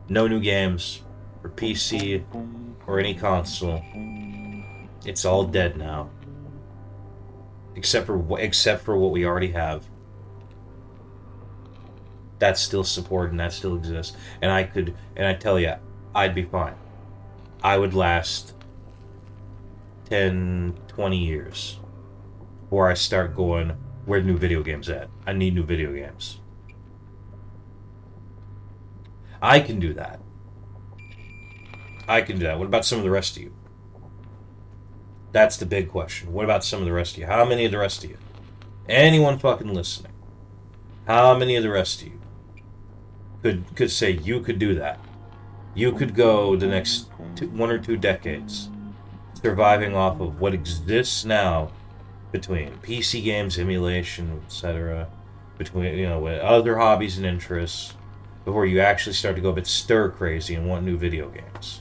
No new games for PC or any console. It's all dead now. Except for what we already have. That's still supported and that still exists. And I tell you, I'd be fine. I would last 10, 20 years before I start going, where are new video games at? I need new video games. I can do that. What about some of the rest of you? That's the big question. What about some of the rest of you? How many of the rest of you? Anyone fucking listening? How many of the rest of you could say you could do that? You could go the next 1 or 2 decades surviving off of what exists now between PC games, emulation, etc., between with other hobbies and interests, before you actually start to go a bit stir crazy and want new video games.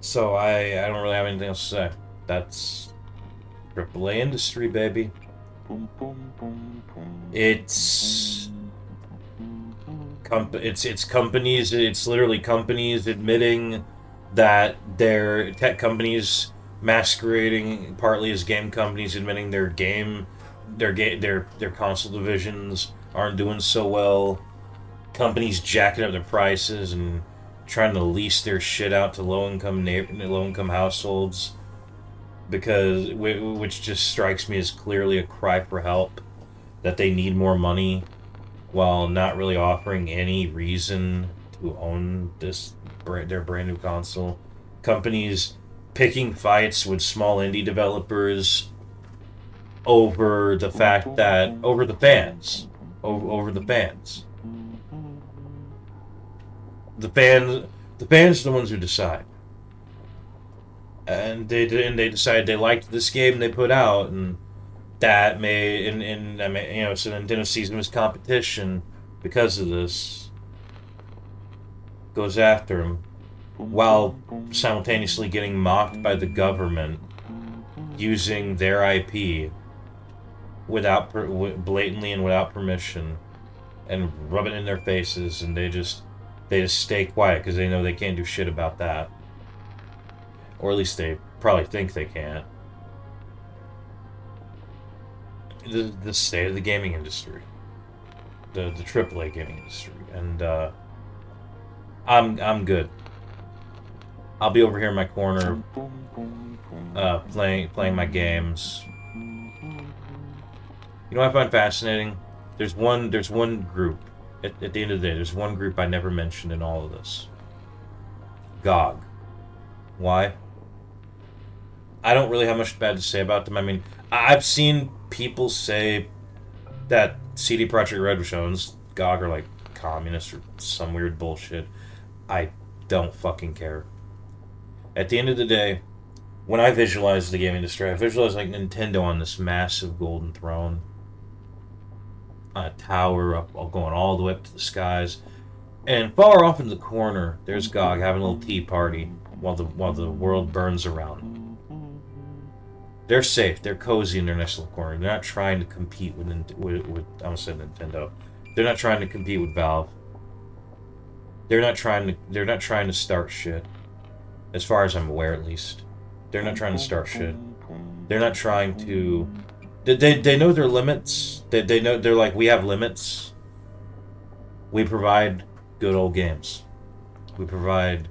So I don't really have anything else to say. That's AAA industry, baby. It's companies. It's literally companies admitting that they're tech companies masquerading partly as game companies, admitting their console divisions aren't doing so well. Companies jacking up their prices and trying to lease their shit out to low-income households, which just strikes me as clearly a cry for help, that they need more money while not really offering any reason to own their brand new console. Companies picking fights with small indie developers over the fact that over the fans. The fans are the ones who decide. And they decided they liked this game they put out, and that made and I mean, so Nintendo sees them as competition because of this, goes after them, while simultaneously getting mocked by the government using their IP without blatantly and without permission, and rub it in their faces, and they just stay quiet because they know they can't do shit about that, or at least they probably think they can't. The state of the gaming industry, the AAA gaming industry, and I'm good. I'll be over here in my corner, playing my games. You know what I find fascinating? There's one group at the end of the day. There's one group I never mentioned in all of this. GOG. Why? I don't really have much bad to say about them. I mean, I've seen people say that CD Projekt Red, which owns GOG, are like communists or some weird bullshit. I don't fucking care. At the end of the day, when I visualize the gaming industry, I visualize like Nintendo on this massive golden throne, on a tower, going all the way up to the skies, and far off in the corner, there's GOG having a little tea party while the world burns around. They're safe. They're cozy in their nice little corner. They're not trying to compete with I almost said Nintendo. They're not trying to compete with Valve. They're not trying to start shit. As far as I'm aware, at least. They're not trying to start shit. They're not trying to... They know their limits. They know... They're like, we have limits. We provide good old games. We provide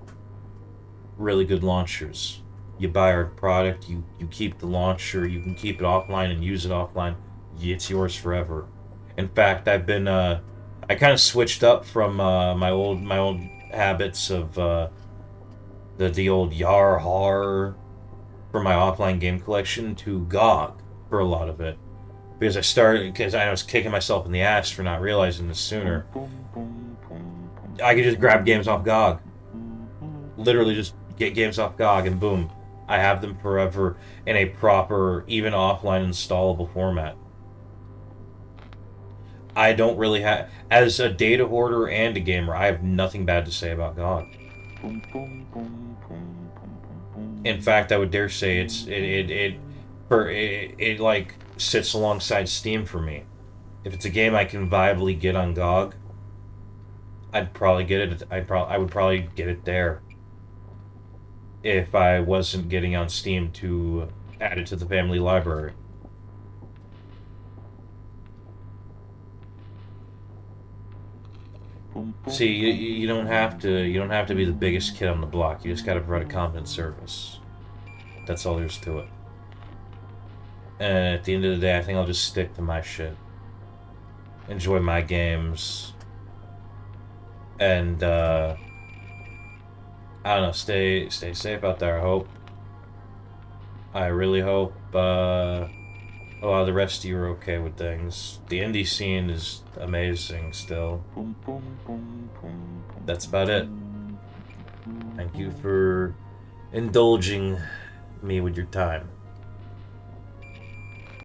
really good launchers. You buy our product, you keep the launcher, you can keep it offline and use it offline. It's yours forever. In fact, I've been... I kind of switched up from my old habits of... the old Yar Har for my offline game collection to GOG for a lot of it, because I was kicking myself in the ass for not realizing this sooner. I could just grab games off GOG, literally just get games off GOG, and boom, I have them forever in a proper, even offline installable format. I don't really have, as a data hoarder and a gamer, I have nothing bad to say about GOG. In fact, I would dare say it like sits alongside Steam for me. If it's a game I can viably get on GOG, I'd probably get it. I would probably get it there. If I wasn't getting on Steam to add it to the family library. See, you don't have to be the biggest kid on the block. You just got to provide a competent service. That's all there is to it. And at the end of the day, I think I'll just stick to my shit. Enjoy my games. And I don't know, stay safe out there, I hope. I really hope a lot of the rest of you are okay with things. The indie scene is amazing still. That's about it. Thank you for indulging me with your time.